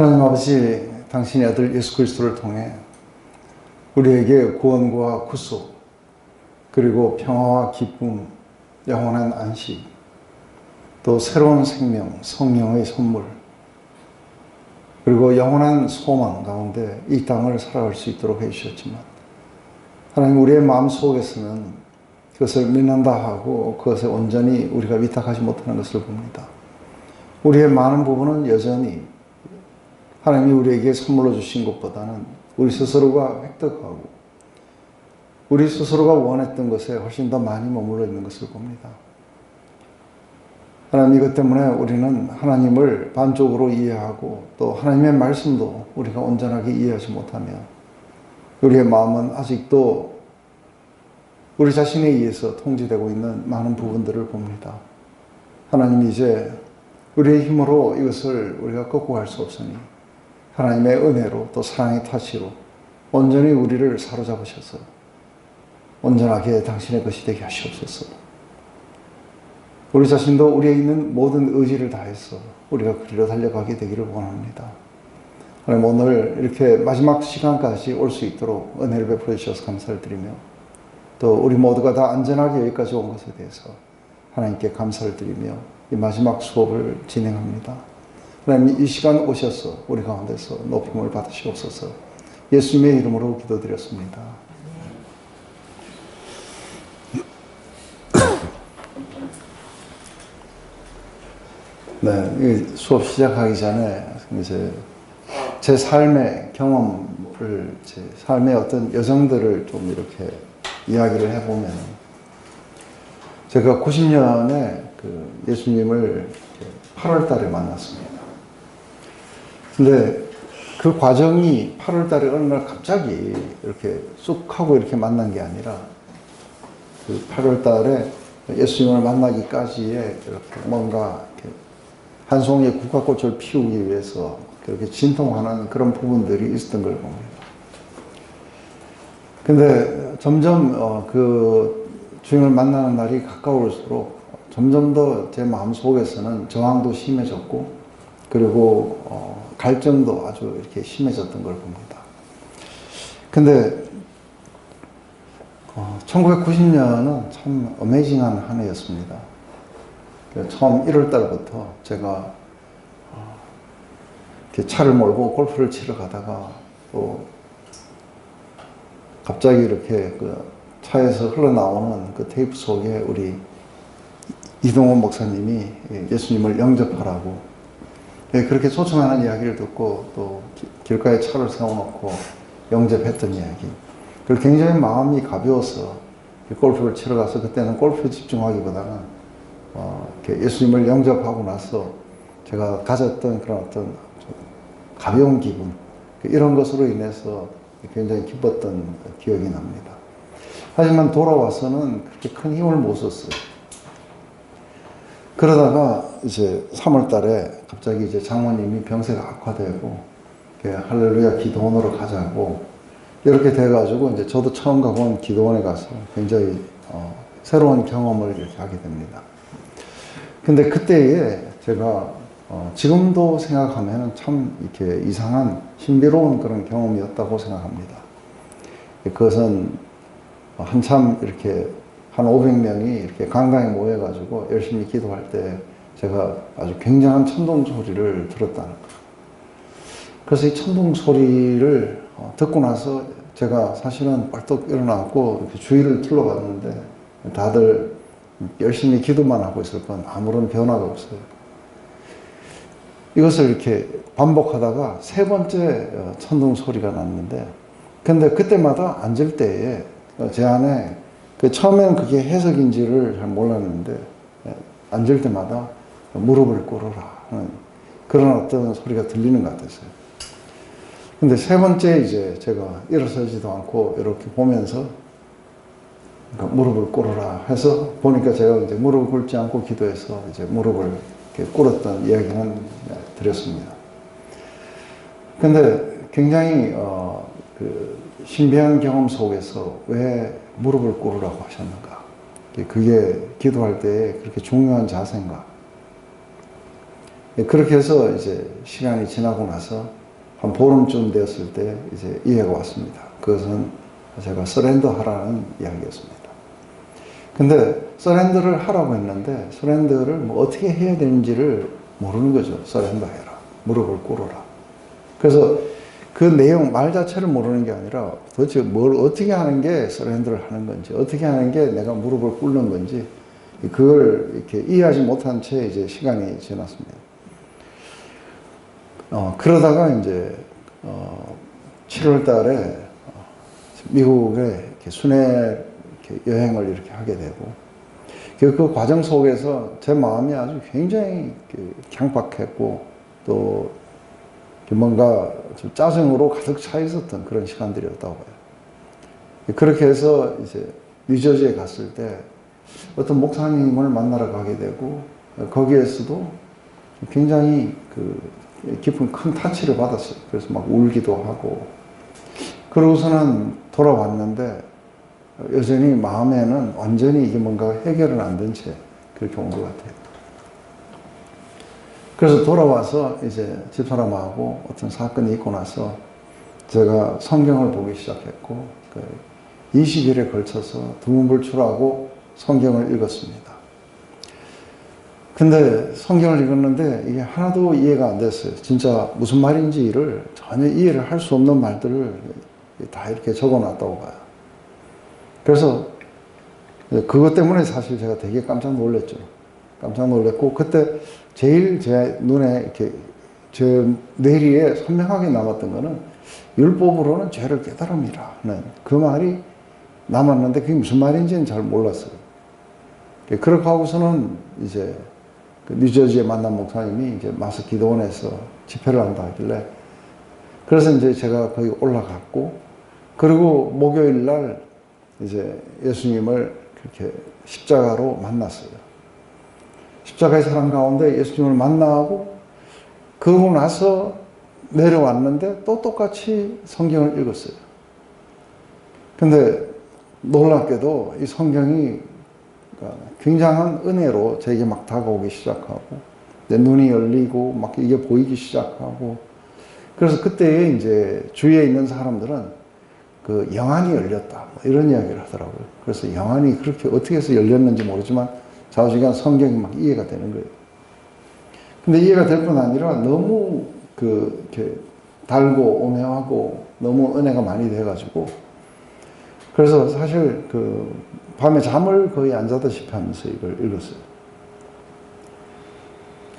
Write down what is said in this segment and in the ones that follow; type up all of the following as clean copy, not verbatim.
하나님 아버지, 당신의 아들 예수 그리스도를 통해 우리에게 구원과 구속, 그리고 평화와 기쁨, 영원한 안식, 또 새로운 생명, 성령의 선물, 그리고 영원한 소망 가운데 이 땅을 살아갈 수 있도록 해주셨지만, 하나님, 우리의 마음속에서는 그것을 믿는다 하고 그것에 온전히 우리가 위탁하지 못하는 것을 봅니다. 우리의 많은 부분은 여전히 하나님이 우리에게 선물로 주신 것보다는 우리 스스로가 획득하고 우리 스스로가 원했던 것에 훨씬 더 많이 머물러 있는 것을 봅니다. 하나님, 이것 때문에 우리는 하나님을 반쪽으로 이해하고 또 하나님의 말씀도 우리가 온전하게 이해하지 못하며 우리의 마음은 아직도 우리 자신에 의해서 통제되고 있는 많은 부분들을 봅니다. 하나님이 이제 우리의 힘으로 이것을 우리가 꺾고 갈 수 없으니 하나님의 은혜로 또 사랑의 타치로 온전히 우리를 사로잡으셔서 온전하게 당신의 것이 되게 하시옵소서. 우리 자신도 우리에 있는 모든 의지를 다해서 우리가 그리로 달려가게 되기를 원합니다. 하나님, 오늘 이렇게 마지막 시간까지 올 수 있도록 은혜를 베풀어 주셔서 감사를 드리며 또 우리 모두가 다 안전하게 여기까지 온 것에 대해서 하나님께 감사를 드리며 이 마지막 수업을 진행합니다. 하나님, 이 시간 오셔서 우리 가운데서 높임을 받으시옵소서. 예수님의 이름으로 기도드렸습니다. 네, 수업 시작하기 전에 이제 제 삶의 경험을, 제 삶의 어떤 여정들을 좀 이렇게 이야기를 해보면, 제가 90년에 그 예수님을 8월 달에 만났습니다. 근데 그 과정이 8월 달에 어느 날 갑자기 이렇게 쑥 하고 이렇게 만난 게 아니라, 그 8월 달에 예수님을 만나기까지의 이렇게 뭔가 이렇게 한 송이의 국화꽃을 피우기 위해서 그렇게 진통하는 그런 부분들이 있었던 걸 봅니다. 근데 점점 그 주님을 만나는 날이 가까울수록 점점 더 제 마음속에서는 저항도 심해졌고, 그리고 갈증도 아주 이렇게 심해졌던 걸 봅니다. 근데 1990년은 참 어메이징한 한 해였습니다. 처음 1월 달부터 제가 이렇게 차를 몰고 골프를 치러 가다가 또 갑자기 이렇게 그 차에서 흘러나오는 그 테이프 속에 우리 이동원 목사님이 예수님을 영접하라고 그렇게 초청하는 이야기를 듣고, 또 길가에 차를 세워놓고 영접했던 이야기. 그리고 굉장히 마음이 가벼워서 골프를 치러 가서, 그때는 골프에 집중하기보다는 이렇게 예수님을 영접하고 나서 제가 가졌던 그런 어떤 가벼운 기분, 이런 것으로 인해서 굉장히 기뻤던 기억이 납니다. 하지만 돌아와서는 그렇게 큰 힘을 못 썼어요. 그러다가 이제 3월 달에 갑자기 이제 장모님이 병세가 악화되고, 할렐루야 기도원으로 가자고 이렇게 돼가지고, 이제 저도 처음 가본 기도원에 가서 굉장히 새로운 경험을 이렇게 하게 됩니다. 근데 그때에 제가 지금도 생각하면 참 이렇게 이상한 신비로운 그런 경험이었다고 생각합니다. 그것은 한참 이렇게 한 500명이 이렇게 강당에 모여가지고 열심히 기도할 때 제가 아주 굉장한 천둥 소리를 들었다는 거예요. 그래서 이 천둥 소리를 듣고 나서 제가 사실은 벌떡 일어나고 이렇게 주위를 둘러봤는데 다들 열심히 기도만 하고 있을 건 아무런 변화가 없어요. 이것을 이렇게 반복하다가 세 번째 천둥 소리가 났는데, 근데 그때마다 앉을 때에 제 안에 처음에는 그게 해석인지를 잘 몰랐는데, 앉을 때마다 무릎을 꿇어라 하는 그런 어떤 소리가 들리는 것 같았어요. 근데 세 번째 이제 제가 일어서지도 않고 이렇게 보면서 무릎을 꿇어라 해서 보니까, 제가 이제 무릎을 꿇지 않고 기도해서 이제 무릎을 이렇게 꿇었던 이야기는 드렸습니다. 근데 굉장히 그 신비한 경험 속에서 왜 무릎을 꿇으라고 하셨는가? 그게 기도할 때 그렇게 중요한 자세인가? 그렇게 해서 이제 시간이 지나고 나서 한 보름쯤 되었을 때 이제 이해가 왔습니다. 그것은 제가 서렌더 하라는 이야기였습니다. 근데 서렌더를 하라고 했는데, 서렌더를 뭐 어떻게 해야 되는지를 모르는 거죠. 서렌더 해라. 무릎을 꿇어라. 그래서 그 내용, 말 자체를 모르는 게 아니라 도대체 뭘 어떻게 하는 게 서렌더를 하는 건지, 어떻게 하는 게 내가 무릎을 꿇는 건지, 그걸 이렇게 이해하지 못한 채 이제 시간이 지났습니다. 그러다가 이제 7월 달에 미국에 이렇게 순회 이렇게 여행을 이렇게 하게 되고, 그 과정 속에서 제 마음이 아주 굉장히 강박했고, 또 뭔가 좀 짜증으로 가득 차 있었던 그런 시간들이었다고 봐요. 그렇게 해서 이제 뉴저지에 갔을 때 어떤 목사님을 만나러 가게 되고, 거기에서도 굉장히 깊은 큰 타치를 받았어요. 그래서 막 울기도 하고, 그러고서는 돌아왔는데 여전히 마음에는 완전히 이게 뭔가 해결은 안 된 채 그렇게 온 것 같아요. 그래서 돌아와서 이제 집사람하고 어떤 사건이 있고 나서 제가 성경을 보기 시작했고, 20일에 걸쳐서 두문불출하고 성경을 읽었습니다. 근데 성경을 읽었는데 이게 하나도 이해가 안 됐어요. 진짜 무슨 말인지를 전혀 이해를 할 수 없는 말들을 다 이렇게 적어놨다고 봐요. 그래서 그것 때문에 사실 제가 되게 깜짝 놀랐죠. 깜짝 놀랐고, 그때 제일 제 눈에 이렇게 제 뇌리에 선명하게 남았던 거는 율법으로는 죄를 깨달음이라는 그 말이 남았는데 그게 무슨 말인지는 잘 몰랐어요. 그렇게 하고서는 이제 그 뉴저지에 만난 목사님이 이제 마스 기도원에서 집회를 한다 하길래 그래서 이제 제가 거기 올라갔고 그리고 목요일 날 이제 예수님을 그렇게 십자가로 만났어요. 십자가의 사랑 가운데 예수님을 만나고 그러고 나서 내려왔는데 또 똑같이 성경을 읽었어요. 근데 놀랍게도 이 성경이 굉장한 은혜로 제게 막 다가오기 시작하고 내 눈이 열리고 막 이게 보이기 시작하고 그래서 그때에 이제 주위에 있는 사람들은 그 영안이 열렸다 뭐 이런 이야기를 하더라고요. 그래서 영안이 그렇게 어떻게 해서 열렸는지 모르지만 좌우지간 성경이 막 이해가 되는 거예요. 근데 이해가 될 뿐 아니라 너무 이렇게 달고 오묘하고 너무 은혜가 많이 돼가지고 그래서 사실 밤에 잠을 거의 안 자다시피 하면서 이걸 읽었어요.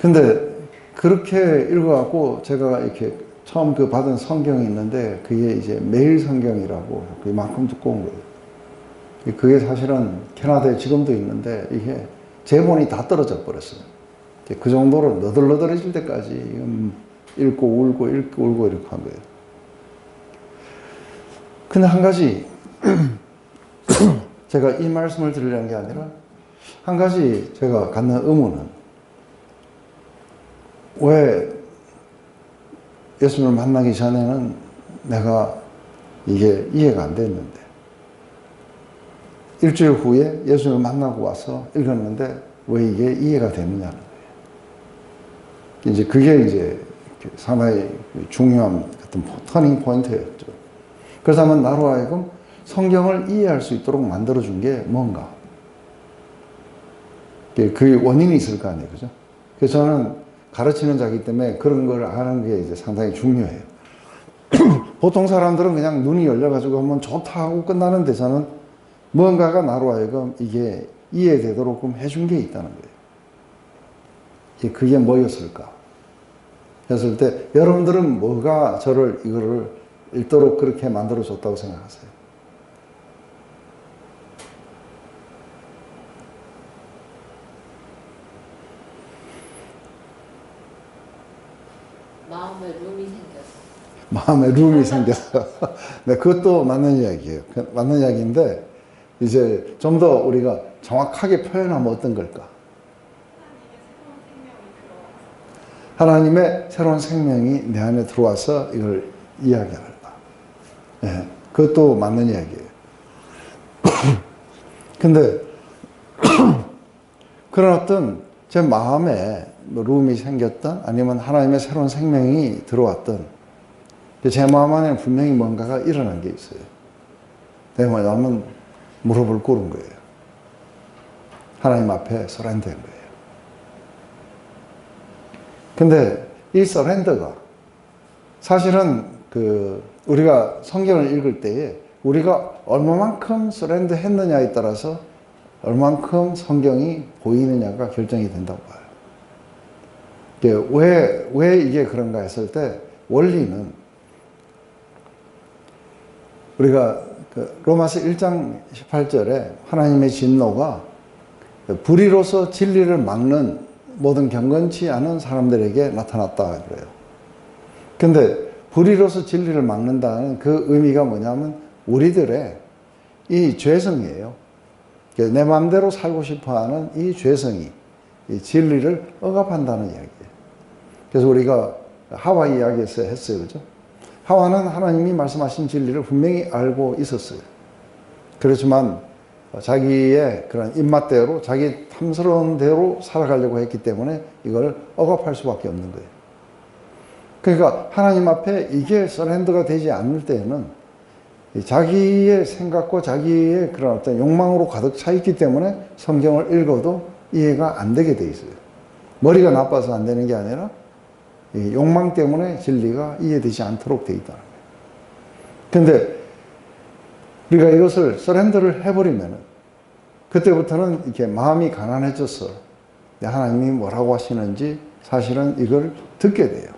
근데 그렇게 읽어갖고 제가 이렇게 처음 받은 성경이 있는데 그게 이제 매일 성경이라고 그만큼 두꺼운 거예요. 그게 사실은 캐나다에 지금도 있는데 이게 제본이 다 떨어져 버렸어요. 그 정도로 너덜너덜해질 때까지 읽고 울고 읽고 울고 이렇게 한 거예요. 근데 한 가지 제가 이 말씀을 드리려는 게 아니라 한 가지 제가 갖는 의문은 왜 예수님을 만나기 전에는 내가 이게 이해가 안 됐는데 일주일 후에 예수님을 만나고 와서 읽었는데 왜 이게 이해가 되느냐는 거예요. 이제 그게 이제 상당히 중요한 어떤 터닝 포인트였죠. 그래서 한번 나로 하여금 성경을 이해할 수 있도록 만들어준 게 뭔가. 그 원인이 있을 거 아니에요. 그죠? 그래서 저는 가르치는 자이기 때문에 그런 걸 아는 게 이제 상당히 중요해요. 보통 사람들은 그냥 눈이 열려가지고 한번 좋다 하고 끝나는데 저는 뭔가가 나로 하여금 이게 이해되도록 해준 게 있다는 거예요. 그게 뭐였을까? 했을 때 여러분들은 뭐가 저를 이거를 읽도록 그렇게 만들어줬다고 생각하세요? 마음에 룸이 생겼어. 마음에 룸이 생겨서. 네, 그것도 맞는 이야기예요. 맞는 이야기인데, 이제 좀 더 우리가 정확하게 표현하면 어떤 걸까? 하나님의 새로운 생명이 내 안에 들어와서 이걸 이야기한다. 네, 그것도 맞는 이야기예요. 근데, 그런 어떤 제 마음에 룸이 생겼던 아니면 하나님의 새로운 생명이 들어왔던 제 마음 안에 분명히 뭔가가 일어난 게 있어요. 내가 뭐냐면 무릎을 꿇은 거예요. 하나님 앞에 서렌더인 거예요. 근데 이 서렌더가 사실은 우리가 성경을 읽을 때에 우리가 얼마만큼 서렌더 했느냐에 따라서 얼만큼 성경이 보이느냐가 결정이 된다고 봐요. 왜 이게 그런가 했을 때 원리는 우리가 로마서 1장 18절에 하나님의 진노가 불의로서 진리를 막는 모든 경건치 않은 사람들에게 나타났다 그래요. 근데 불의로서 진리를 막는다는 그 의미가 뭐냐면 우리들의 이 죄성이에요. 내 마음대로 살고 싶어하는 이 죄성이 이 진리를 억압한다는 이야기예요. 그래서 우리가 하와 이야기에서 했어요. 그죠? 하와는 하나님이 말씀하신 진리를 분명히 알고 있었어요. 그렇지만 자기의 그런 입맛대로 자기 탐스러운 대로 살아가려고 했기 때문에 이걸 억압할 수밖에 없는 거예요. 그러니까 하나님 앞에 이게 서렌더가 되지 않을 때에는 자기의 생각과 자기의 그런 어떤 욕망으로 가득 차 있기 때문에 성경을 읽어도 이해가 안 되게 돼 있어요. 머리가 나빠서 안 되는 게 아니라 욕망 때문에 진리가 이해되지 않도록 돼 있다는 거예요. 근데 우리가 이것을 서렌더를 해버리면은 그때부터는 이렇게 마음이 가난해져서 하나님이 뭐라고 하시는지 사실은 이걸 듣게 돼요.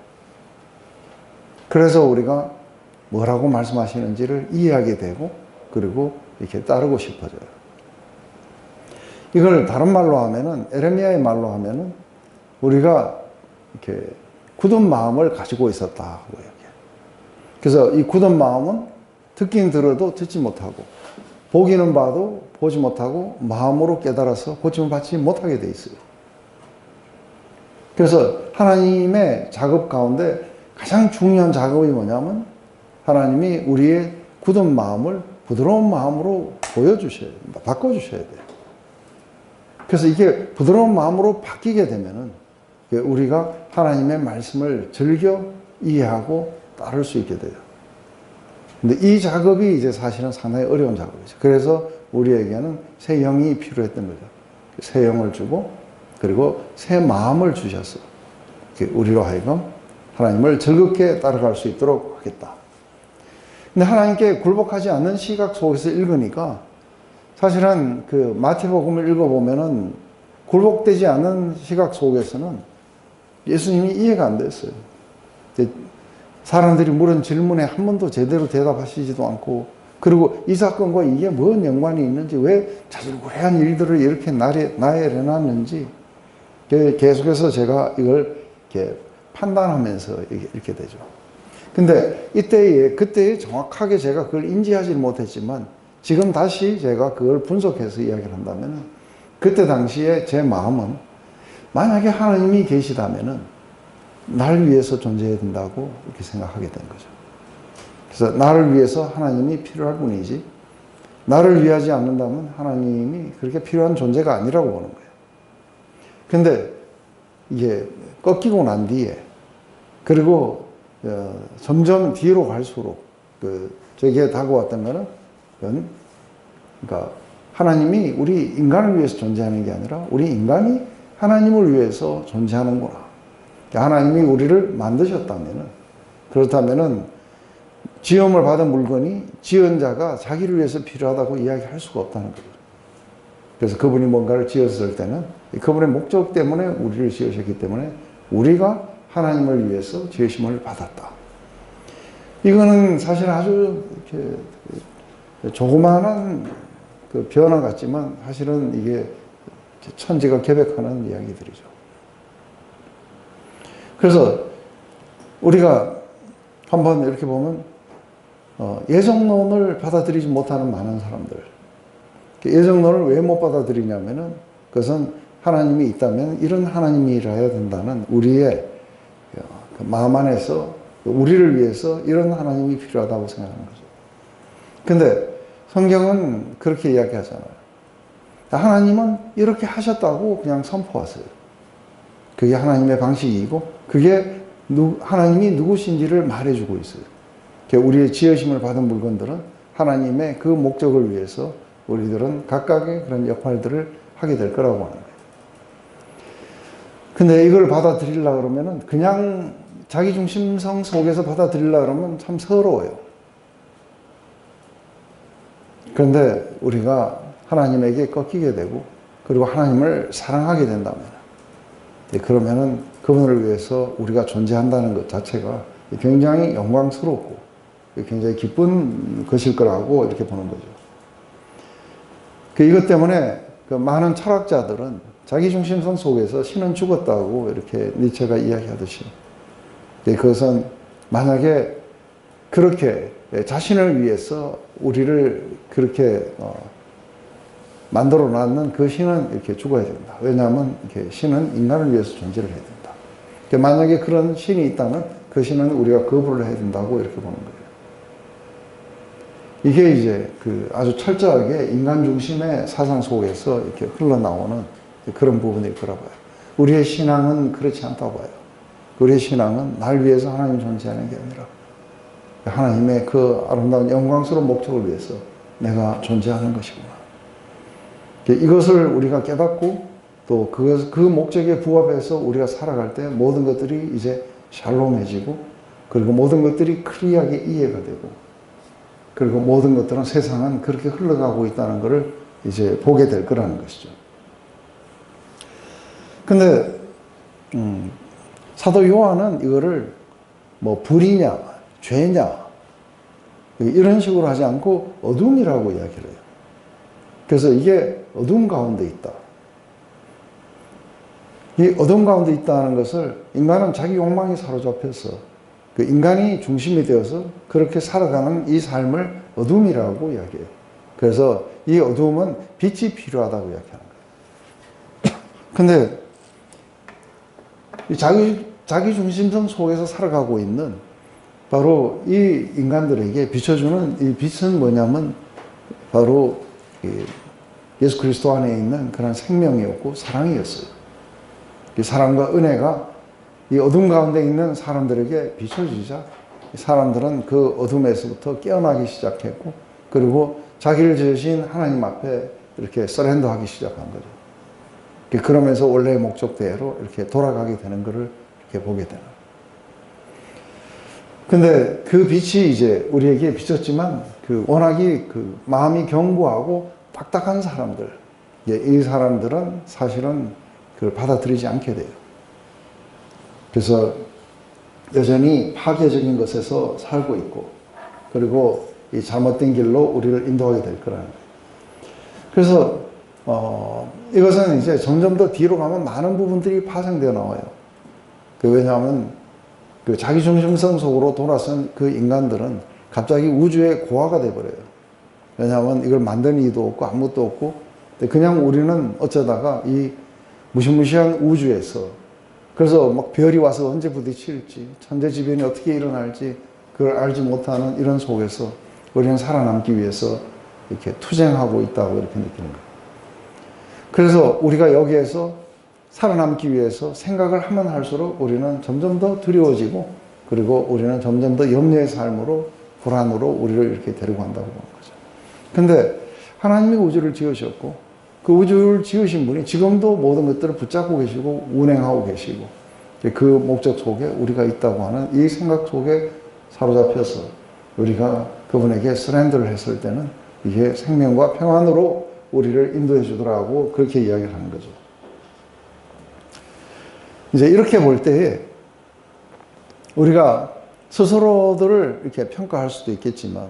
그래서 우리가 뭐라고 말씀하시는지를 이해하게 되고 그리고 이렇게 따르고 싶어져요. 이걸 다른 말로 하면은, 에레미야의 말로 하면은 우리가 이렇게 굳은 마음을 가지고 있었다고 얘기해요. 그래서 이 굳은 마음은 듣긴 들어도 듣지 못하고 보기는 봐도 보지 못하고 마음으로 깨달아서 고침을 받지 못하게 돼 있어요. 그래서 하나님의 작업 가운데 가장 중요한 작업이 뭐냐면 하나님이 우리의 굳은 마음을 부드러운 마음으로 보여주셔야 된다. 바꿔주셔야 돼요. 그래서 이게 부드러운 마음으로 바뀌게 되면은 우리가 하나님의 말씀을 즐겨 이해하고 따를 수 있게 돼요. 근데 이 작업이 이제 사실은 상당히 어려운 작업이죠. 그래서 우리에게는 새 영이 필요했던 거죠. 새 영을 주고 그리고 새 마음을 주셔서 우리로 하여금 하나님을 즐겁게 따라갈 수 있도록 하겠다. 근데 하나님께 굴복하지 않는 시각 속에서 읽으니까 사실은 그 마태복음을 읽어보면은 굴복되지 않은 시각 속에서는 예수님이 이해가 안 됐어요. 사람들이 물은 질문에 한 번도 제대로 대답하시지도 않고 그리고 이 사건과 이게 뭔 연관이 있는지 왜 자질구레한 일들을 이렇게 나열해놨는지 계속해서 제가 이걸 이렇게 판단하면서 이렇게 되죠. 근데 그때에 정확하게 제가 그걸 인지하지 못했지만 지금 다시 제가 그걸 분석해서 이야기를 한다면 그때 당시에 제 마음은 만약에 하나님이 계시다면은 나를 위해서 존재해야 된다고 이렇게 생각하게 된 거죠. 그래서 나를 위해서 하나님이 필요할 뿐이지 나를 위하지 않는다면 하나님이 그렇게 필요한 존재가 아니라고 보는 거예요. 근데 이게 꺾이고 난 뒤에 그리고 점점 뒤로 갈수록 저기에 다가왔던 거는 그러니까 하나님이 우리 인간을 위해서 존재하는 게 아니라 우리 인간이 하나님을 위해서 존재하는구나. 하나님이 우리를 만드셨다면은 그렇다면은 지음을 받은 물건이 지은 자가 자기를 위해서 필요하다고 이야기할 수가 없다는 거죠. 그래서 그분이 뭔가를 지었을 때는 그분의 목적 때문에 우리를 지으셨기 때문에 우리가 하나님을 위해서 지으심을 받았다. 이거는 사실 아주 이렇게 조그마한 그 변화 같지만 사실은 이게 천지가 개벽하는 이야기들이죠. 그래서 우리가 한번 이렇게 보면 예정론을 받아들이지 못하는 많은 사람들, 예정론을 왜 못 받아들이냐면은 그것은 하나님이 있다면 이런 하나님이라야 된다는 우리의 마음 안에서 우리를 위해서 이런 하나님이 필요하다고 생각하는 거죠. 근데 성경은 그렇게 이야기하잖아요. 하나님은 이렇게 하셨다고 그냥 선포하세요. 그게 하나님의 방식이고 그게 하나님이 누구신지를 말해주고 있어요. 우리의 지으심을 받은 물건들은 하나님의 그 목적을 위해서 우리들은 각각의 그런 역할들을 하게 될 거라고 하는 거예요. 근데 이걸 받아들이려고 그러면은 그냥 자기중심성 속에서 받아들이려고 그러면 참 서러워요. 그런데 우리가 하나님에게 꺾이게 되고 그리고 하나님을 사랑하게 된다면 그러면은 그분을 위해서 우리가 존재한다는 것 자체가 굉장히 영광스럽고 굉장히 기쁜 것일 거라고 이렇게 보는 거죠. 이것 때문에 많은 철학자들은 자기중심성 속에서 신은 죽었다고 이렇게 니체가 이야기하듯이 그것은 만약에 그렇게 자신을 위해서 우리를 그렇게 만들어 놨는 그 신은 이렇게 죽어야 된다. 왜냐하면 이렇게 신은 인간을 위해서 존재를 해야 된다. 만약에 그런 신이 있다면 그 신은 우리가 거부를 해야 된다고 이렇게 보는 거예요. 이게 이제 아주 철저하게 인간 중심의 사상 속에서 이렇게 흘러나오는 그런 부분일 거라 봐요. 우리의 신앙은 그렇지 않다고 봐요. 우리의 신앙은 날 위해서 하나님 존재하는 게 아니라 하나님의 그 아름다운 영광스러운 목적을 위해서 내가 존재하는 것이구나. 이것을 우리가 깨닫고 또 그 목적에 부합해서 우리가 살아갈 때 모든 것들이 이제 샬롬해지고 그리고 모든 것들이 클리어하게 이해가 되고 그리고 모든 것들은 세상은 그렇게 흘러가고 있다는 것을 이제 보게 될 거라는 것이죠. 근데 사도 요한은 이거를 뭐 불이냐 죄냐? 이런 식으로 하지 않고 어둠이라고 이야기를 해요. 그래서 이게 어둠 가운데 있다. 이 어둠 가운데 있다는 것을 인간은 자기 욕망이 사로잡혀서 그 인간이 중심이 되어서 그렇게 살아가는 이 삶을 어둠이라고 이야기해요. 그래서 이 어둠은 빛이 필요하다고 이야기하는 거예요. 근데 자기 중심성 속에서 살아가고 있는 바로 이 인간들에게 비춰주는 이 빛은 뭐냐면 바로 예수 그리스도 안에 있는 그런 생명이었고 사랑이었어요. 이 사랑과 은혜가 이 어둠 가운데 있는 사람들에게 비춰지자 사람들은 그 어둠에서부터 깨어나기 시작했고 그리고 자기를 지으신 하나님 앞에 이렇게 서렌더하기 시작한 거죠. 그러면서 원래의 목적대로 이렇게 돌아가게 되는 것을 이렇게 보게 되는. 근데 그 빛이 이제 우리에게 비쳤지만 그 워낙이 그 마음이 견고하고 딱딱한 사람들, 이 사람들은 사실은 그걸 받아들이지 않게 돼요. 그래서 여전히 파괴적인 것에서 살고 있고, 그리고 이 잘못된 길로 우리를 인도하게 될 거라는 거예요. 그래서 이것은 이제 점점 더 뒤로 가면 많은 부분들이 파생되어 나와요. 왜냐하면 그 자기중심성 속으로 돌아선 그 인간들은 갑자기 우주의 고아가 돼버려요. 왜냐하면 이걸 만든 이도 없고 아무것도 없고 그냥 우리는 어쩌다가 이 무시무시한 우주에서 그래서 막 별이 와서 언제 부딪힐지 천재지변이 어떻게 일어날지 그걸 알지 못하는 이런 속에서 우리는 살아남기 위해서 이렇게 투쟁하고 있다고 이렇게 느끼는 거예요. 그래서 우리가 여기에서 살아남기 위해서 생각을 하면 할수록 우리는 점점 더 두려워지고 그리고 우리는 점점 더 염려의 삶으로 불안으로 우리를 이렇게 데리고 간다고 보는 거죠. 근데 하나님이 우주를 지으셨고 그 우주를 지으신 분이 지금도 모든 것들을 붙잡고 계시고 운행하고 계시고 그 목적 속에 우리가 있다고 하는 이 생각 속에 사로잡혀서 우리가 그분에게 서렌더를 했을 때는 이게 생명과 평안으로 우리를 인도해 주더라고 그렇게 이야기를 하는 거죠. 이제 이렇게 볼 때에 우리가 스스로들을 이렇게 평가할 수도 있겠지만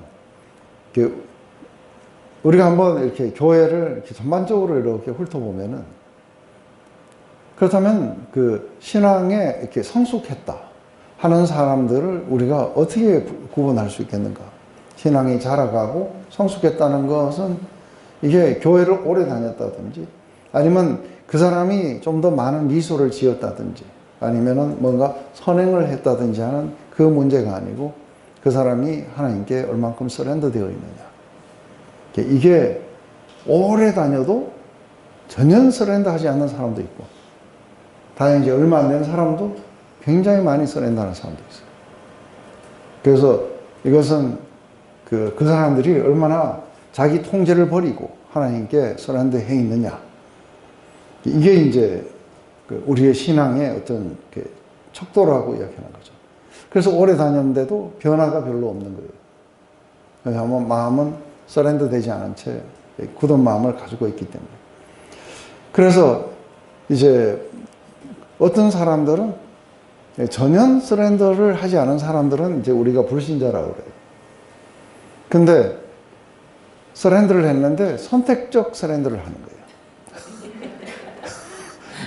우리가 한번 이렇게 교회를 이렇게 전반적으로 이렇게 훑어보면은 그렇다면 그 신앙에 이렇게 성숙했다 하는 사람들을 우리가 어떻게 구분할 수 있겠는가? 신앙이 자라가고 성숙했다는 것은 이게 교회를 오래 다녔다든지 아니면 그 사람이 좀 더 많은 미소를 지었다든지 아니면은 뭔가 선행을 했다든지 하는 그 문제가 아니고 그 사람이 하나님께 얼만큼 서렌더 되어 있느냐. 이게 오래 다녀도 전혀 서렌더 하지 않는 사람도 있고 다행히 얼마 안 된 사람도 굉장히 많이 서렌더하는 사람도 있어요. 그래서 이것은 그 사람들이 얼마나 자기 통제를 버리고 하나님께 서렌더해 있느냐. 이게 이제 우리의 신앙의 어떤 척도라고 이야기하는 거죠. 그래서 오래 다녔는데도 변화가 별로 없는 거예요. 왜냐하면 마음은 서렌더 되지 않은 채 굳은 마음을 가지고 있기 때문에. 그래서 이제 어떤 사람들은 전혀 서렌더를 하지 않은 사람들은 이제 우리가 불신자라고 그래요. 근데 서렌더를 했는데 선택적 서렌더를 하는 거예요.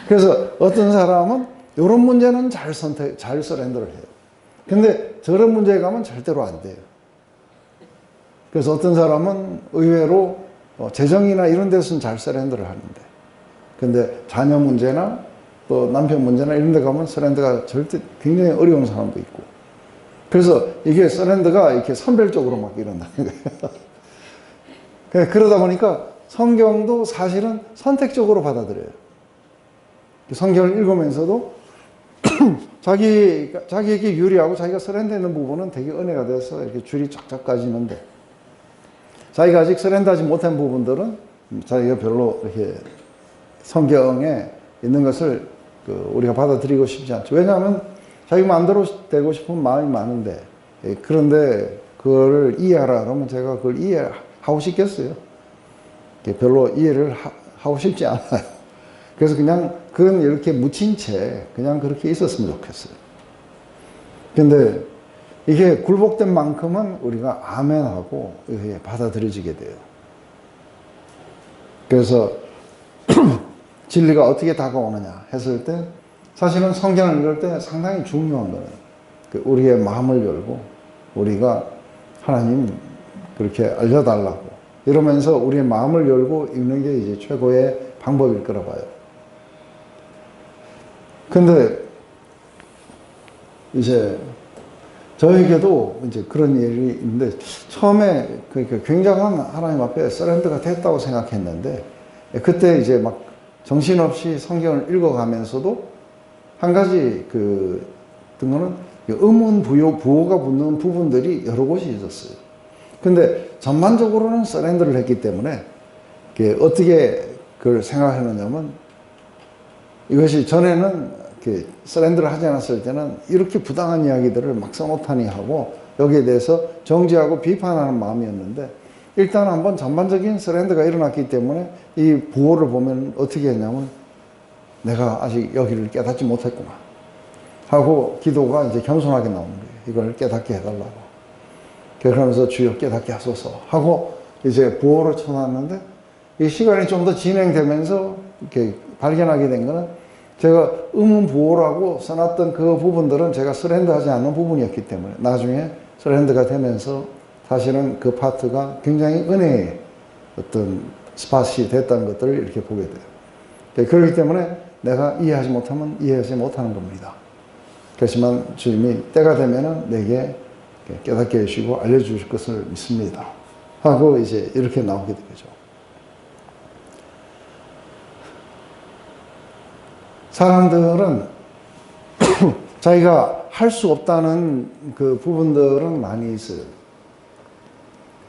그래서 어떤 사람은 이런 문제는 잘 서렌더를 해요. 근데 저런 문제에 가면 절대로 안 돼요. 그래서 어떤 사람은 의외로 재정이나 이런 데서는 잘 서렌더를 하는데 근데 자녀 문제나 또 남편 문제나 이런 데 가면 서렌더가 절대 굉장히 어려운 사람도 있고 그래서 이게 서렌더가 이렇게 선별적으로 막 일어나는 거예요. 그러다 보니까 성경도 사실은 선택적으로 받아들여요. 성경을 읽으면서도 자기에게 유리하고 자기가 서렌더하는 부분은 되게 은혜가 돼서 이렇게 줄이 쫙쫙 까지는데 자기가 아직 서렌더하지 못한 부분들은 자기가 별로 이렇게 성경에 있는 것을 우리가 받아들이고 싶지 않죠. 왜냐하면 자기 마음대로 되고 싶은 마음이 많은데 그런데 그거를 이해하라 그러면 제가 그걸 이해하고 싶겠어요. 별로 이해를 하고 싶지 않아요. 그래서 그냥 그건 이렇게 묻힌 채 그냥 그렇게 있었으면 좋겠어요. 근데 이게 굴복된 만큼은 우리가 아멘하고 받아들여지게 돼요. 그래서 진리가 어떻게 다가오느냐 했을 때 사실은 성경을 읽을 때 상당히 중요한 거는 우리의 마음을 열고 우리가 하나님 그렇게 알려달라고 이러면서 우리의 마음을 열고 읽는 게 이제 최고의 방법일 거라 봐요. 근데 이제 저에게도 이제 그런 일이 있는데 처음에 굉장한 하나님 앞에 서렌더가 됐다고 생각했는데 그때 이제 막 정신없이 성경을 읽어가면서도 한 가지 어떤 거는 의문 부호가 붙는 부분들이 여러 곳이 있었어요. 근데 전반적으로는 서렌더를 했기 때문에 어떻게 그걸 생각했느냐면 이것이 전에는 서렌더를 하지 않았을 때는 이렇게 부당한 이야기들을 막 써놓다니 하고 여기에 대해서 정죄하고 비판하는 마음이었는데 일단 한번 전반적인 서렌더가 일어났기 때문에 이 부호를 보면 어떻게 했냐면 내가 아직 여기를 깨닫지 못했구나 하고 기도가 이제 겸손하게 나오는 거예요. 이걸 깨닫게 해달라고. 그러면서 주여 깨닫게 하소서 하고 이제 부호를 쳐놨는데 이 시간이 좀 더 진행되면서 이렇게 발견하게 된 거는 제가 의문부호라고 써놨던 그 부분들은 제가 서렌더 하지 않는 부분이었기 때문에 나중에 서렌더가 되면서 사실은 그 파트가 굉장히 은혜의 어떤 스팟이 됐다는 것들을 이렇게 보게 돼요. 그렇기 때문에 내가 이해하지 못하면 이해하지 못하는 겁니다. 그렇지만 주님이 때가 되면은 내게 깨닫게 해주시고 알려주실 것을 믿습니다. 하고 이제 이렇게 나오게 되죠. 사람들은 자기가 할 수 없다는 그 부분들은 많이 있어요.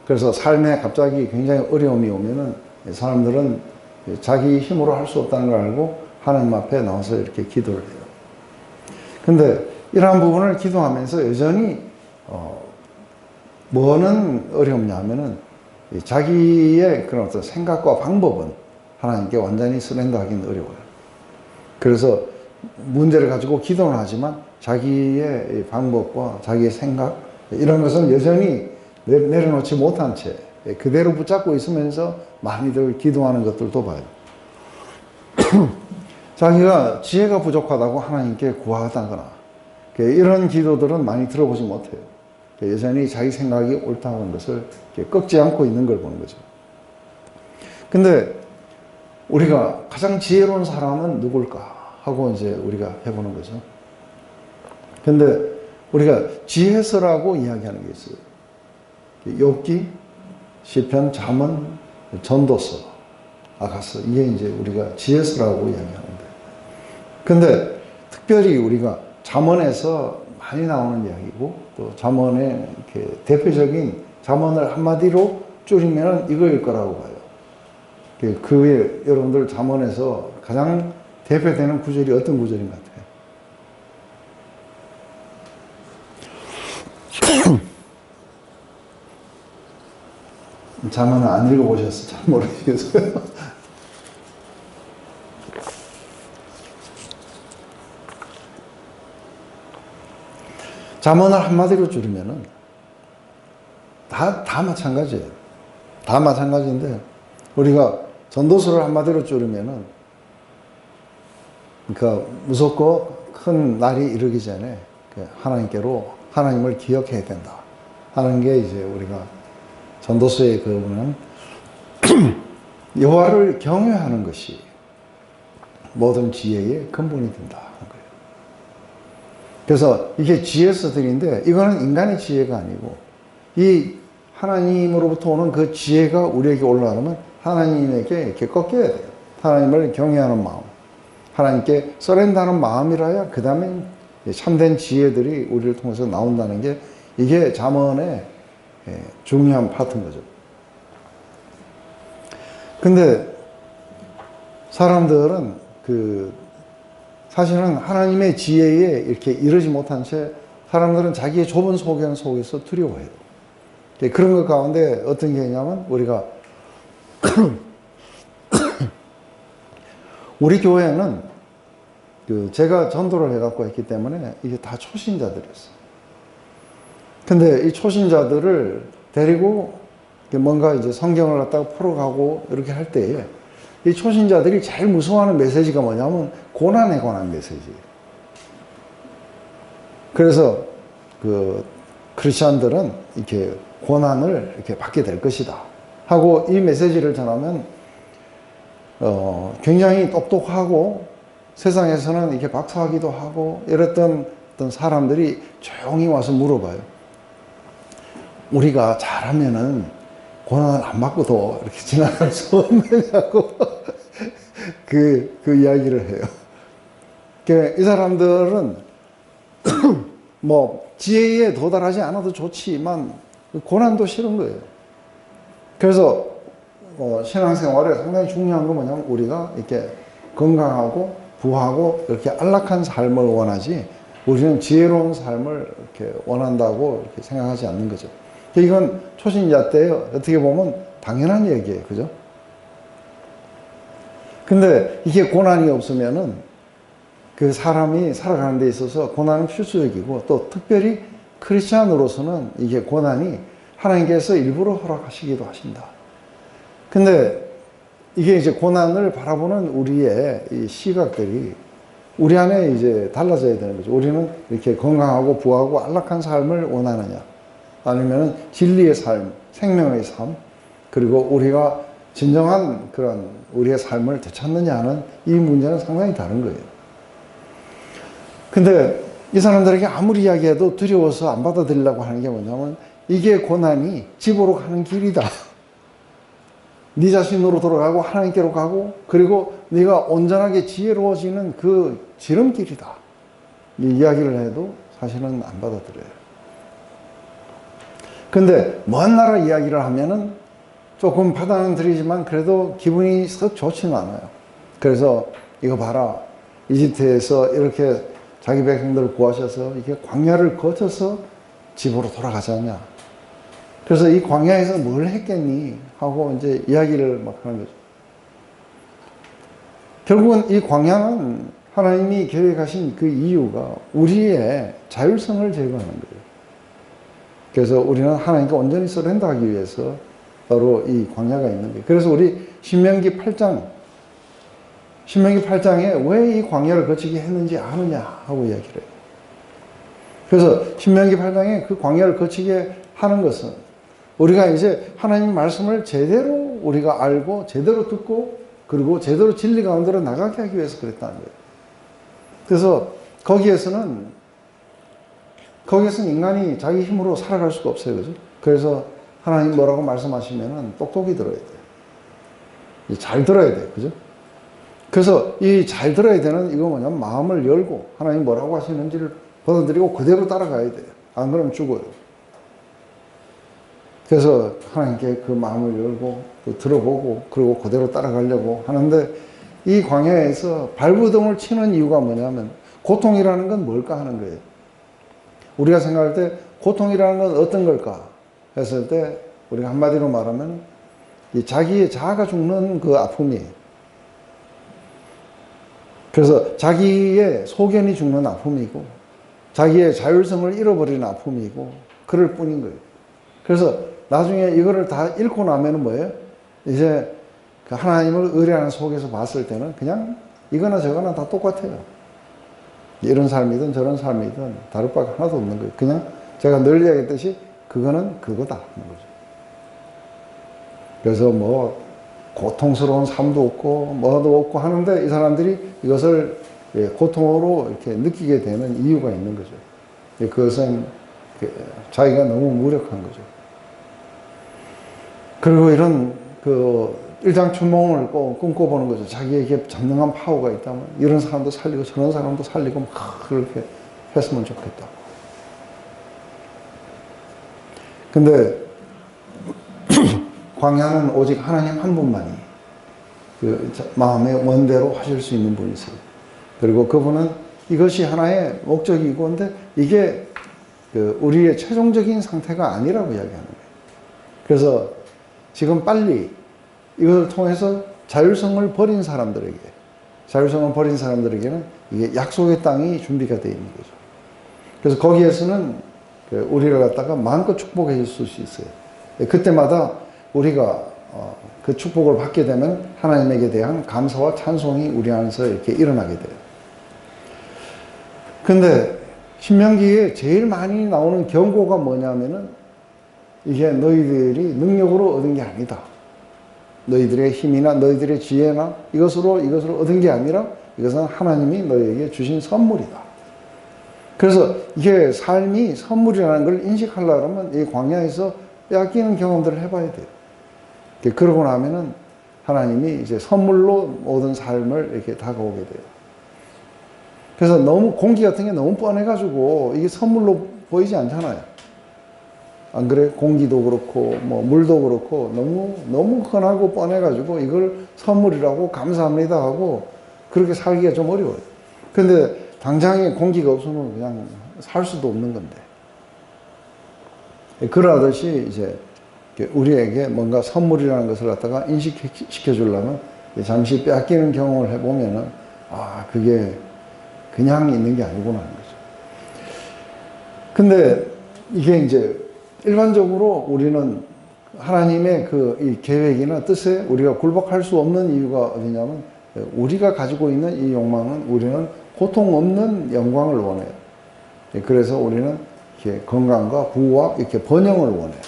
그래서 삶에 갑자기 굉장히 어려움이 오면은 사람들은 자기 힘으로 할 수 없다는 걸 알고 하나님 앞에 나와서 이렇게 기도를 해요. 근데 이러한 부분을 기도하면서 여전히 뭐는 어렵냐 하면은 자기의 그런 어떤 생각과 방법은 하나님께 완전히 서렌더하기는 어려워요. 그래서 문제를 가지고 기도는 하지만 자기의 방법과 자기의 생각 이런 것은 여전히 내려놓지 못한 채 그대로 붙잡고 있으면서 많이들 기도하는 것들도 봐요. 자기가 지혜가 부족하다고 하나님께 구하다거나 이런 기도들은 많이 들어보지 못해요. 여전히 자기 생각이 옳다는 것을 꺾지 않고 있는 걸 보는 거죠. 근데 우리가 가장 지혜로운 사람은 누굴까 하고 이제 우리가 해보는 거죠. 근데 우리가 지혜서라고 이야기하는 게 있어요. 욥기, 시편, 잠언, 전도서, 아가서 이게 이제 우리가 지혜서라고 이야기하는데, 근데 특별히 우리가 잠언에서 많이 나오는 이야기고 또 잠언의 이렇게 대표적인 잠언을 한마디로 줄이면 이거일 거라고 봐요. 그 외에 여러분들 잠언에서 가장 대표되는 구절이 어떤 구절인 것 같아요? 잠언을 안 읽어보셔서 잘 모르시겠어요? 잠언을 한마디로 줄이면은 다 마찬가지예요. 다 마찬가지인데 우리가 전도서를 한마디로 줄이면은 그러니까 무섭고 큰 날이 이르기 전에 하나님께로 하나님을 기억해야 된다 하는 게 이제 우리가 전도서의 그 보면 여호와를 경외하는 것이 모든 지혜의 근본이 된다 하는 거예요. 그래서 이게 지혜서들인데 이거는 인간의 지혜가 아니고 이 하나님으로부터 오는 그 지혜가 우리에게 올라가면 하나님에게 이렇게 꺾여야 돼요. 하나님을 경외하는 마음, 하나님께 서렌더하는 마음이라야 그 다음에 참된 지혜들이 우리를 통해서 나온다는 게 이게 잠언의 중요한 파트인 거죠. 근데 사람들은 사실은 하나님의 지혜에 이렇게 이르지 못한 채 사람들은 자기의 좁은 소견 속에서 두려워해요. 그런 것 가운데 어떤 게 있냐면 우리가 우리 교회는 제가 전도를 해갖고 했기 때문에 이게 다 초신자들이었어요. 근데 이 초신자들을 데리고 뭔가 이제 성경을 갖다가 풀어가고 이렇게 할 때에 이 초신자들이 제일 무서워하는 메시지가 뭐냐면 고난에 관한 메시지예요. 그래서 그 크리스천들은 이렇게 고난을 이렇게 받게 될 것이다 하고 이 메시지를 전하면 굉장히 똑똑하고 세상에서는 이렇게 박사하기도 하고 이랬던 어떤 사람들이 조용히 와서 물어봐요. 우리가 잘하면은 고난을 안 받고도 이렇게 지나갈 수 없느냐고 그 이야기를 해요. 이 사람들은 뭐 지혜에 도달하지 않아도 좋지만 고난도 싫은 거예요. 그래서 신앙생활에 상당히 중요한 건 뭐냐면 우리가 이렇게 건강하고 부하고 이렇게 안락한 삶을 원하지 우리는 지혜로운 삶을 이렇게 원한다고 이렇게 생각하지 않는 거죠. 이건 초신자 때 어떻게 보면 당연한 얘기예요. 그죠? 근데 이게 고난이 없으면은 그 사람이 살아가는 데 있어서 고난은 필수적이고 또 특별히 크리스찬으로서는 이게 고난이 하나님께서 일부러 허락하시기도 하신다. 근데 이게 이제 고난을 바라보는 우리의 이 시각들이 우리 안에 이제 달라져야 되는 거죠. 우리는 이렇게 건강하고 부하고 안락한 삶을 원하느냐, 아니면 진리의 삶, 생명의 삶, 그리고 우리가 진정한 그런 우리의 삶을 되찾느냐 하는 이 문제는 상당히 다른 거예요. 근데 이 사람들에게 아무리 이야기해도 두려워서 안 받아들이려고 하는 게 뭐냐면 이게 고난이 집으로 가는 길이다. 네 자신으로 돌아가고 하나님께로 가고 그리고 네가 온전하게 지혜로워지는 그 지름길이다. 이 이야기를 해도 사실은 안 받아들여요. 근데 먼 나라 이야기를 하면은 조금 받아들이지만 그래도 기분이 썩 좋지는 않아요. 그래서 이거 봐라. 이집트에서 이렇게 자기 백성들을 구하셔서 이게 광야를 거쳐서 집으로 돌아가자냐. 그래서 이 광야에서 뭘 했겠니? 하고 이제 이야기를 막 하는 거죠. 결국은 이 광야는 하나님이 계획하신 그 이유가 우리의 자율성을 제거하는 거예요. 그래서 우리는 하나님과 온전히 서렌더하기 위해서 바로 이 광야가 있는 거예요. 그래서 우리 신명기 8장에 왜 이 광야를 거치게 했는지 아느냐 하고 이야기를 해요. 그래서 신명기 8장에 그 광야를 거치게 하는 것은 우리가 이제 하나님 말씀을 제대로 우리가 알고 제대로 듣고 그리고 제대로 진리 가운데로 나가게 하기 위해서 그랬다는 거예요. 그래서 거기에서는 인간이 자기 힘으로 살아갈 수가 없어요. 그죠? 그래서 하나님 뭐라고 말씀하시면은 똑똑히 들어야 돼요. 잘 들어야 돼요. 그죠? 그래서 이 잘 들어야 되는 이거 뭐냐면 마음을 열고 하나님 뭐라고 하시는지를 받아들이고 그대로 따라가야 돼요. 안 그러면 죽어요. 그래서 하나님께 그 마음을 열고 또 들어보고 그리고 그대로 따라가려고 하는데 이 광야에서 발버둥을 치는 이유가 뭐냐면 고통이라는 건 뭘까 하는 거예요. 우리가 생각할 때 고통이라는 건 어떤 걸까 했을 때 우리가 한마디로 말하면 이 자기의 자아가 죽는 그 아픔이에요. 그래서 자기의 소견이 죽는 아픔이고 자기의 자율성을 잃어버리는 아픔이고 그럴 뿐인 거예요. 그래서 나중에 이거를 다 잃고 나면은 뭐예요? 이제 그 하나님을 의뢰하는 속에서 봤을 때는 그냥 이거나 저거나 다 똑같아요. 이런 삶이든 저런 삶이든 다를 바가 하나도 없는 거예요. 그냥 제가 늘 이야기했듯이 그거는 그거다 하는 거죠. 그래서 뭐 고통스러운 삶도 없고 뭐도 없고 하는데 이 사람들이 이것을 고통으로 이렇게 느끼게 되는 이유가 있는 거죠. 그것은 자기가 너무 무력한 거죠. 그리고 이런 그 일장춘몽을 꼭 꿈꿔보는 거죠. 자기에게 전능한 파워가 있다면 이런 사람도 살리고 저런 사람도 살리고 막 그렇게 했으면 좋겠다. 근데 광야는 오직 하나님 한 분만이 그 마음의 원대로 하실 수 있는 분이세요. 그리고 그분은 이것이 하나의 목적이고 근데 이게 그 우리의 최종적인 상태가 아니라고 이야기하는 거예요. 그래서 지금 빨리 이것을 통해서 자율성을 버린 사람들에게는 이게 약속의 땅이 준비가 되어 있는 거죠. 그래서 거기에서는 우리를 갖다가 마음껏 축복해 줄 수 있어요. 그때마다 우리가 그 축복을 받게 되면 하나님에게 대한 감사와 찬송이 우리 안에서 이렇게 일어나게 돼요. 근데 신명기에 제일 많이 나오는 경고가 뭐냐면은 이게 너희들이 능력으로 얻은 게 아니다. 너희들의 힘이나 너희들의 지혜나 이것으로 얻은 게 아니라 이것은 하나님이 너희에게 주신 선물이다. 그래서 이게 삶이 선물이라는 걸 인식하려면 이 광야에서 빼앗기는 경험들을 해봐야 돼요. 그러고 나면은 하나님이 이제 선물로 모든 삶을 이렇게 다가오게 돼요. 그래서 너무 공기 같은 게 너무 뻔해가지고 이게 선물로 보이지 않잖아요. 안 그래? 공기도 그렇고 뭐 물도 그렇고 너무 흔하고 뻔해가지고 이걸 선물이라고 감사합니다 하고 그렇게 살기가 좀 어려워요. 근데 당장에 공기가 없으면 그냥 살 수도 없는 건데. 그러듯이 이제 우리에게 뭔가 선물이라는 것을 갖다가 인식시켜 주려면 잠시 빼앗기는 경험을 해보면은 그게 그냥 있는 게 아니구나 하는 거죠. 근데 이게 이제 일반적으로 우리는 하나님의 이 계획이나 뜻에 우리가 굴복할 수 없는 이유가 어디냐면 우리가 가지고 있는 이 욕망은 우리는 고통 없는 영광을 원해요. 그래서 우리는 이렇게 건강과 부와 이렇게 번영을 원해요.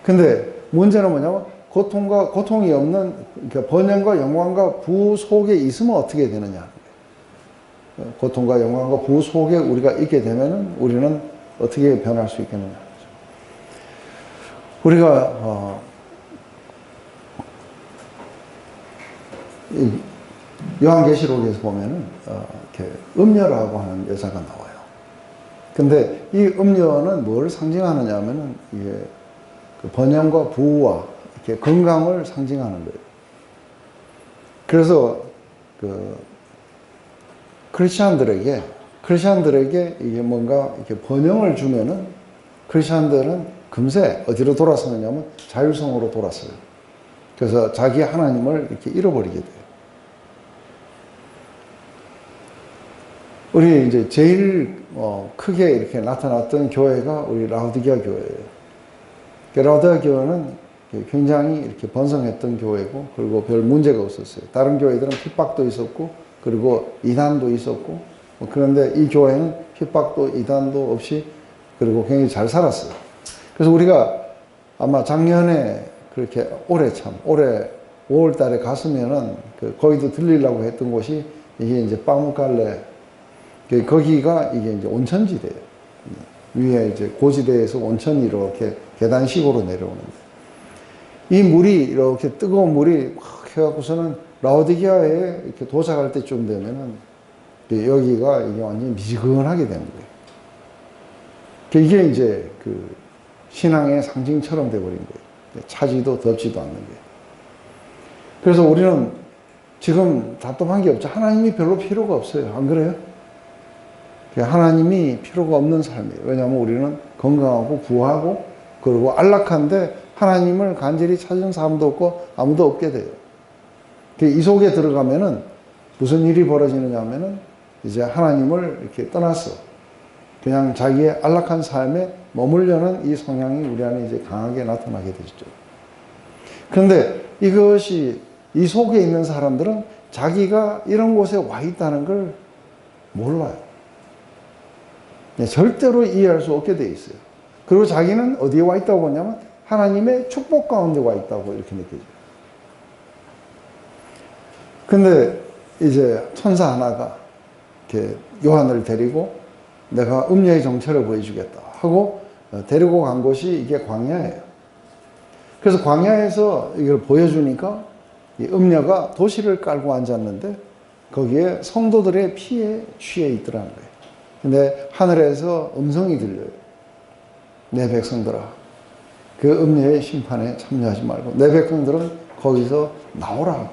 근데 문제는 뭐냐면 고통이 없는 번영과 영광과 부 속에 있으면 어떻게 되느냐. 고통과 영광과 부 속에 우리가 있게 되면은 우리는 어떻게 변할 수 있겠느냐. 우리가 요한계시록에서 보면은 이렇게 음녀라고 하는 여자가 나와요. 근데 이 음녀는 뭘 상징하느냐 하면은 이게 그 번영과 부와 이렇게 건강을 상징하는 거예요. 그래서 크리스찬들에게 이게 뭔가 이렇게 번영을 주면은 크리스찬들은 금세 어디로 돌아서느냐면 자율성으로 돌아서요. 그래서 자기 하나님을 이렇게 잃어버리게 돼요. 우리 이제 제일 크게 이렇게 나타났던 교회가 우리 라오디게아 교회예요. 라오디게아 교회는 굉장히 이렇게 번성했던 교회고, 그리고 별 문제가 없었어요. 다른 교회들은 핍박도 있었고, 그리고 이단도 있었고, 그런데 이 교회는 핍박도 이단도 없이, 그리고 굉장히 잘 살았어요. 그래서 우리가 아마 작년에 그렇게 올해 5월 달에 갔으면은 거기도 들리려고 했던 곳이 이게 이제 빠무갈레, 거기가 이게 이제 온천지대예요. 위에 이제 고지대에서 온천이 이렇게 계단식으로 내려오는데, 이 물이 이렇게 뜨거운 물이 확 해갖고서는 라오디게아에 이렇게 도착할 때쯤 되면은 여기가 이게 완전히 미지근하게 되는 거예요. 이게 이제 신앙의 상징처럼 돼버린 거예요. 차지도 덥지도 않는 거예요. 그래서 우리는 지금 답답한 게 없죠. 하나님이 별로 필요가 없어요. 안 그래요? 하나님이 필요가 없는 삶이에요. 왜냐하면 우리는 건강하고 부하고 그리고 안락한데 하나님을 간절히 찾은 사람도 없고 아무도 없게 돼요. 이 속에 들어가면은 무슨 일이 벌어지느냐 하면은 이제 하나님을 이렇게 떠났어. 그냥 자기의 안락한 삶에 머물려는 이 성향이 우리 안에 이제 강하게 나타나게 되죠. 그런데 이것이 이 속에 있는 사람들은 자기가 이런 곳에 와 있다는 걸 몰라요. 절대로 이해할 수 없게 돼 있어요. 그리고 자기는 어디에 와 있다고 보냐면 하나님의 축복 가운데 와 있다고 이렇게 느껴져요. 근데 이제 천사 하나가 이렇게 요한을 데리고 내가 음녀의 정체를 보여주겠다 하고 데리고 간 곳이 이게 광야예요. 그래서 광야에서 이걸 보여주니까 이 음녀가 도시를 깔고 앉았는데 거기에 성도들의 피에 취해 있더라는 거예요. 근데 하늘에서 음성이 들려요. 내 백성들아, 그 음녀의 심판에 참여하지 말고 내 백성들은 거기서 나오라.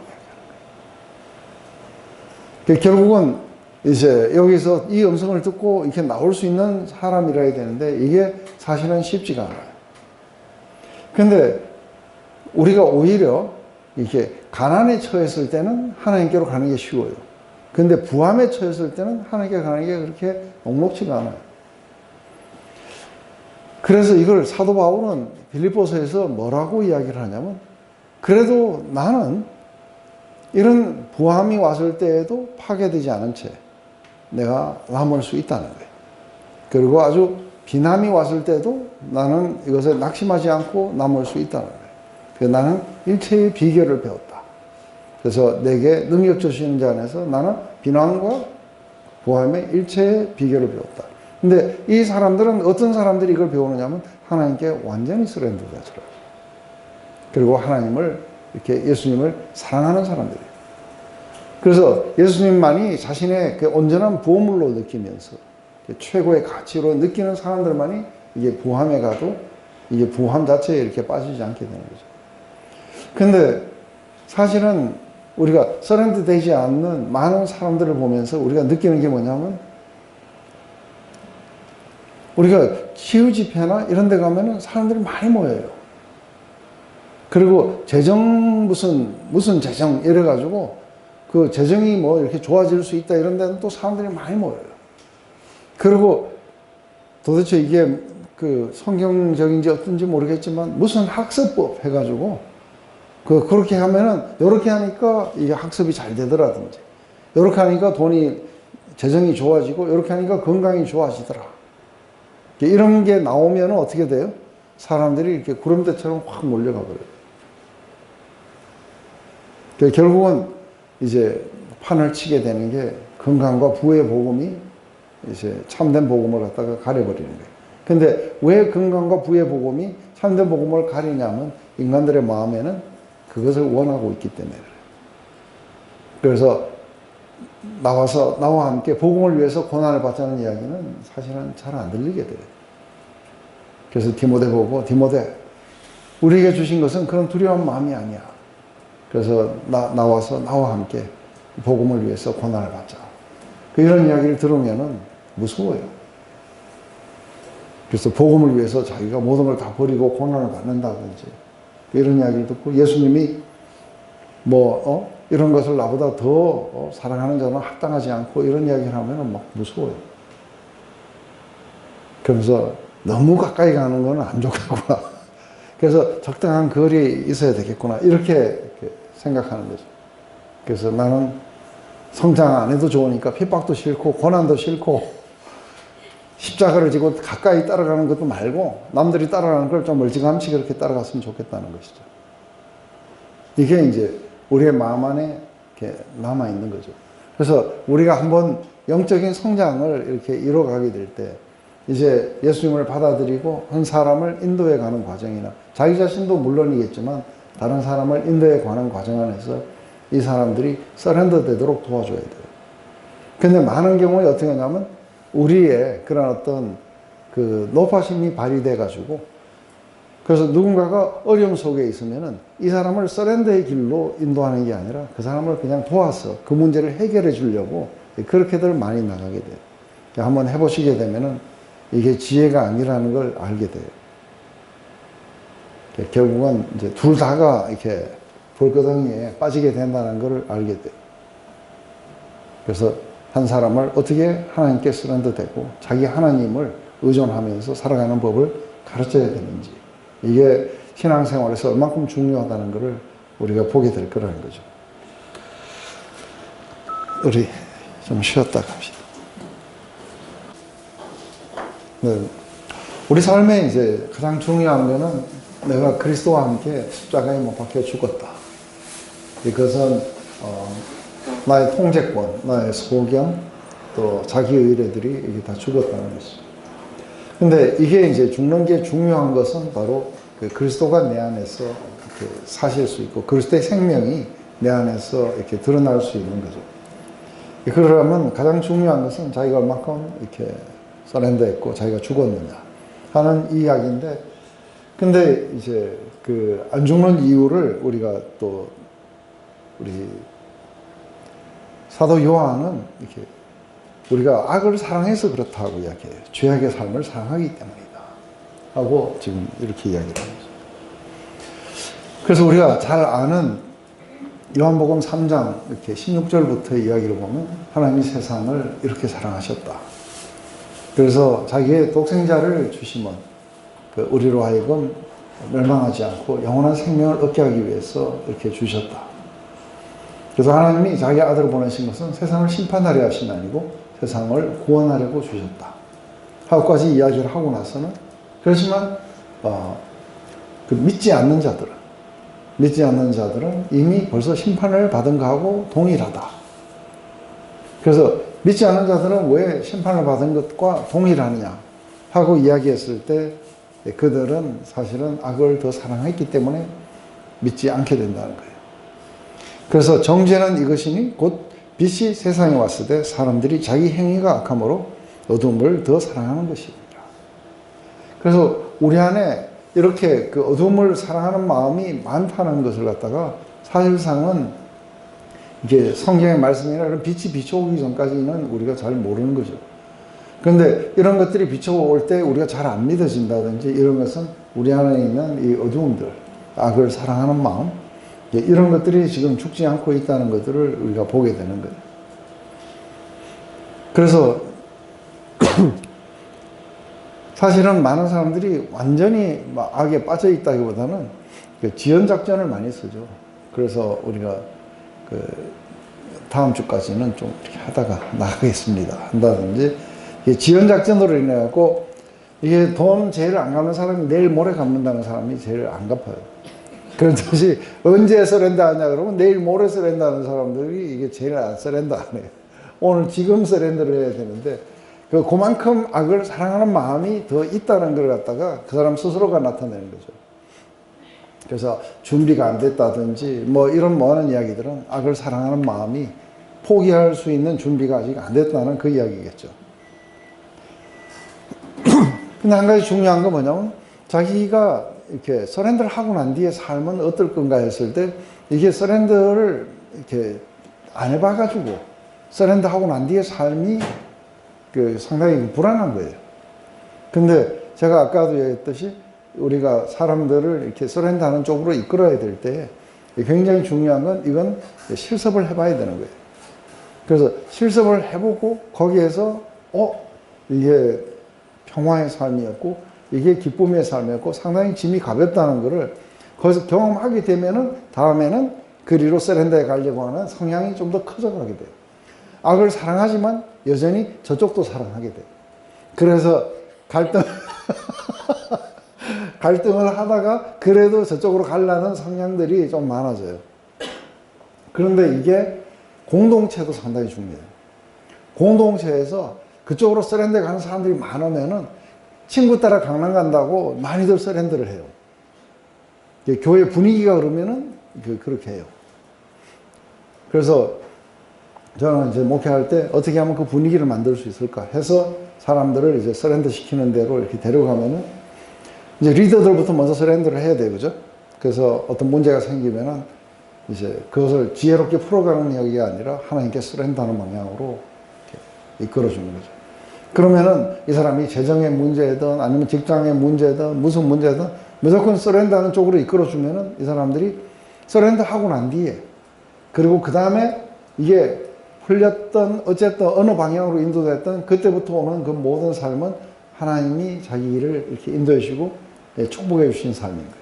결국은 이제 여기서 이 음성을 듣고 이렇게 나올 수 있는 사람이라야 되는데 이게 사실은 쉽지가 않아요. 근데 우리가 오히려 이렇게 가난에 처했을 때는 하나님께로 가는 게 쉬워요. 근데 부함에 처했을 때는 하나님께 가는 게 그렇게 녹록지가 않아요. 그래서 이걸 사도 바울은 빌립보서에서 뭐라고 이야기를 하냐면, 그래도 나는 이런 부함이 왔을 때에도 파괴되지 않은 채 내가 남을 수 있다는 거예요. 그리고 아주 비난이 왔을 때도 나는 이것에 낙심하지 않고 남을 수 있다는 거예요. 그래서 나는 일체의 비결을 배웠다. 그래서 내게 능력 주시는 자 안에서 나는 비난과 부함의 일체의 비결을 배웠다. 근데 이 사람들은, 어떤 사람들이 이걸 배우느냐면 하나님께 완전히 서렌더되더라고요. 그리고 하나님을 이렇게, 예수님을 사랑하는 사람들이에요. 그래서 예수님만이 자신의 그 온전한 보물로 느끼면서 최고의 가치로 느끼는 사람들만이 이게 부함에 가도 이게 부함 자체에 이렇게 빠지지 않게 되는 거죠. 근데 사실은 우리가 서렌더 되지 않는 많은 사람들을 보면서 우리가 느끼는 게 뭐냐면, 우리가 치유 집회나 이런 데 가면은 사람들이 많이 모여요. 그리고 재정 무슨 재정 이래가지고 그 재정이 뭐 이렇게 좋아질 수 있다 이런 데는 또 사람들이 많이 모여요. 그리고 도대체 이게 그 성경적인지 어떤지 모르겠지만 무슨 학습법 해가지고 그렇게 하면은 요렇게 하니까 이게 학습이 잘 되더라든지, 요렇게 하니까 재정이 좋아지고, 요렇게 하니까 건강이 좋아지더라. 이런 게 나오면 어떻게 돼요? 사람들이 이렇게 구름대처럼 확 몰려가 버려요. 결국은 이제 판을 치게 되는 게 건강과 부의 복음이 이제 참된 복음을 갖다가 가려버리는 거예요. 근데 왜 건강과 부의 복음이 참된 복음을 가리냐면 인간들의 마음에는 그것을 원하고 있기 때문에 그래요. 그래서 나와 함께 복음을 위해서 고난을 받자는 이야기는 사실은 잘 안 들리게 돼요. 그래서 디모데 보고, 디모데, 우리에게 주신 것은 그런 두려운 마음이 아니야. 그래서 나와 함께 복음을 위해서 고난을 받자. 이런 이야기를 들으면은 무서워요. 그래서 복음을 위해서 자기가 모든 걸 다 버리고 고난을 받는다든지 이런 이야기를 듣고, 예수님이 이런 것을 나보다 더 사랑하는 자는 합당하지 않고 이런 이야기를 하면은 막 무서워요. 그러면서 너무 가까이 가는 건 안 좋겠구나. 그래서 적당한 거리에 있어야 되겠구나. 이렇게 생각하는 거죠. 그래서 나는 성장 안 해도 좋으니까 핍박도 싫고 고난도 싫고 십자가를 지고 가까이 따라가는 것도 말고 남들이 따라가는 걸 좀 멀찌감치 그렇게 따라갔으면 좋겠다는 것이죠. 이게 이제 우리의 마음 안에 이렇게 남아있는 거죠. 그래서 우리가 한번 영적인 성장을 이렇게 이뤄가게 될 때 이제 예수님을 받아들이고 한 사람을 인도해 가는 과정이나 자기 자신도 물론이겠지만 다른 사람을 인도해 가는 과정 안에서 이 사람들이 서렌더 되도록 도와줘야 돼요. 근데 많은 경우에 어떻게 하냐면 우리의 그런 어떤 그 노파심이 발휘돼 가지고, 그래서 누군가가 어려움 속에 있으면은 이 사람을 서렌더의 길로 인도하는 게 아니라 그 사람을 그냥 도와서 그 문제를 해결해 주려고 그렇게들 많이 나가게 돼요. 한번 해보시게 되면은 이게 지혜가 아니라는 걸 알게 돼요. 결국은 이제 둘 다가 이렇게 불거덩이에 빠지게 된다는 걸 알게 돼요. 그래서 한 사람을 어떻게 하나님께 서렌더 되고 자기 하나님을 의존하면서 살아가는 법을 가르쳐야 되는지, 이게 신앙생활에서 얼만큼 중요하다는 것을 우리가 보게 될 거라는 거죠. 우리 좀 쉬었다 갑시다. 네. 우리 삶에 이제 가장 중요한 거는 내가 그리스도와 함께 십자가에 못 박혀 죽었다. 이것은 나의 통제권, 나의 소견, 또 자기 의뢰들이 이게 다 죽었다는 것이죠. 근데 이게 이제 죽는 게 중요한 것은 바로 그 그리스도가 내 안에서 이렇게 사실 수 있고 그리스도의 생명이 내 안에서 이렇게 드러날 수 있는 거죠. 그러려면 가장 중요한 것은 자기가 얼마큼 이렇게 서렌더했고 자기가 죽었느냐 하는 이야기인데, 근데 이제 그 안 죽는 이유를 우리가 또 우리 사도 요한은 이렇게 우리가 악을 사랑해서 그렇다고 이야기해요. 죄악의 삶을 사랑하기 때문이다 하고 지금 이렇게 이야기를 합니다. 그래서 우리가 잘 아는 요한복음 3장 이렇게 16절부터 이야기를 보면 하나님이 세상을 이렇게 사랑하셨다. 그래서 자기의 독생자를 주심은 그 우리로 하여금 멸망하지 않고 영원한 생명을 얻게 하기 위해서 이렇게 주셨다. 그래서 하나님이 자기 아들을 보내신 것은 세상을 심판하려 하신 게 아니고 세상을 구원하려고 주셨다. 하고까지 이야기를 하고 나서는 그렇지만 그 믿지 않는 자들은 이미 벌써 심판을 받은 거하고 동일하다. 그래서 믿지 않는 자들은 왜 심판을 받은 것과 동일하느냐 하고 이야기했을 때 그들은 사실은 악을 더 사랑했기 때문에 믿지 않게 된다는 거예요. 그래서 정죄는 이것이니 곧 빛이 세상에 왔을 때 사람들이 자기 행위가 악함으로 어둠을 더 사랑하는 것입니다. 그래서 우리 안에 이렇게 그 어둠을 사랑하는 마음이 많다는 것을 갖다가 사실상은 이게 성경의 말씀이나 이런 빛이 비춰오기 전까지는 우리가 잘 모르는 거죠. 그런데 이런 것들이 비춰올 때 우리가 잘 안 믿어진다든지 이런 것은 우리 안에 있는 이 어두움들, 악을 사랑하는 마음, 이런 것들이 지금 죽지 않고 있다는 것들을 우리가 보게 되는 거예요. 그래서 사실은 많은 사람들이 완전히 악에 빠져 있다기보다는 지연작전을 많이 쓰죠. 그래서 우리가 다음 주까지는 좀 이렇게 하다가 나가겠습니다 한다든지, 지연작전으로 인해갖고 이게 돈 제일 안 갚는 사람이 내일 모레 갚는다는 사람이 제일 안 갚아요. 그렇듯이 언제 서렌더 하냐 그러면 내일 모레 서렌더 하는 사람들이 이게 제일 안 서렌더 안 해요. 오늘 지금 서렌더를 해야 되는데 그만큼 악을 사랑하는 마음이 더 있다는 걸 갖다가 그 사람 스스로가 나타내는 거죠. 그래서 준비가 안 됐다든지 뭐 이런 많은 이야기들은 악을 사랑하는 마음이 포기할 수 있는 준비가 아직 안 됐다는 그 이야기겠죠. 근데 한 가지 중요한 건 뭐냐면 자기가 이렇게 서렌더를 하고 난 뒤에 삶은 어떨 건가 했을 때 이게 서렌더를 이렇게 안 해봐가지고 서렌더 하고 난 뒤에 삶이 상당히 불안한 거예요. 근데 제가 아까도 얘기했듯이 우리가 사람들을 이렇게 서렌더 하는 쪽으로 이끌어야 될 때 굉장히 중요한 건 이건 실습을 해봐야 되는 거예요. 그래서 실습을 해보고 거기에서 이게 평화의 삶이었고 이게 기쁨의 삶이었고 상당히 짐이 가볍다는 것을 거기서 경험하게 되면은 다음에는 그리로 서렌더에 가려고 하는 성향이 좀 더 커져가게 돼요. 악을 사랑하지만 여전히 저쪽도 사랑하게 돼요. 그래서 갈등을 하다가 그래도 저쪽으로 가려는 성향들이 좀 많아져요. 그런데 이게 공동체도 상당히 중요해요. 공동체에서 그쪽으로 서렌더에 가는 사람들이 많으면은 친구 따라 강남 간다고 많이들 서렌더를 해요. 교회 분위기가 그러면은 그렇게 해요. 그래서 저는 이제 목회할 때 어떻게 하면 그 분위기를 만들 수 있을까 해서 사람들을 이제 서렌더 시키는 대로 이렇게 데려가면은 이제 리더들부터 먼저 서렌더를 해야 돼요. 그죠? 그래서 어떤 문제가 생기면은 이제 그것을 지혜롭게 풀어가는 이야기가 아니라 하나님께 서렌더하는 방향으로 이끌어주는 거죠. 그러면은 이 사람이 재정의 문제든 아니면 직장의 문제든 무슨 문제든 무조건 서렌더하는 쪽으로 이끌어주면은 이 사람들이 서렌더하고 난 뒤에 그리고 그 다음에 이게 풀렸던 어쨌든 어느 방향으로 인도됐던 그때부터 오는 그 모든 삶은 하나님이 자기 일을 이렇게 인도해 주시고 축복해 주신 삶인 거예요.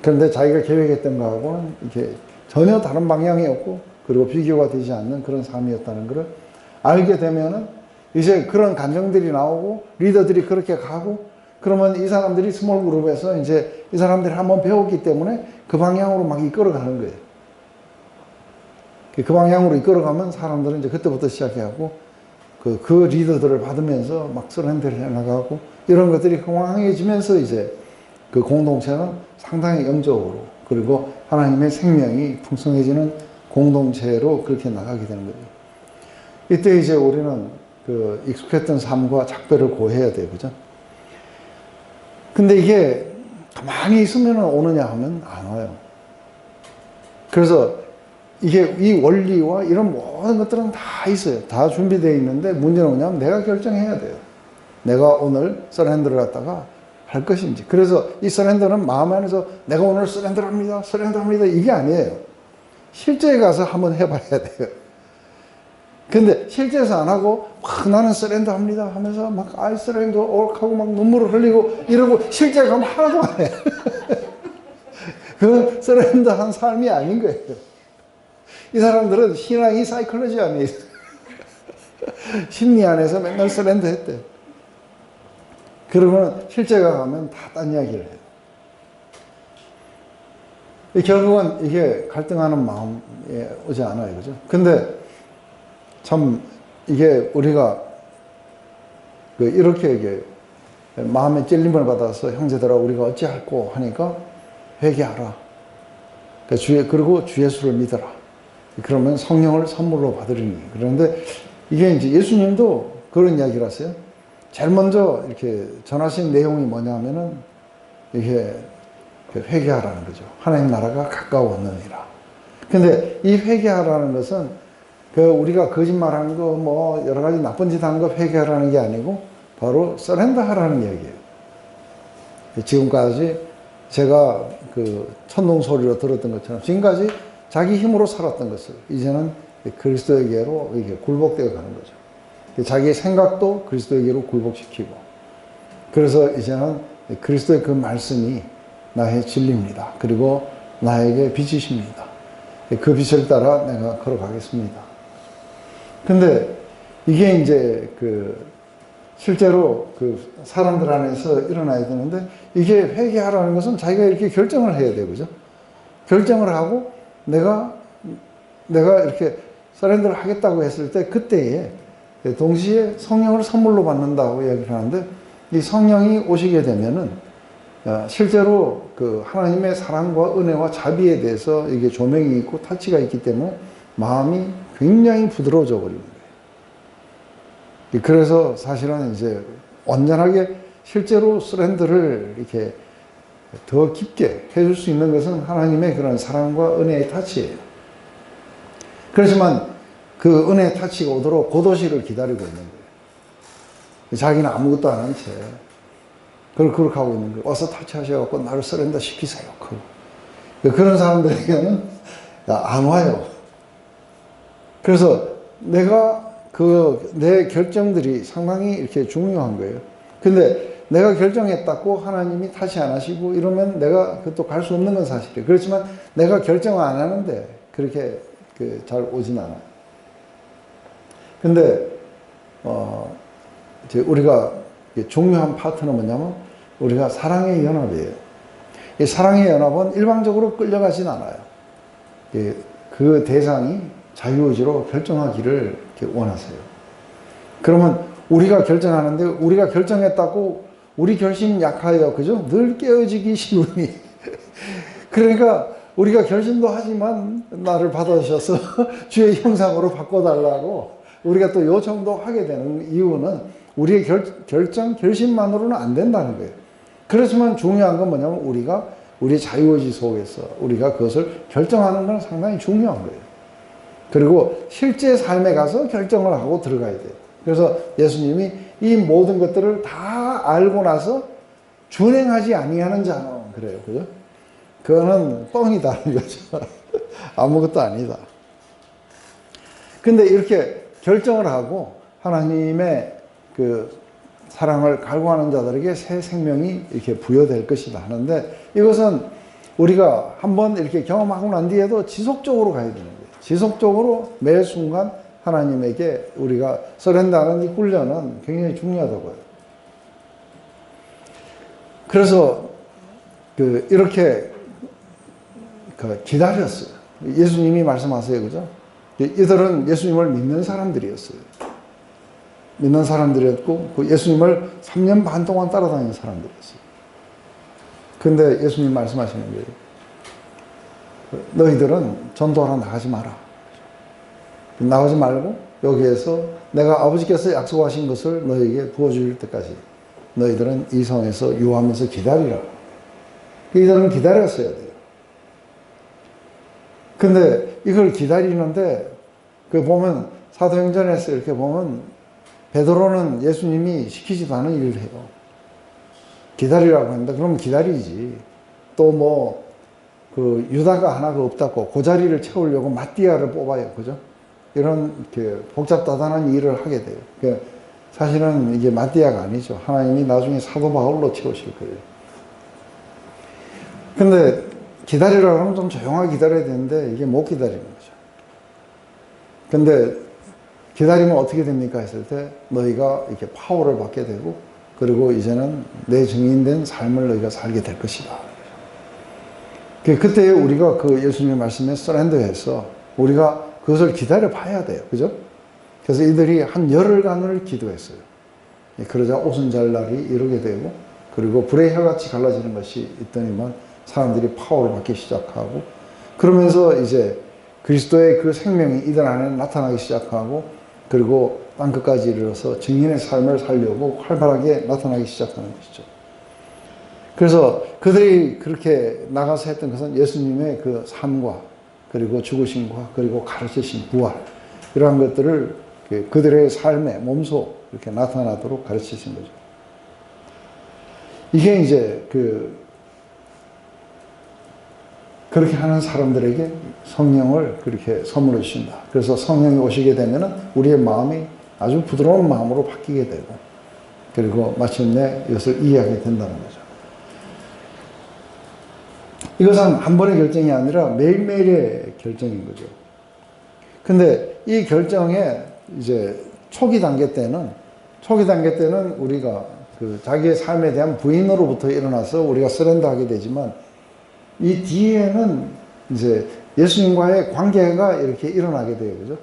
그런데 자기가 계획했던 거하고는 이렇게 전혀 다른 방향이었고 그리고 비교가 되지 않는 그런 삶이었다는 것을 알게 되면은 이제 그런 감정들이 나오고 리더들이 그렇게 가고 그러면 이 사람들이 스몰 그룹에서 이제 이 사람들이 한번 배웠기 때문에 그 방향으로 막 이끌어가는 거예요. 그 방향으로 이끌어가면 사람들은 이제 그때부터 시작해갖고 그 리더들을 받으면서 막 서렌더를 해나가고 이런 것들이 흥황해지면서 이제 그 공동체는 상당히 영적으로 그리고 하나님의 생명이 풍성해지는 공동체로 그렇게 나가게 되는 거죠. 이때 이제 우리는 익숙했던 삶과 작별을 고해야 돼요. 그죠? 근데 이게 가만히 있으면 오느냐 하면 안 와요. 그래서 이게 이 원리와 이런 모든 것들은 다 있어요. 다 준비되어 있는데 문제는 뭐냐면 내가 결정해야 돼요. 내가 오늘 서렌더를 갖다가 할 것인지. 그래서 이 서렌더는 마음 안에서 내가 오늘 서렌더를 합니다. 서렌더 합니다. 이게 아니에요. 실제에 가서 한번 해봐야 돼요. 근데 실제에서 안 하고 막 나는 서렌더 합니다 하면서 막 I surrender all 하고 막 눈물을 흘리고 이러고 실제 가면 하나도 안 해. 그건 서렌더 한 삶이 아닌 거예요. 이 사람들은 신앙이 사이클로지 안에 있어요. 심리 안에서 맨날 서렌더 했대. 그러면 실제가 가면 다 딴 이야기를 해요. 결국은 이게 갈등하는 마음에 오지 않아요. 그죠? 근데 참 이게 우리가 이렇게 이게 마음의 찔림을 받아서 형제들아 우리가 어찌할꼬 하니까 회개하라. 그리고 주 예수를 믿어라. 그러면 성령을 선물로 받으리니. 그런데 이게 이제 예수님도 그런 이야기를 하세요. 제일 먼저 이렇게 전하신 내용이 뭐냐면은 이게 회개하라는 거죠. 하나님 나라가 가까웠느니라. 근데 이 회개하라는 것은 우리가 거짓말하는 거 뭐 여러 가지 나쁜 짓 하는 거 회개하라는 게 아니고 바로 서렌더 하라는 얘기예요. 지금까지 제가 천둥 소리로 들었던 것처럼 지금까지 자기 힘으로 살았던 것을 이제는 그리스도에게로 이렇게 굴복되어 가는 거죠. 자기의 생각도 그리스도에게로 굴복시키고 그래서 이제는 그리스도의 그 말씀이 나의 진리입니다. 그리고 나에게 빛이십니다. 그 빛을 따라 내가 걸어가겠습니다. 근데 이게 이제 실제로 사람들 안에서 일어나야 되는데 이게 회개하라는 것은 자기가 이렇게 결정을 해야 돼요. 그죠? 결정을 하고 내가 이렇게 서렌더를 하겠다고 했을 때 그때에 동시에 성령을 선물로 받는다고 얘기를 하는데 이 성령이 오시게 되면은 실제로 하나님의 사랑과 은혜와 자비에 대해서 이게 조명이 있고 타치가 있기 때문에 마음이 굉장히 부드러워져 버리는 거예요. 그래서 사실은 이제 완전하게 실제로 서렌더를 이렇게 더 깊게 해줄 수 있는 것은 하나님의 그런 사랑과 은혜의 타치예요. 그렇지만 그 은혜의 타치가 오도록 고도시를 기다리고 있는 거예요. 자기는 아무것도 안 한 채 그렇게 하고 있는 거예요. 와서 타치하셔갖고 나를 서렌더 시키세요. 그런 사람들에게는 안 와요. 그래서 내가 내 결정들이 상당히 이렇게 중요한 거예요. 근데 내가 결정했다고 하나님이 타치 안 하시고 이러면 내가 또 갈 수 없는 건 사실이에요. 그렇지만 내가 결정을 안 하는데 그렇게 잘 오진 않아요. 근데 이제 우리가 중요한 파트는 뭐냐면 우리가 사랑의 연합이에요. 이 사랑의 연합은 일방적으로 끌려가진 않아요. 그 대상이 자유의지로 결정하기를 이렇게 원하세요. 그러면 우리가 결정하는데 우리가 결정했다고 우리 결심 약하여 그죠? 늘 깨어지기 쉬우니 그러니까 우리가 결심도 하지만 나를 받아주셔서 주의 형상으로 바꿔달라고 우리가 또 요청도 하게 되는 이유는 우리의 결심만으로는 안 된다는 거예요. 그렇지만 중요한 건 뭐냐면 우리가 우리 자유의지 속에서 우리가 그것을 결정하는 건 상당히 중요한 거예요. 그리고 실제 삶에 가서 결정을 하고 들어가야 돼요. 그래서 예수님이 이 모든 것들을 다 알고 나서 준행하지 아니하는 자는 그래요. 그죠? 그거는 뻥이다는 거죠. 아무것도 아니다. 근데 이렇게 결정을 하고 하나님의 사랑을 갈구하는 자들에게 새 생명이 이렇게 부여될 것이다 하는데 이것은 우리가 한번 이렇게 경험하고 난 뒤에도 지속적으로 가야 되는 거예요. 지속적으로 매 순간 하나님에게 우리가 서렌더하는 이 훈련은 굉장히 중요하다고 해요. 그래서 이렇게 기다렸어요. 예수님이 말씀하세요. 그죠? 이들은 예수님을 믿는 사람들이었어요. 믿는 사람들이었고 예수님을 3년 반 동안 따라다니는 사람들이었어요. 근데 예수님 말씀하시는 거예요. 너희들은 전도하러 나가지 마라. 나가지 말고 여기에서 내가 아버지께서 약속하신 것을 너희에게 부어줄 때까지 너희들은 이 성에서 유하면서 기다리라. 이들은 기다렸어야 돼요. 근데 이걸 기다리는데 보면 사도행전에서 이렇게 보면 베드로는 예수님이 시키지도 않은 일을 해요. 기다리라고 했는데 그러면 기다리지. 또 유다가 하나가 없다고 그 자리를 채우려고 마띠아를 뽑아요. 그죠? 이런 이렇게 복잡다단한 일을 하게 돼요. 그러니까 사실은 이게 마띠아가 아니죠. 하나님이 나중에 사도 바울로 채우실 거예요. 근데 기다리라고 하면 좀 조용하게 기다려야 되는데 이게 못 기다리는 거죠. 근데 기다리면 어떻게 됩니까 했을 때 너희가 이렇게 파워를 받게 되고 그리고 이제는 내 증인된 삶을 너희가 살게 될 것이다. 그때 우리가 그 예수님의 말씀에 서렌더해서 우리가 그것을 기다려 봐야 돼요. 그죠? 그래서 이들이 한 열흘간을 기도했어요. 그러자 오순절날이 이루게 되고 그리고 불의 혀같이 갈라지는 것이 있더니만 사람들이 파워를 받기 시작하고 그러면서 이제 그리스도의 그 생명이 이들 안에 나타나기 시작하고 그리고 땅끝까지 이르러서 증인의 삶을 살려고 활발하게 나타나기 시작하는 것이죠. 그래서 그들이 그렇게 나가서 했던 것은 예수님의 그 삶과 그리고 죽으심과 그리고 가르치신 부활 이러한 것들을 그들의 삶의 몸소 이렇게 나타나도록 가르치신 거죠. 이게 이제 그렇게 하는 사람들에게 성령을 그렇게 선물해 주신다. 그래서 성령이 오시게 되면은 우리의 마음이 아주 부드러운 마음으로 바뀌게 되고 그리고 마침내 이것을 이해하게 된다는 거죠. 이것은 한 번의 결정이 아니라 매일매일의 결정인 거죠. 근데 이 결정에 이제 초기 단계 때는 우리가 그 자기의 삶에 대한 부인으로부터 일어나서 우리가 서렌더하게 되지만 이 뒤에는 이제 예수님과의 관계가 이렇게 일어나게 돼요. 그죠?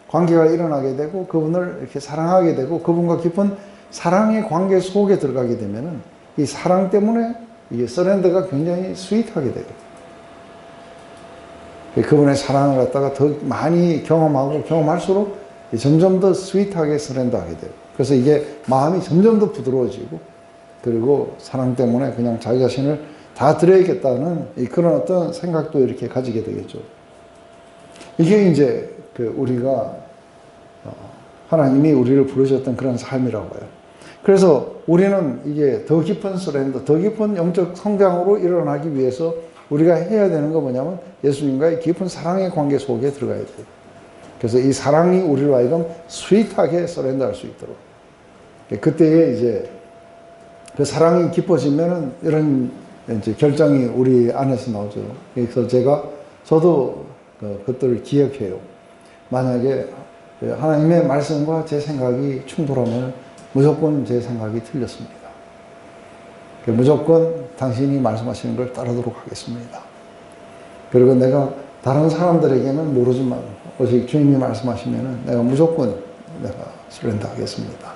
관계가 일어나게 되고 그분을 이렇게 사랑하게 되고 그분과 깊은 사랑의 관계 속에 들어가게 되면은 이 사랑 때문에 이게 서렌더가 굉장히 스윗하게 돼요. 그분의 사랑을 갖다가 더 많이 경험할수록 점점 더 스윗하게 서렌더하게 돼요. 그래서 이게 마음이 점점 더 부드러워지고 그리고 사랑 때문에 그냥 자기 자신을 다 드려야겠다는 그런 어떤 생각도 이렇게 가지게 되겠죠. 이게 이제 우리가 하나님이 우리를 부르셨던 그런 삶이라고 해요. 그래서 우리는 이게 더 깊은 서렌더, 더 깊은 영적 성장으로 일어나기 위해서 우리가 해야 되는 거 뭐냐면 예수님과의 깊은 사랑의 관계 속에 들어가야 돼요. 그래서 이 사랑이 우리로 하여금 스윗하게 서렌더할 수 있도록. 그때에 이제 그 사랑이 깊어지면은 이런 이제 결정이 우리 안에서 나오죠. 그래서 저도 그것들을 기억해요. 만약에 하나님의 말씀과 제 생각이 충돌하면 무조건 제 생각이 틀렸습니다. 무조건 당신이 말씀하시는 걸 따르도록 하겠습니다. 그리고 내가 다른 사람들에게는 모르지만 오직 주님이 말씀하시면 내가 무조건 내가 서렌더 하겠습니다.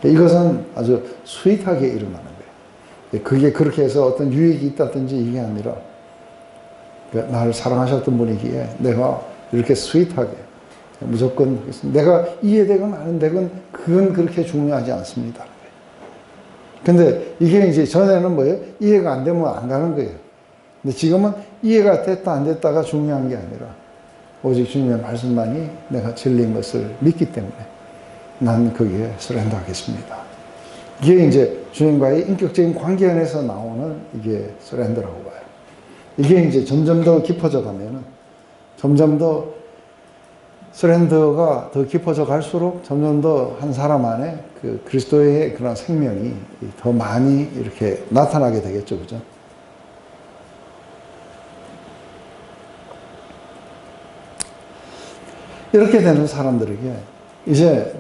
이것은 아주 스윗하게 일어나는 거예요. 그게 그렇게 해서 어떤 유익이 있다든지 이게 아니라 나를 사랑하셨던 분이기에 내가 이렇게 스윗하게 무조건 내가 이해되건 안 되건 그건 그렇게 중요하지 않습니다. 근데 이게 이제 전에는 뭐예요? 이해가 안 되면 안 가는 거예요. 근데 지금은 이해가 됐다 안 됐다가 중요한 게 아니라 오직 주님의 말씀만이 내가 진리인 것을 믿기 때문에 난 거기에 서렌더 하겠습니다. 이게 이제 주님과의 인격적인 관계 안에서 나오는 이게 서렌더라고 봐요. 이게 이제 점점 더 깊어져 가면은 점점 더 서렌더가 더 깊어져 갈수록 점점 더 한 사람 안에 그 그리스도의 그런 생명이 더 많이 이렇게 나타나게 되겠죠. 그죠? 이렇게 되는 사람들에게 이제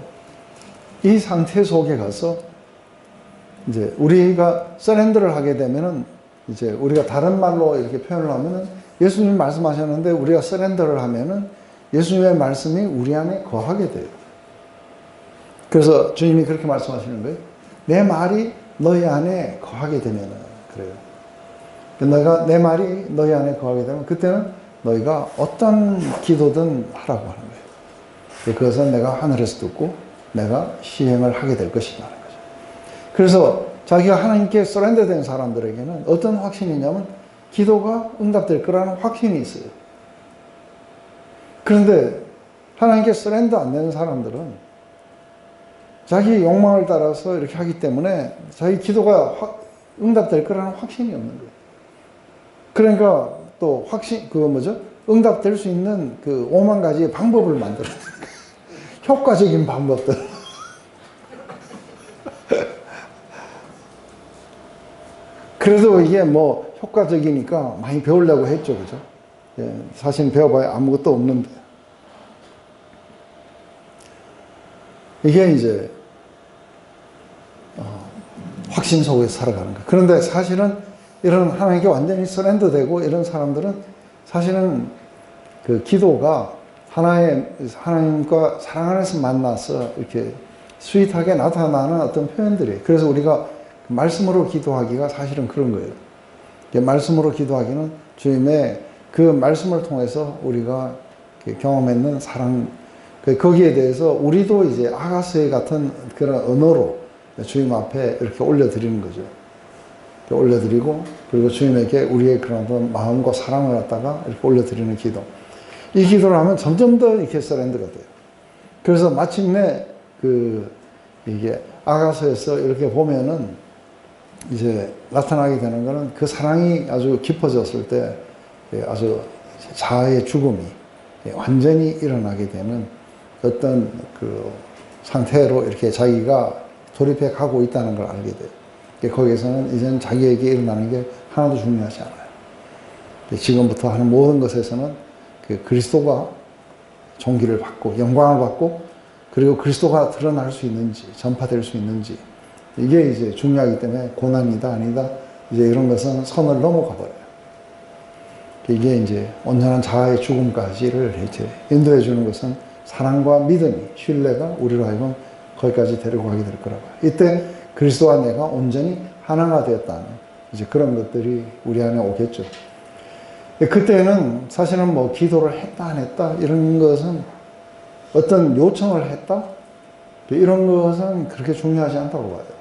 이 상태 속에 가서 이제 우리가 서렌더를 하게 되면은 이제 우리가 다른 말로 이렇게 표현을 하면은 예수님 말씀하셨는데 우리가 서렌더를 하면은 예수님의 말씀이 우리 안에 거하게 돼요. 그래서 주님이 그렇게 말씀하시는 거예요. 내 말이 너희 안에 거하게 되면은 그래요. 내 말이 너희 안에 거하게 되면 그때는 너희가 어떤 기도든 하라고 하는 거예요. 그것은 내가 하늘에서 듣고 내가 시행을 하게 될 것이라는 거죠. 그래서 자기가 하나님께 서렌더 된 사람들에게는 어떤 확신이 있냐면 기도가 응답될 거라는 확신이 있어요. 그런데 하나님께 서렌더 안 되는 사람들은 자기 욕망을 따라서 이렇게 하기 때문에 자기 기도가 응답될 거라는 확신이 없는 거예요. 그러니까 또 응답될 수 있는 그 5만 가지의 방법을 만들어요. 효과적인 방법들. 그래도 이게 뭐 효과적이니까 많이 배우려고 했죠. 그죠? 예, 사실 배워봐야 아무것도 없는데. 이게 이제, 확신 속에서 살아가는 거예요. 그런데 사실은 이런 하나님께 완전히 서렌더 되고 이런 사람들은 사실은 그 기도가 하나님과 사랑 안에서 만나서 이렇게 스윗하게 나타나는 어떤 표현들이에요. 그래서 우리가 말씀으로 기도하기가 사실은 그런 거예요. 말씀으로 기도하기는 주님의 그 말씀을 통해서 우리가 경험했는 사랑, 거기에 대해서 우리도 이제 아가스의 같은 그런 언어로 주님 앞에 이렇게 올려드리는 거죠. 올려드리고, 그리고 주님에게 우리의 그런 마음과 사랑을 갖다가 이렇게 올려드리는 기도. 이 기도를 하면 점점 더 이렇게 서렌더가 돼요. 그래서 마침내 이게 아가서에서 이렇게 보면은 이제 나타나게 되는 거는 그 사랑이 아주 깊어졌을 때 아주 자아의 죽음이 완전히 일어나게 되는 어떤 그 상태로 이렇게 자기가 돌입해 가고 있다는 걸 알게 돼요. 거기에서는 이제는 자기에게 일어나는 게 하나도 중요하지 않아요. 지금부터 하는 모든 것에서는 그 그리스도가 존귀를 받고 영광을 받고, 그리고 그리스도가 드러날 수 있는지, 전파될 수 있는지, 이게 이제 중요하기 때문에 고난이다 아니다 이제 이런 것은 선을 넘어가 버려요. 이게 이제 온전한 자아의 죽음까지를 이제 인도해 주는 것은 사랑과 믿음이, 신뢰가 우리로 하여금 거기까지 데리고 가게 될 거라고요. 이때 그리스도와 내가 온전히 하나가 되었다는 이제 그런 것들이 우리 안에 오겠죠. 그때는 사실은 뭐 기도를 했다 안 했다 이런 것은, 어떤 요청을 했다 이런 것은 그렇게 중요하지 않다고 봐요.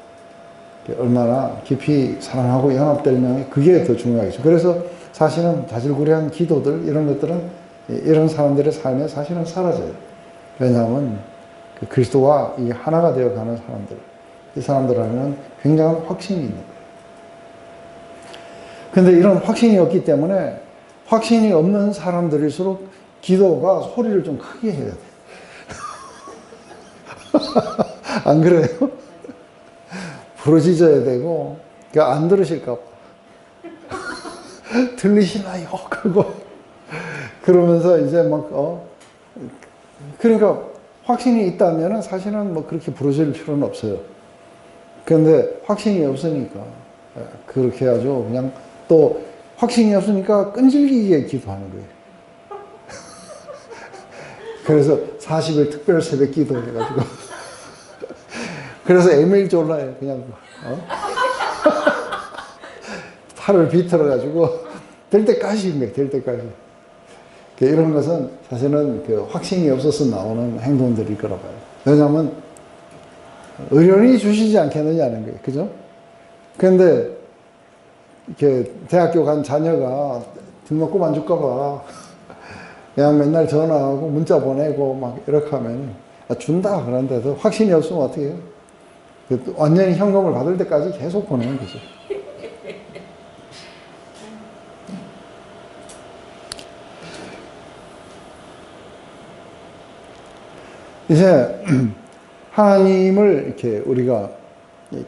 얼마나 깊이 사랑하고 연합되면 그게 더 중요하겠죠. 그래서 사실은 자질구레한 기도들 이런 것들은 이런 사람들의 삶에 사실은 사라져요. 왜냐하면 그 그리스도와 이 하나가 되어가는 사람들, 이 사람들에게는 굉장한 확신이 있는 거예요. 근데 이런 확신이 없기 때문에 확신이 없는 사람들일수록 기도가 소리를 좀 크게 해야 돼요. 안 그래요? 부르짖어야 되고, 안 들으실까 봐. 들리시나요? 그러면서 이제 그러니까 확신이 있다면 사실은 뭐 그렇게 부르짖을 필요는 없어요. 그런데 확신이 없으니까 그렇게 아주 그냥, 또 확신이 없으니까 끈질기게 기도하는 거예요. 그래서 40일 특별 새벽 기도 해가지고. 그래서 에밀 졸라요. 그냥, 팔을 비틀어가지고, 될 때까지, 될 때까지. 이런 것은 사실은 그 확신이 없어서 나오는 행동들일 거라 봐요. 왜냐하면, 의련히 주시지 않겠느냐는 거예요. 그죠? 그런데, 이렇게 대학교 간 자녀가 등록금 안 줄까봐, 그냥 맨날 전화하고 문자 보내고 막 이렇게 하면, 준다. 그런데도 확신이 없으면 어떻게 해요? 완전히 현금을 받을 때까지 계속 보내는 거죠. 이제 하나님을 이렇게 우리가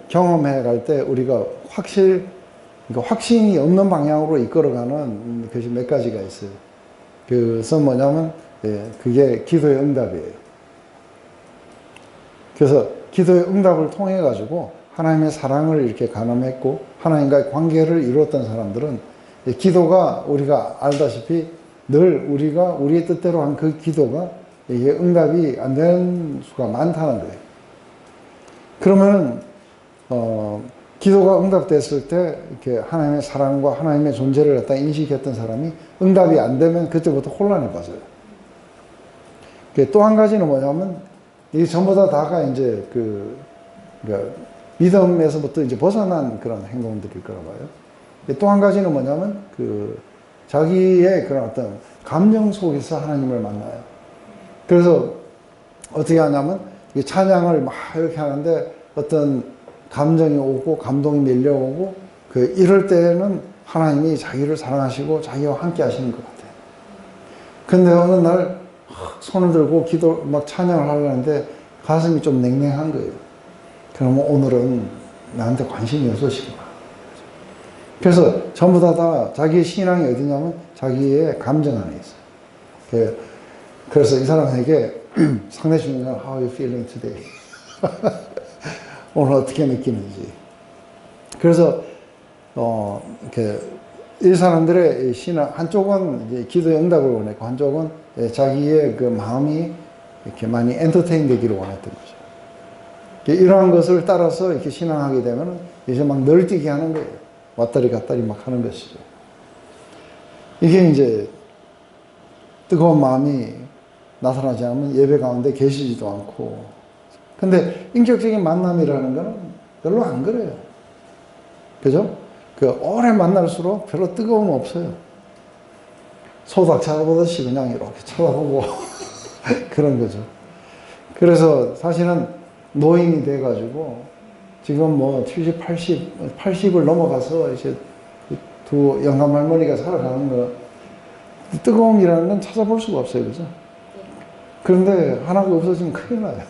경험해 갈 때 우리가 확신이 없는 방향으로 이끌어가는 것이 몇 가지가 있어요. 그것은 뭐냐면, 그게 기도의 응답이에요. 그래서 기도의 응답을 통해 가지고 하나님의 사랑을 이렇게 가늠했고 하나님과의 관계를 이루었던 사람들은, 기도가 우리가 알다시피 늘 우리가 우리의 뜻대로 한 그 기도가 이게 응답이 안 되는 수가 많다는 거예요. 그러면 기도가 응답됐을 때 이렇게 하나님의 사랑과 하나님의 존재를 갖다 인식했던 사람이 응답이 안 되면 그때부터 혼란에 빠져요. 또 한 가지는 뭐냐면, 이게 전부 다가 이제 그러니까 믿음에서부터 이제 벗어난 그런 행동들일 거라 봐요. 또 한 가지는 뭐냐면, 자기의 그런 어떤 감정 속에서 하나님을 만나요. 그래서 어떻게 하냐면, 찬양을 막 이렇게 하는데 어떤 감정이 오고 감동이 밀려오고, 이럴 때는 하나님이 자기를 사랑하시고 자기와 함께 하시는 것 같아요. 근데 어느 날 손을 들고 기도 막 찬양을 하려는데 가슴이 좀 냉랭한 거예요. 그러면 오늘은 나한테 관심이 없으시구나. 그래서 전부 다 자기의 신앙이 어디냐면 자기의 감정 안에 있어요. 그래서 이 사람에게 상당히 중요한 How are you feeling today? 오늘 어떻게 느끼는지. 그래서 이렇게 이 사람들의 신앙 한쪽은 이제 기도의 응답을 원했고 한쪽은 자기의 그 마음이 이렇게 많이 엔터테인 되기를 원했던 거죠. 이러한 것을 따라서 이렇게 신앙하게 되면 이제 막 널뛰게 하는 거예요. 왔다리 갔다리 막 하는 것이죠. 이게 이제 뜨거운 마음이 나타나지 않으면 예배 가운데 계시지도 않고. 근데 인격적인 만남이라는 거는 별로 안 그래요. 그죠? 오래 만날수록 별로 뜨거움 없어요. 소닥 쳐다보듯이 그냥 이렇게 쳐다보고 그런 거죠. 그래서 사실은 노인이 돼가지고 지금 뭐 70, 80을 넘어가서 이제 두 영감 할머니가 살아가는 거 뜨거움이라는 건 찾아볼 수가 없어요. 그죠? 그런데 하나가 없어지면 큰일 나요.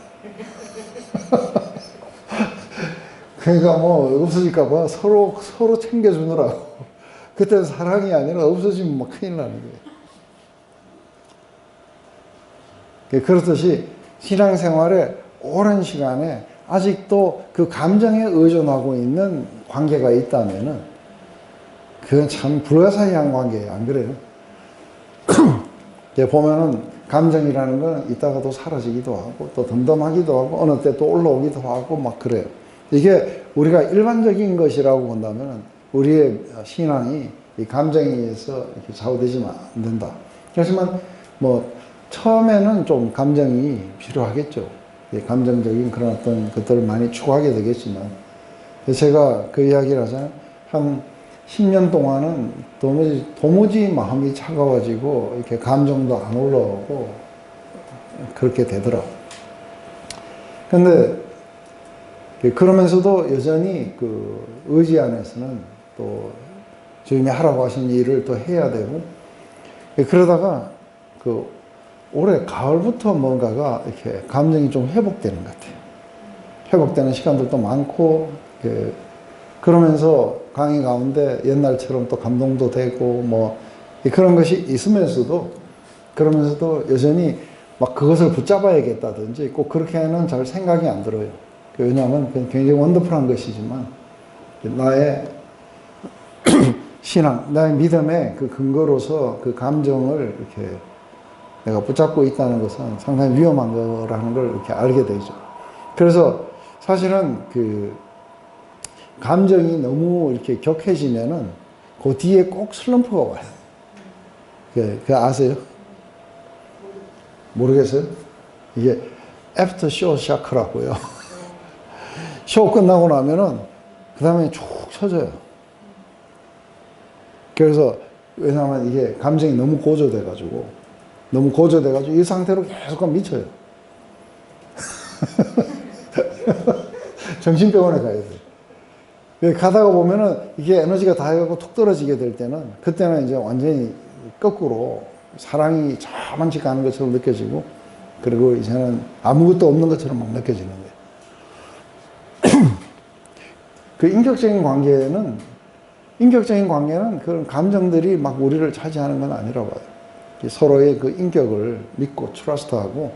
그러니까 뭐 없어질까봐 서로 챙겨주느라고. 그때는 사랑이 아니라 없어지면 막 큰일 나는 거예요. 그렇듯이 신앙생활의 오랜 시간에 아직도 그 감정에 의존하고 있는 관계가 있다면은 그건 참 불가사의한 관계예요. 안 그래요? 보면은 감정이라는 건 이따가도 사라지기도 하고 또 덤덤하기도 하고 어느 때 또 올라오기도 하고 막 그래요. 이게 우리가 일반적인 것이라고 본다면 우리의 신앙이 이 감정에 의해서 이렇게 좌우되지만 안 된다. 하지만 뭐 처음에는 좀 감정이 필요하겠죠. 감정적인 그런 어떤 것들을 많이 추구하게 되겠지만 제가 그 이야기를 하잖아요. 한 10년 동안은 도무지 마음이 차가워지고 이렇게 감정도 안 올라오고 그렇게 되더라고요. 근데 그러면서도 여전히 그 의지 안에서는 또 주님이 하라고 하신 일을 또 해야 되고 그러다가 그 올해 가을부터 뭔가가 이렇게 감정이 좀 회복되는 것 같아요. 회복되는 시간들도 많고 그러면서 강의 가운데 옛날처럼 또 감동도 되고 뭐 그런 것이 있으면서도 그러면서도 여전히 막 그것을 붙잡아야겠다든지 꼭 그렇게는 잘 생각이 안 들어요. 왜냐하면 굉장히 원더풀한 것이지만 나의 신앙, 나의 믿음의 그 근거로서 그 감정을 이렇게 내가 붙잡고 있다는 것은 상당히 위험한 거라는 걸 이렇게 알게 되죠. 그래서 사실은 그 감정이 너무 이렇게 격해지면은 그 뒤에 꼭 슬럼프가 와요. 그 아세요? 모르겠어요? 이게 애프터 쇼 샤크라고요. 쇼 끝나고 나면은 그 다음에 쭉 쳐져요. 그래서 왜냐하면 이게 감정이 너무 고조돼가지고 이 상태로 계속 미쳐요. 정신병원에 가야 돼요. 가다가 보면은 이게 에너지가 다 해가고 툭 떨어지게 될 때는 그때는 이제 완전히 거꾸로 사랑이 저만치 가는 것처럼 느껴지고 그리고 이제는 아무것도 없는 것처럼 막 느껴지는 거예요. 그 인격적인 관계는 그런 감정들이 막 우리를 차지하는 건 아니라고 봐요. 서로의 그 인격을 믿고 트러스트하고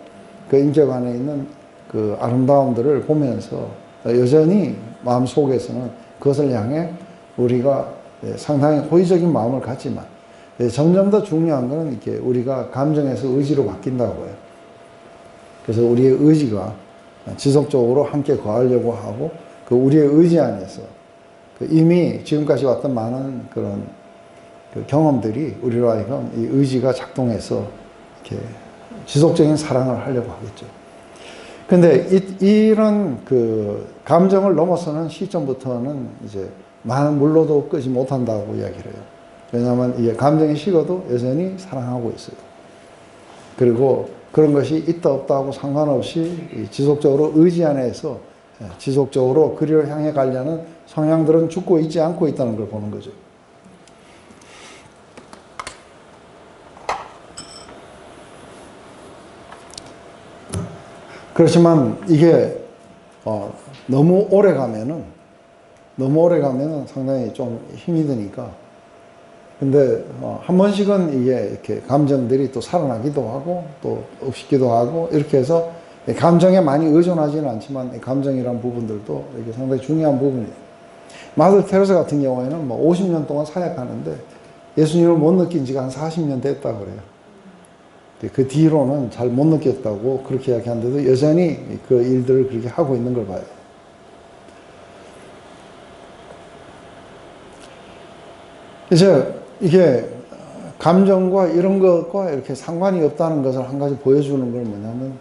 그 인격 안에 있는 그 아름다움들을 보면서 여전히 마음 속에서는 그것을 향해 우리가 상당히 호의적인 마음을 갖지만 점점 더 중요한 것은 이렇게 우리가 감정에서 의지로 바뀐다고 해요. 그래서 우리의 의지가 지속적으로 함께 거하려고 하고 그 우리의 의지 안에서 그 이미 지금까지 왔던 많은 그런 그 경험들이 우리로 하여금 이 의지가 작동해서 이렇게 지속적인 사랑을 하려고 하겠죠. 근데 이런 그 감정을 넘어서는 시점부터는 이제 많은 물로도 끄지 못한다고 이야기를 해요. 왜냐하면 이게 감정이 식어도 여전히 사랑하고 있어요. 그리고 그런 것이 있다 없다 하고 상관없이 지속적으로 의지 안에서 지속적으로 그리를 향해 가려는 성향들은 죽고 있지 않고 있다는 걸 보는 거죠. 그렇지만 이게 너무 오래 가면은 상당히 좀 힘이 드니까. 근데 한 번씩은 이게 이렇게 감정들이 또 살아나기도 하고 또 없기도 하고 이렇게 해서 감정에 많이 의존하지는 않지만 감정이란 부분들도 이게 상당히 중요한 부분이에요. 마더 테레사 같은 경우에는 뭐 50년 동안 사역하는데 예수님을 못 느낀 지가 한 40년 됐다고 그래요. 그 뒤로는 잘 못 느꼈다고 그렇게 이야기하는데도 여전히 그 일들을 그렇게 하고 있는 걸 봐요. 이제 이게 감정과 이런 것과 이렇게 상관이 없다는 것을 한 가지 보여주는 걸 뭐냐면,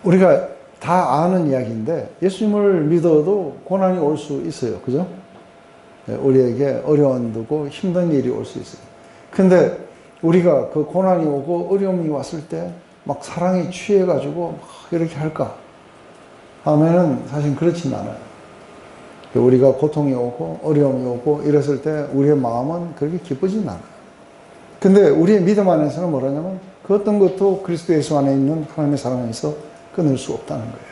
우리가 다 아는 이야기인데, 예수님을 믿어도 고난이 올 수 있어요. 그죠? 우리에게 어려움도 힘든 일이 올 수 있어요. 근데 우리가 그 고난이 오고 어려움이 왔을 때 막 사랑에 취해가지고 막 이렇게 할까 하면은 사실 그렇진 않아요. 우리가 고통이 오고 어려움이 오고 이랬을 때 우리의 마음은 그렇게 기쁘진 않아요. 근데 우리의 믿음 안에서는 뭐라냐면 그 어떤 것도 그리스도 예수 안에 있는 하나님의 사랑에서 끊을 수 없다는 거예요.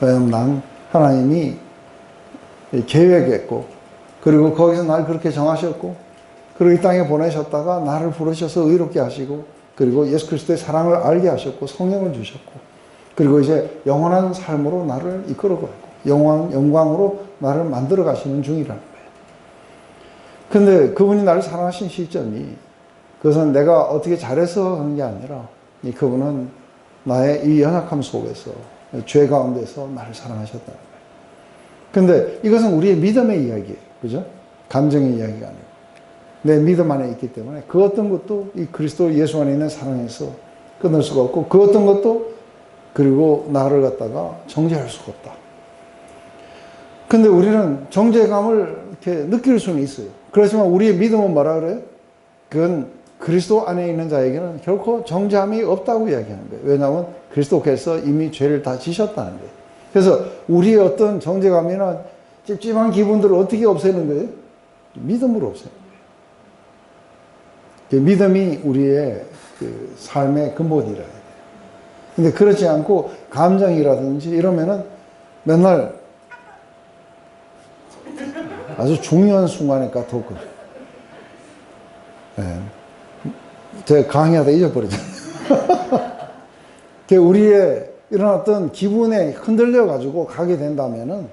왜냐하면 난 하나님이 계획했고, 그리고 거기서 날 그렇게 정하셨고, 그리고 이 땅에 보내셨다가 나를 부르셔서 의롭게 하시고, 그리고 예수 그리스도의 사랑을 알게 하셨고, 성령을 주셨고, 그리고 이제 영원한 삶으로 나를 이끌어가고 영광으로 나를 만들어 가시는 중이라는 거예요. 근데 그분이 나를 사랑하신 시점이, 그것은 내가 어떻게 잘해서 하는 게 아니라 그분은 나의 이 연약함 속에서, 죄 가운데서 나를 사랑하셨다는 거예요. 근데 이것은 우리의 믿음의 이야기예요. 그죠? 감정의 이야기가 아니고 내 믿음 안에 있기 때문에 그 어떤 것도 이 그리스도 예수 안에 있는 사랑에서 끊을 수가 없고, 그 어떤 것도 그리고 나를 갖다가 정죄할 수가 없다. 근데 우리는 정죄감을 이렇게 느낄 수는 있어요. 그렇지만 우리의 믿음은 뭐라 그래요? 그건 그리스도 안에 있는 자에게는 결코 정죄함이 없다고 이야기하는 거예요. 왜냐하면 그리스도께서 이미 죄를 다 지셨다는 거예요. 그래서 우리의 어떤 정죄감이나 찝찝한 기분들을 어떻게 없애는 거예요? 믿음으로 없애는 거예요. 믿음이 우리의 그 삶의 근본이라 해야 돼요. 근데 그렇지 않고 감정이라든지 이러면은 맨날 아주 중요한 순간에 까먹고, 제가 강의하다 잊어버리잖아요. 우리의 이런 어떤 기분에 흔들려 가지고 가게 된다면은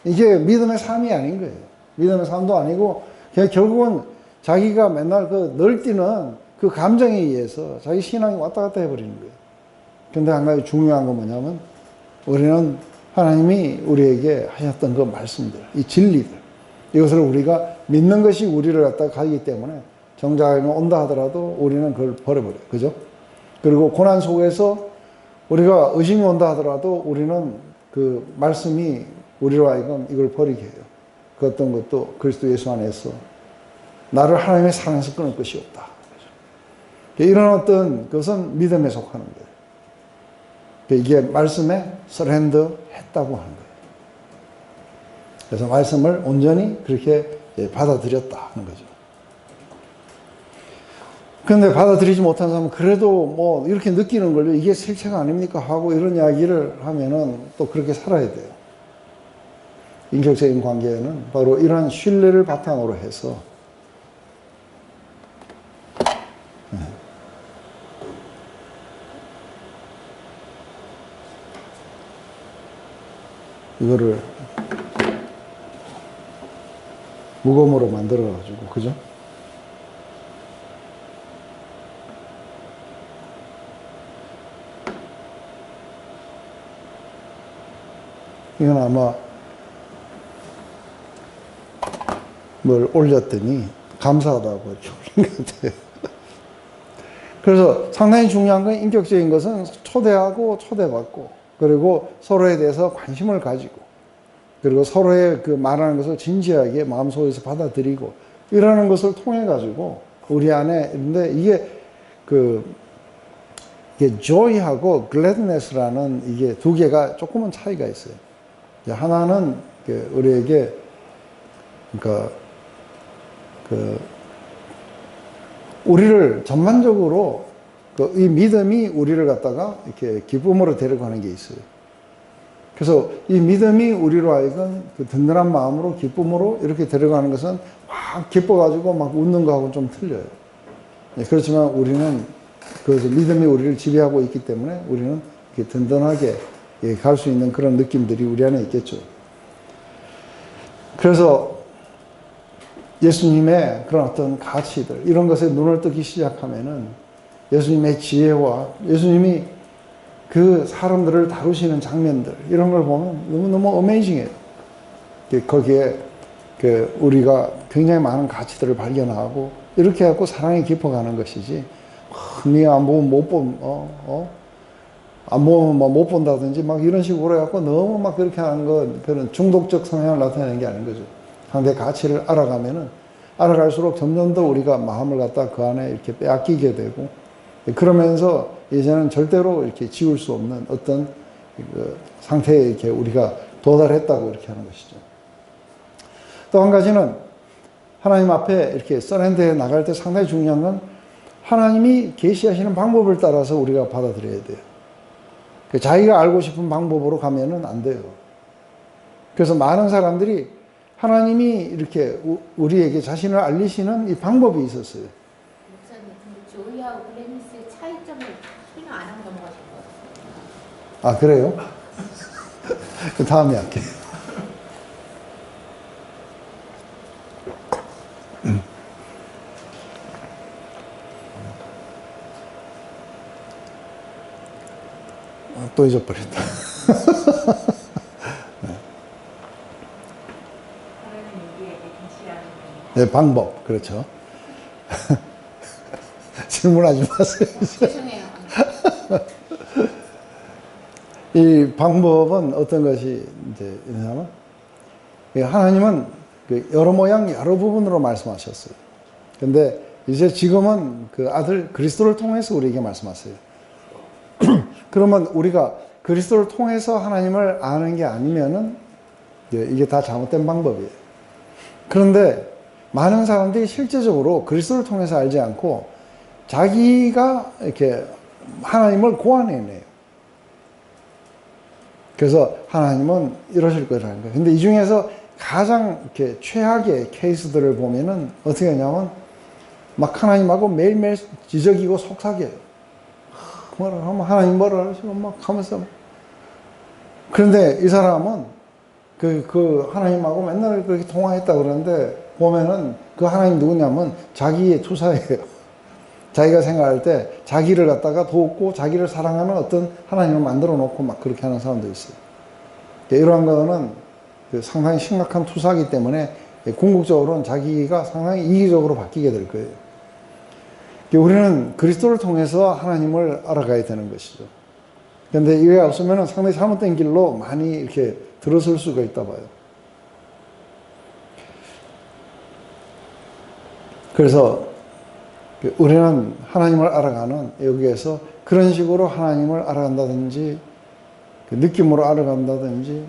이게 믿음의 삶이 아닌 거예요. 믿음의 삶도 아니고 결국은 자기가 맨날 그 널뛰는 그 감정에 의해서 자기 신앙이 왔다 갔다 해버리는 거예요. 근데 한 가지 중요한 건 뭐냐면, 우리는 하나님이 우리에게 하셨던 그 말씀들, 이 진리들, 이것을 우리가 믿는 것이 우리를 갖다가 가기 때문에 정작이 온다 하더라도 우리는 그걸 버려버려요. 그죠? 그리고 고난 속에서 우리가 의심이 온다 하더라도 우리는 그 말씀이 우리로 하여금 이걸 버리게 해요. 그 어떤 것도 그리스도 예수 안에서 나를 하나님의 사랑에서 끊을 것이 없다. 이런 어떤 것은 믿음에 속하는 거예요. 이게 말씀에 서렌더 했다고 하는 거예요. 그래서 말씀을 온전히 그렇게 받아들였다 하는 거죠. 그런데 받아들이지 못한 사람은 그래도 뭐 이렇게 느끼는 걸요, 이게 실체가 아닙니까? 하고 이런 이야기를 하면은 또 그렇게 살아야 돼요. 인격적인 관계에는 바로 이런 신뢰를 바탕으로 해서 이거를 무검으로 만들어가지고, 그죠? 이건 아마 뭘 올렸더니 감사하다고 이렇게 올린 것 같아요. 그래서 상당히 중요한 건, 인격적인 것은 초대하고 초대받고, 그리고 서로에 대해서 관심을 가지고, 그리고 서로의 그 말하는 것을 진지하게 마음속에서 받아들이고, 이러는 것을 통해 가지고 우리 안에, 근데 이게 joy하고 gladness라는 이게 두 개가 조금은 차이가 있어요. 하나는 우리에게, 그러니까 우리를 전반적으로 이 믿음이 우리를 갖다가 이렇게 기쁨으로 데려가는 게 있어요. 그래서 이 믿음이 우리로 하여금 그 든든한 마음으로 기쁨으로 이렇게 데려가는 것은 막 기뻐가지고 막 웃는 거하고는 좀 틀려요. 그렇지만 우리는 그 믿음이 우리를 지배하고 있기 때문에 우리는 이렇게 든든하게 갈 수 있는 그런 느낌들이 우리 안에 있겠죠. 그래서 예수님의 그런 어떤 가치들, 이런 것에 눈을 뜨기 시작하면은 예수님의 지혜와 예수님이 그 사람들을 다루시는 장면들, 이런 걸 보면 너무너무 어메이징해요. 거기에 우리가 굉장히 많은 가치들을 발견하고, 이렇게 해갖고 사랑이 깊어가는 것이지, 네가 안 보면 못 뭐 못 본다든지 막 이런 식으로 해갖고 너무 막 그렇게 하는 거, 그런 중독적 성향을 나타내는 게 아닌 거죠. 상대 가치를 알아가면은 알아갈수록 점점 더 우리가 마음을 갖다 그 안에 이렇게 빼앗기게 되고, 그러면서 이제는 절대로 이렇게 지울 수 없는 어떤 그 상태에 이렇게 우리가 도달했다고 이렇게 하는 것이죠. 또 한 가지는 하나님 앞에 이렇게 서렌더해 나갈 때 상당히 중요한 건 하나님이 계시하시는 방법을 따라서 우리가 받아들여야 돼요. 자기가 알고 싶은 방법으로 가면은 안 돼요. 그래서 많은 사람들이 하나님이 이렇게 우리에게 자신을 알리시는 이 방법이 있었어요. 목사님, 근데 조이하고 그레미스의 차이점을 설명 안 하고 넘어가신 거예요. 아, 그래요? 다음에 할게요. 또 잊어버렸다. 네, 방법, 그렇죠. 질문하지 마세요. 죄송해요. 이 방법은 어떤 것이 이제 있냐면, 하나님은 여러 모양 여러 부분으로 말씀하셨어요. 근데 이제 지금은 그 아들 그리스도를 통해서 우리에게 말씀하세요. 그러면 우리가 그리스도를 통해서 하나님을 아는 게 아니면은 이게 다 잘못된 방법이에요. 그런데 많은 사람들이 실제적으로 그리스도를 통해서 알지 않고 자기가 이렇게 하나님을 고안해내요. 그래서 하나님은 이러실 거라는 거예요. 근데 이 중에서 가장 이렇게 최악의 케이스들을 보면은 어떻게 하냐면 막 하나님하고 매일매일 지적이고 속삭여요. 뭐라 하면 하나님 뭐라 하시고 막 하면서. 그런데 이 사람은 그 하나님하고 맨날 그렇게 통화했다 그러는데 보면은 그 하나님 누구냐면 자기의 투사예요. 자기가 생각할 때 자기를 갖다가 돕고 자기를 사랑하는 어떤 하나님을 만들어 놓고 막 그렇게 하는 사람도 있어요. 이러한 거는 상당히 심각한 투사이기 때문에 궁극적으로는 자기가 상당히 이기적으로 바뀌게 될 거예요. 우리는 그리스도를 통해서 하나님을 알아가야 되는 것이죠. 그런데 이게 없으면 상당히 잘못된 길로 많이 이렇게 들어설 수가 있다 봐요. 그래서 우리는 하나님을 알아가는 여기에서 그런 식으로 하나님을 알아간다든지 느낌으로 알아간다든지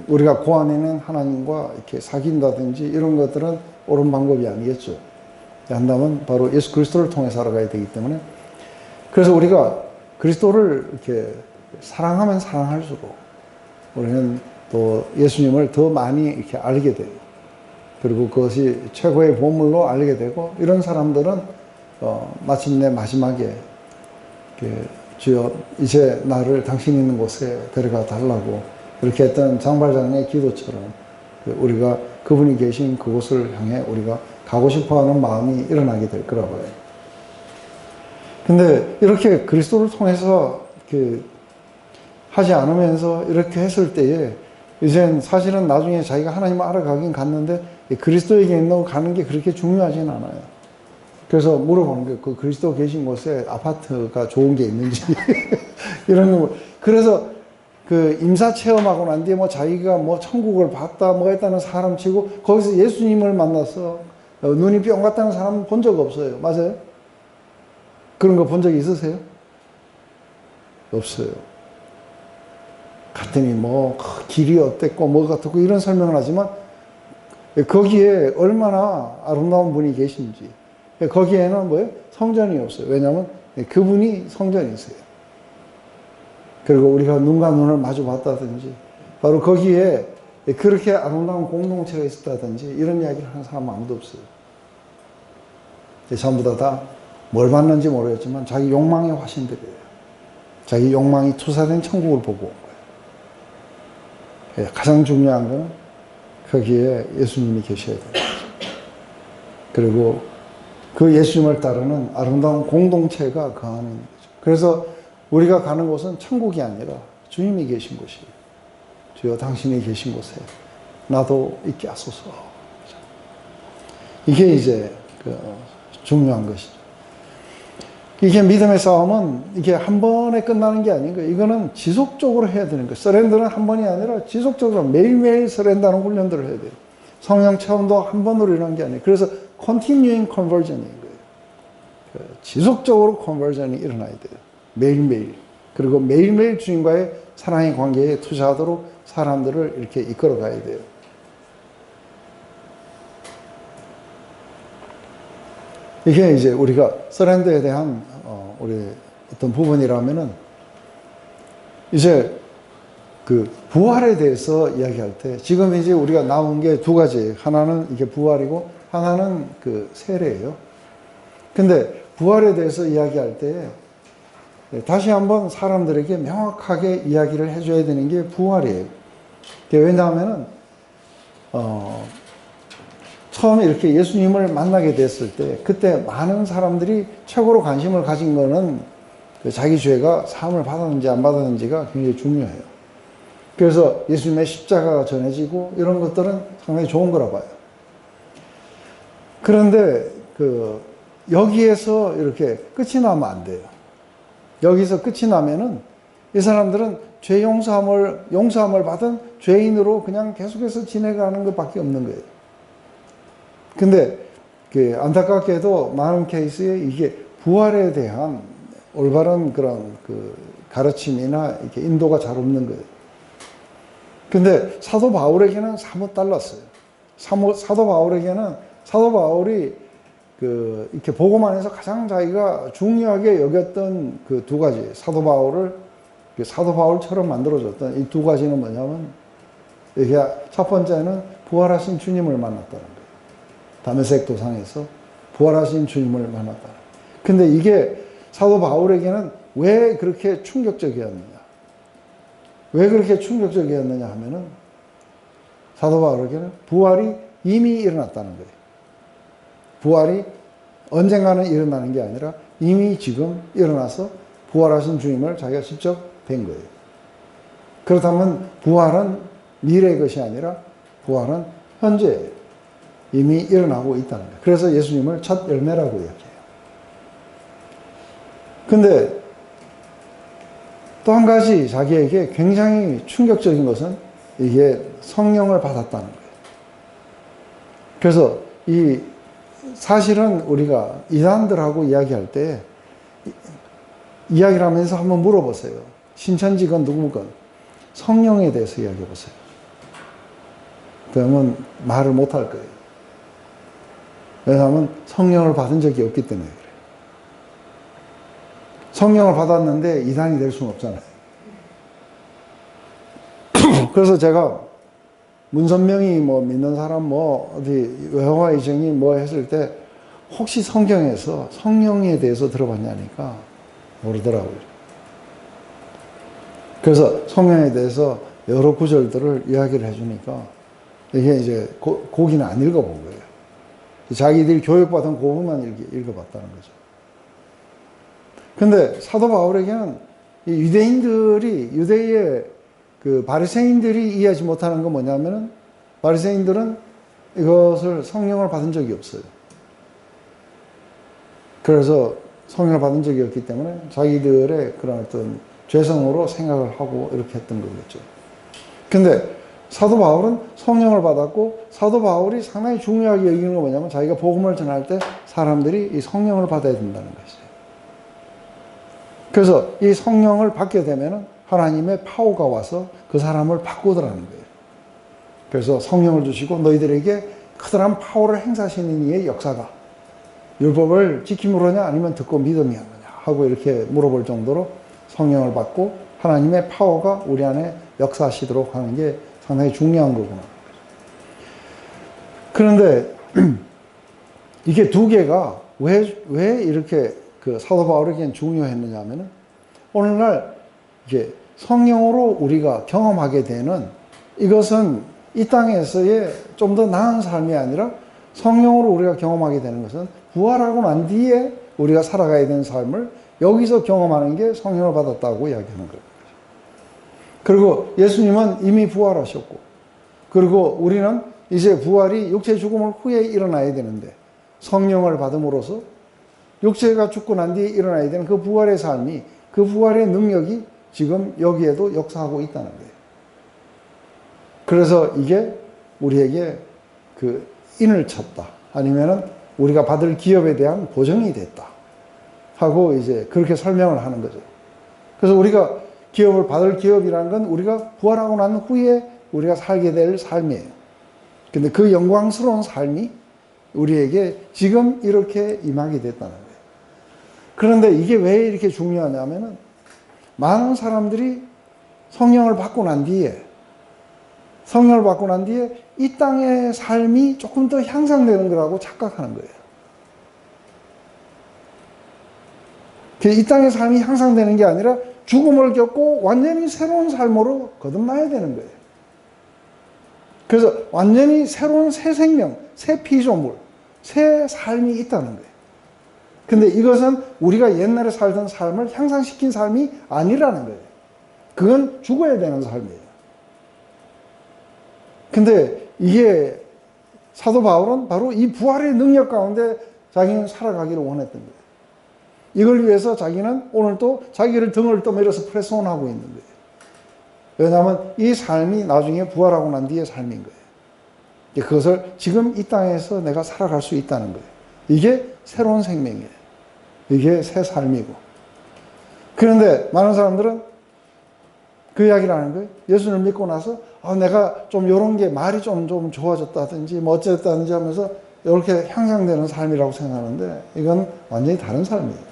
우리가 고안해낸 하나님과 이렇게 사귄다든지 이런 것들은 옳은 방법이 아니겠죠. 한다면 바로 예수 그리스도를 통해서 알아가야 되기 때문에, 그래서 우리가 그리스도를 이렇게 사랑하면 사랑할수록 우리는 또 예수님을 더 많이 이렇게 알게 돼요. 그리고 그것이 최고의 보물로 알게 되고, 이런 사람들은 마침내 마지막에 주여 이제 나를 당신 있는 곳에 데려가 달라고 이렇게 했던 장발장의 기도처럼 우리가 그분이 계신 그곳을 향해 우리가 가고 싶어하는 마음이 일어나게 될 거라 봐요. 근데 이렇게 그리스도를 통해서 하지 않으면서 이렇게 했을 때에 이젠 사실은 나중에 자기가 하나님을 알아가긴 갔는데 그리스도에게 있는 가는 게 그렇게 중요하진 않아요. 그래서 물어보는 게 그 그리스도 계신 곳에 아파트가 좋은 게 있는지 이런 거. 그래서 그 임사 체험하고 난 뒤에 뭐 자기가 뭐 천국을 봤다 뭐 했다는 사람 치고 거기서 예수님을 만나서 눈이 뿅 갔다는 사람은 본 적 없어요. 맞아요? 그런 거 본 적 있으세요? 없어요. 갔더니 뭐 길이 어땠고 뭐가 어떻고 이런 설명을 하지만 거기에 얼마나 아름다운 분이 계신지, 거기에는 뭐예요? 성전이 없어요. 왜냐하면 그분이 성전이세요. 그리고 우리가 눈과 눈을 마주 봤다든지 바로 거기에 그렇게 아름다운 공동체가 있었다든지 이런 이야기를 하는 사람 아무도 없어요. 전부 다 뭘 봤는지 모르겠지만 자기 욕망의 화신들이에요. 자기 욕망이 투사된 천국을 보고 온 거예요. 가장 중요한 건 거기에 예수님이 계셔야 돼요. 그리고 그 예수님을 따르는 아름다운 공동체가 그 안에 있는 거죠. 그래서 우리가 가는 곳은 천국이 아니라 주님이 계신 곳이에요. 주여 당신이 계신 곳에 나도 있게 하소서. 이게 이제 중요한 것이죠. 이게 믿음의 싸움은 이게 한 번에 끝나는 게 아닌 거예요. 이거는 지속적으로 해야 되는 거예요. 서렌더는 한 번이 아니라 지속적으로 매일매일 서렌더하는 훈련들을 해야 돼요. 성령 체험도 한 번으로 일어난 게 아니에요. 그래서 continuing conversion인 거예요. 지속적으로 컨버전이 일어나야 돼요. 매일매일. 그리고 매일매일 주님과의 사랑의 관계에 투자하도록 사람들을 이렇게 이끌어 가야 돼요. 이게 이제 우리가 서렌더에 대한 우리 어떤 부분이라면은 이제 그 부활에 대해서 이야기할 때 지금 이제 우리가 나온 게 두 가지. 하나는 이게 부활이고 하나는 그 세례예요. 근데 부활에 대해서 이야기할 때 다시 한번 사람들에게 명확하게 이야기를 해줘야 되는 게 부활이에요. 왜냐하면은 처음에 이렇게 예수님을 만나게 됐을 때 그때 많은 사람들이 최고로 관심을 가진 거는 자기 죄가 사함을 받았는지 안 받았는지가 굉장히 중요해요. 그래서 예수님의 십자가가 전해지고 이런 것들은 상당히 좋은 거라 봐요. 그런데 여기에서 이렇게 끝이 나면 안 돼요. 여기서 끝이 나면은 이 사람들은 죄 용서함을 받은 죄인으로 그냥 계속해서 지내가는 것밖에 없는 거예요. 근데 안타깝게도 많은 케이스에 이게 부활에 대한 올바른 그런 가르침이나 이렇게 인도가 잘 없는 거예요. 근데 사도 바울에게는 사뭇 달랐어요. 사도 바울이 이렇게 보고만 해서 가장 자기가 중요하게 여겼던 그 두 가지, 사도 바울처럼 만들어줬던 이 두 가지는 뭐냐면, 이게 첫 번째는 부활하신 주님을 만났다는 거예요. 다메섹 도상에서 부활하신 주님을 만났다. 근데 이게 사도 바울에게는 왜 그렇게 충격적이었느냐? 왜 그렇게 충격적이었느냐 하면은 사도 바울에게는 부활이 이미 일어났다는 거예요. 부활이 언젠가는 일어나는 게 아니라 이미 지금 일어나서 부활하신 주님을 자기가 직접 뵌 거예요. 그렇다면 부활은 미래의 것이 아니라 부활은 현재예요. 이미 일어나고 있다는 거예요. 그래서 예수님을 첫 열매라고 이야기해요. 근데 또 한 가지 자기에게 굉장히 충격적인 것은 이게 성령을 받았다는 거예요. 그래서 사실은 우리가 이단들하고 이야기할 때 이야기를 하면서 한번 물어보세요. 신천지건 누구건 성령에 대해서 이야기해 보세요. 그러면 말을 못 할 거예요. 왜냐하면 성령을 받은 적이 없기 때문에 그래요. 성령을 받았는데 이단이 될 수는 없잖아요. 그래서 제가 문선명이 믿는 사람 어디 여호와의 증인 했을 때 혹시 성경에서 성령에 대해서 들어봤냐니까 모르더라고요. 그래서 성령에 대해서 여러 구절들을 이야기를 해주니까 이게 이제 거기는 안 읽어본 거예요. 자기들이 교육받은 그 부분만 읽어봤다는 거죠. 근데 사도 바울에게는 이 유대의 바리새인들이 이해하지 못하는 건 뭐냐면은 바리새인들은 이것을 성령을 받은 적이 없어요. 그래서 성령을 받은 적이 없기 때문에 자기들의 그런 어떤 죄성으로 생각을 하고 이렇게 했던 거겠죠. 근데 사도 바울은 성령을 받았고 사도 바울이 상당히 중요하게 여기는 건 뭐냐면 자기가 복음을 전할 때 사람들이 이 성령을 받아야 된다는 것이에요. 그래서 이 성령을 받게 되면은 하나님의 파워가 와서 그 사람을 바꾸더라는 거예요. 그래서 성령을 주시고 너희들에게 커다란 파워를 행사하시는 이의 역사가 율법을 지킴으로냐 아니면 듣고 믿음이었느냐 하고 이렇게 물어볼 정도로 성령을 받고 하나님의 파워가 우리 안에 역사하시도록 하는 게 상당히 중요한 거구나. 그런데 이게 두 개가 왜 이렇게 그 사도 바울에게는 중요했느냐 하면은 오늘날 이게 성령으로 우리가 경험하게 되는 이것은 이 땅에서의 좀 더 나은 삶이 아니라 성령으로 우리가 경험하게 되는 것은 부활하고 난 뒤에 우리가 살아가야 되는 삶을 여기서 경험하는 게 성령을 받았다고 이야기하는 거예요. 그리고 예수님은 이미 부활하셨고, 그리고 우리는 이제 부활이 육체 죽음을 후에 일어나야 되는데 성령을 받음으로써 육체가 죽고 난 뒤에 일어나야 되는 그 부활의 삶이, 그 부활의 능력이 지금 여기에도 역사하고 있다는 거예요. 그래서 이게 우리에게 그 인을 쳤다, 아니면은 우리가 받을 기업에 대한 보증이 됐다 하고 이제 그렇게 설명을 하는 거죠. 그래서 우리가 기업을 받을 기업이라는 건 우리가 부활하고 난 후에 우리가 살게 될 삶이에요. 근데 그 영광스러운 삶이 우리에게 지금 이렇게 임하게 됐다는 거예요. 그런데 이게 왜 이렇게 중요하냐면은 많은 사람들이 성령을 받고 난 뒤에 이 땅의 삶이 조금 더 향상되는 거라고 착각하는 거예요. 이 땅의 삶이 향상되는 게 아니라 죽음을 겪고 완전히 새로운 삶으로 거듭나야 되는 거예요. 그래서 완전히 새로운 새 생명, 새 피조물, 새 삶이 있다는 거예요. 근데 이것은 우리가 옛날에 살던 삶을 향상시킨 삶이 아니라는 거예요. 그건 죽어야 되는 삶이에요. 근데 이게 사도 바울은 바로 이 부활의 능력 가운데 자기는 살아가기를 원했던 거예요. 이걸 위해서 자기는 오늘도 자기를 등을 떠밀어서 프레스온하고 있는 거예요. 왜냐하면 이 삶이 나중에 부활하고 난 뒤의 삶인 거예요. 그것을 지금 이 땅에서 내가 살아갈 수 있다는 거예요. 이게 새로운 생명이에요. 이게 새 삶이고. 그런데 많은 사람들은 그 이야기를 하는 거예요. 예수를 믿고 나서 내가 좀 이런 게 말이 좀 좋아졌다든지 뭐 어쨌다든지 하면서 이렇게 향상되는 삶이라고 생각하는데 이건 완전히 다른 삶이에요.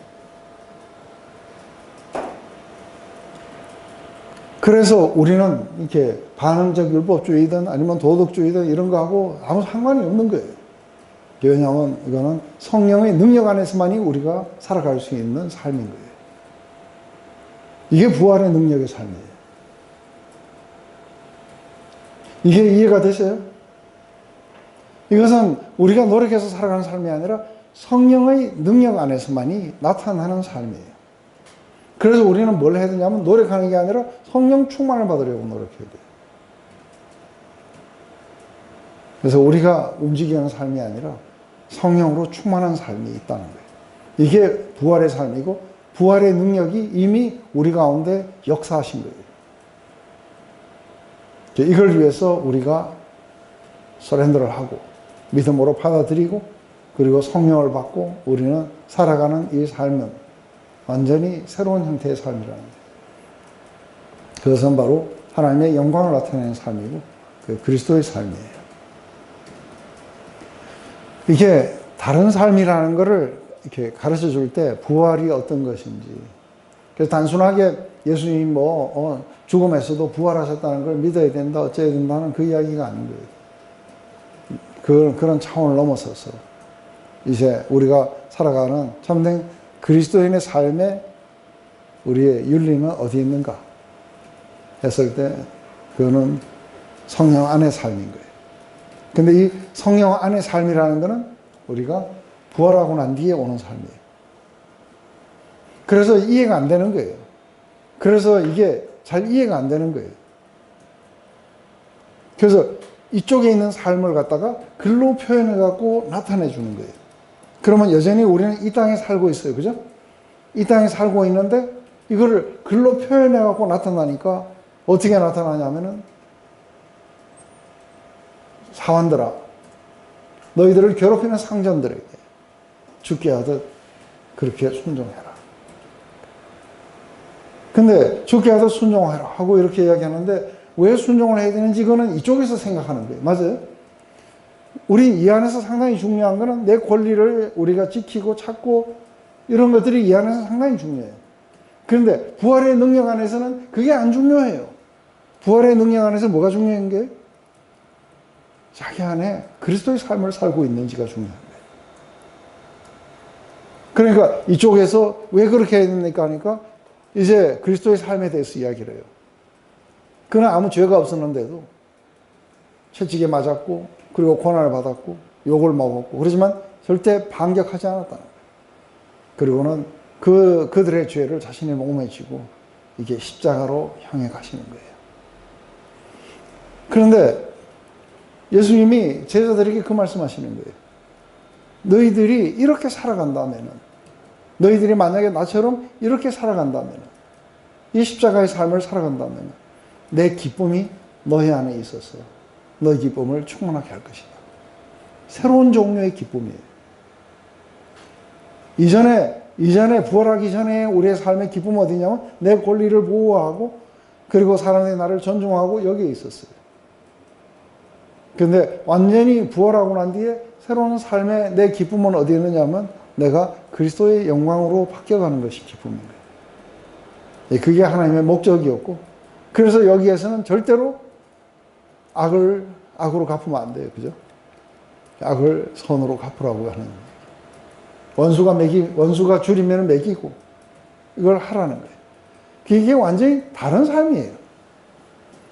그래서 우리는 이렇게 반응적 율법주의든 아니면 도덕주의든 이런 거하고 아무 상관이 없는 거예요. 왜냐하면 이거는 성령의 능력 안에서만이 우리가 살아갈 수 있는 삶인 거예요. 이게 부활의 능력의 삶이에요. 이게 이해가 되세요? 이것은 우리가 노력해서 살아가는 삶이 아니라 성령의 능력 안에서만이 나타나는 삶이에요. 그래서 우리는 뭘 해야 되냐면 노력하는 게 아니라 성령 충만을 받으려고 노력해야 돼요. 그래서 우리가 움직이는 삶이 아니라 성령으로 충만한 삶이 있다는 거예요. 이게 부활의 삶이고 부활의 능력이 이미 우리 가운데 역사하신 거예요. 이걸 위해서 우리가 서렌더를 하고 믿음으로 받아들이고 그리고 성령을 받고 우리는 살아가는 이 삶은 완전히 새로운 형태의 삶이라는 거예요. 그것은 바로 하나님의 영광을 나타내는 삶이고 그 그리스도의 삶이에요. 이게 다른 삶이라는 것을 이렇게 가르쳐 줄 때 부활이 어떤 것인지, 그래서 단순하게 예수님 죽음에서도 부활하셨다는 걸 믿어야 된다, 어째야 된다는 그 이야기가 아닌 거예요. 그런 차원을 넘어서서 이제 우리가 살아가는 참된 그리스도인의 삶에 우리의 윤리는 어디 있는가 했을 때 그거는 성령 안의 삶인 거예요. 근데 이 성령 안의 삶이라는 거는 우리가 부활하고 난 뒤에 오는 삶이에요. 그래서 이해가 안 되는 거예요. 그래서 이게 잘 이해가 안 되는 거예요. 그래서 이쪽에 있는 삶을 갖다가 글로 표현해 갖고 나타내 주는 거예요. 그러면 여전히 우리는 이 땅에 살고 있어요. 그죠? 이 땅에 살고 있는데 이거를 글로 표현해 갖고 나타나니까 어떻게 나타나냐면은 사환들아, 너희들을 괴롭히는 상전들에게 죽게 하듯 그렇게 순종해라. 근데 죽게 하듯 순종해라 하고 이렇게 이야기하는데 왜 순종을 해야 되는지 이거는 이쪽에서 생각하는 거예요. 맞아요? 우리 이 안에서 상당히 중요한 거는 내 권리를 우리가 지키고 찾고 이런 것들이 이 안에서 상당히 중요해요. 그런데 부활의 능력 안에서는 그게 안 중요해요. 부활의 능력 안에서 뭐가 중요한 게 자기 안에 그리스도의 삶을 살고 있는지가 중요한 거예요. 그러니까 이쪽에서 왜 그렇게 해야 됩니까 하니까 이제 그리스도의 삶에 대해서 이야기를 해요. 그는 아무 죄가 없었는데도 채찍에 맞았고 그리고 고난을 받았고 욕을 먹었고 그렇지만 절대 반격하지 않았다는 거예요. 그리고는 그들의 죄를 자신의 몸에 지고 이게 십자가로 향해 가시는 거예요. 그런데 예수님이 제자들에게 그 말씀하시는 거예요. 너희들이 이렇게 살아간다면은, 너희들이 만약에 나처럼 이렇게 살아간다면은, 이 십자가의 삶을 살아간다면은 내 기쁨이 너희 안에 있어서 너희 기쁨을 충만하게 할 것이다. 새로운 종류의 기쁨이에요. 이전에 부활하기 전에 우리의 삶의 기쁨은 어디냐면 내 권리를 보호하고 그리고 사람들이 나를 존중하고 여기에 있었어요. 근데 완전히 부활하고 난 뒤에 새로운 삶의 내 기쁨은 어디에 있느냐면 내가 그리스도의 영광으로 바뀌어가는 것이 기쁨인 거예요. 그게 하나님의 목적이었고 그래서 여기에서는 절대로 악으로 갚으면 안 돼요. 그죠? 악을 선으로 갚으라고 하는 원수가 줄이면 매기고 이걸 하라는 거예요. 이게 완전히 다른 삶이에요.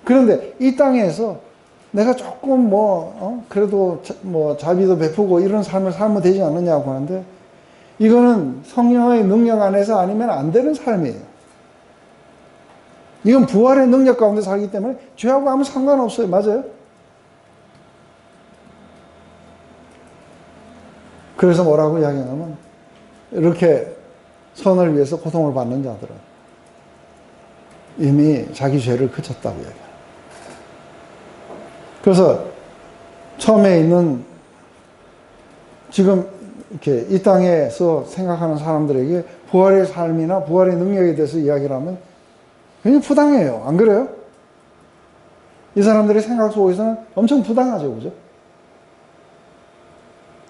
그런데 이 땅에서 내가 조금 그래도 자비도 베푸고 이런 삶을 살면 되지 않느냐고 하는데 이거는 성령의 능력 안에서 아니면 안 되는 삶이에요. 이건 부활의 능력 가운데 살기 때문에 죄하고 아무 상관없어요. 맞아요? 그래서 뭐라고 이야기하냐면 이렇게 선을 위해서 고통을 받는 자들은 이미 자기 죄를 그쳤다고 이야기해요. 그래서 처음에 있는 지금 이렇게 이 땅에서 생각하는 사람들에게 부활의 삶이나 부활의 능력에 대해서 이야기를 하면 굉장히 부당해요. 안 그래요? 이 사람들의 생각 속에서는 엄청 부당하죠. 그죠?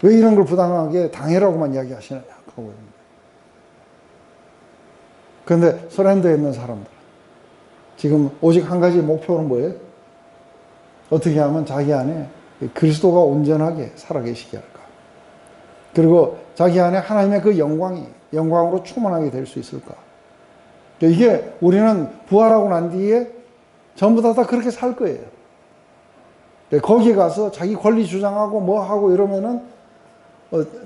왜 이런 걸 부당하게 당해라고만 이야기하시느냐 하고 있는데. 그런데 소랜드에 있는 사람들 지금 오직 한 가지 목표는 뭐예요? 어떻게 하면 자기 안에 그리스도가 온전하게 살아계시게 할까? 그리고 자기 안에 하나님의 그 영광으로 충만하게 될 수 있을까? 이게 우리는 부활하고 난 뒤에 전부 다 그렇게 살 거예요. 거기에 가서 자기 권리 주장하고 뭐 하고 이러면은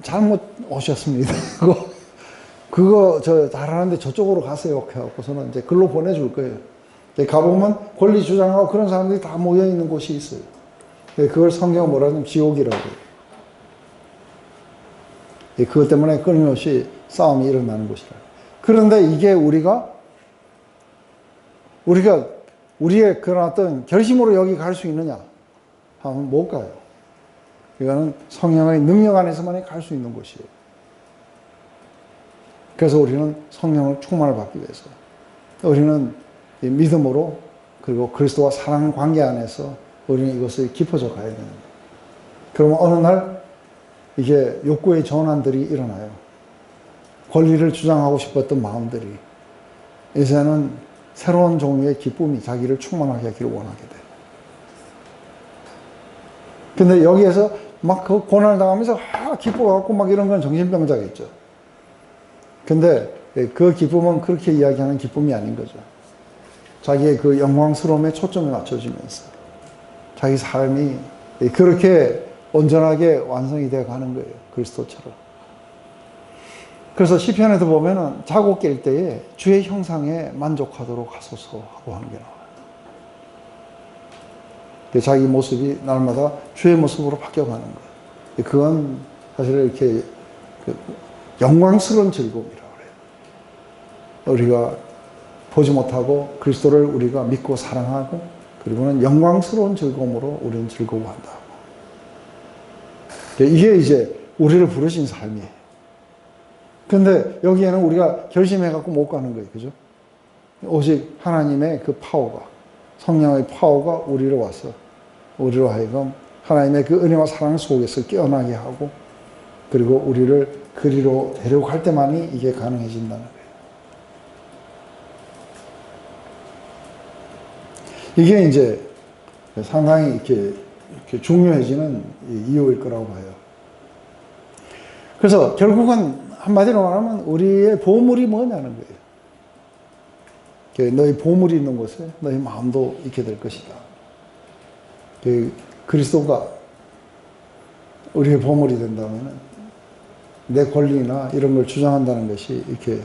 잘못 오셨습니다. 그거 저 잘하는데 저쪽으로 가세요. 해갖고서는 이제 글로 보내줄 거예요. 가보면 권리 주장하고 그런 사람들이 다 모여 있는 곳이 있어요. 그걸 성경 뭐라 하냐면 지옥이라고 해요. 그것 때문에 끊임없이 싸움이 일어나는 곳이라. 그런데 이게 우리의 그런 어떤 결심으로 여기 갈 수 있느냐 하면 못 가요. 이거는 성령의 능력 안에서만이 갈 수 있는 곳이에요. 그래서 우리는 성령을 충만을 받기 위해서 우리는 믿음으로 그리고 그리스도와 사랑 관계 안에서 우리는 이것을 깊어져 가야 되는 거예요. 그러면 어느 날 이게 욕구의 전환들이 일어나요. 권리를 주장하고 싶었던 마음들이 이제는 새로운 종류의 기쁨이 자기를 충만하게 하기를 원하게 돼요. 근데 여기에서 막 그 고난을 당하면서 기뻐갖고 막 이런 건 정신병자겠죠. 근데 그 기쁨은 그렇게 이야기하는 기쁨이 아닌 거죠. 자기의 그 영광스러움에 초점이 맞춰지면서 자기 삶이 그렇게 온전하게 완성이 되어 가는 거예요. 그리스도처럼. 그래서 시편에도 보면은 자고 깰 때에 주의 형상에 만족하도록 하소서 하고 하는 게 나와요. 자기 모습이 날마다 주의 모습으로 바뀌어가는 거예요. 그건 사실 이렇게 영광스러운 즐거움이라고 그래요. 우리가 보지 못하고 그리스도를 우리가 믿고 사랑하고 그리고는 영광스러운 즐거움으로 우리는 즐거워한다고. 이게 이제 우리를 부르신 삶이에요. 근데 여기에는 우리가 결심해갖고 못 가는 거예요. 그죠? 오직 하나님의 그 파워가, 성령의 파워가 우리로 와서, 우리로 하여금 하나님의 그 은혜와 사랑 속에서 깨어나게 하고, 그리고 우리를 그리로 데려갈 때만이 이게 가능해진다는 거예요. 이게 이제 상당히 이렇게 중요해지는 이유일 거라고 봐요. 그래서 결국은 한마디로 말하면 우리의 보물이 뭐냐는 거예요. 너희 보물이 있는 곳에 너희 마음도 있게 될 것이다. 그리스도가 우리의 보물이 된다면 내 권리나 이런 걸 주장한다는 것이 이렇게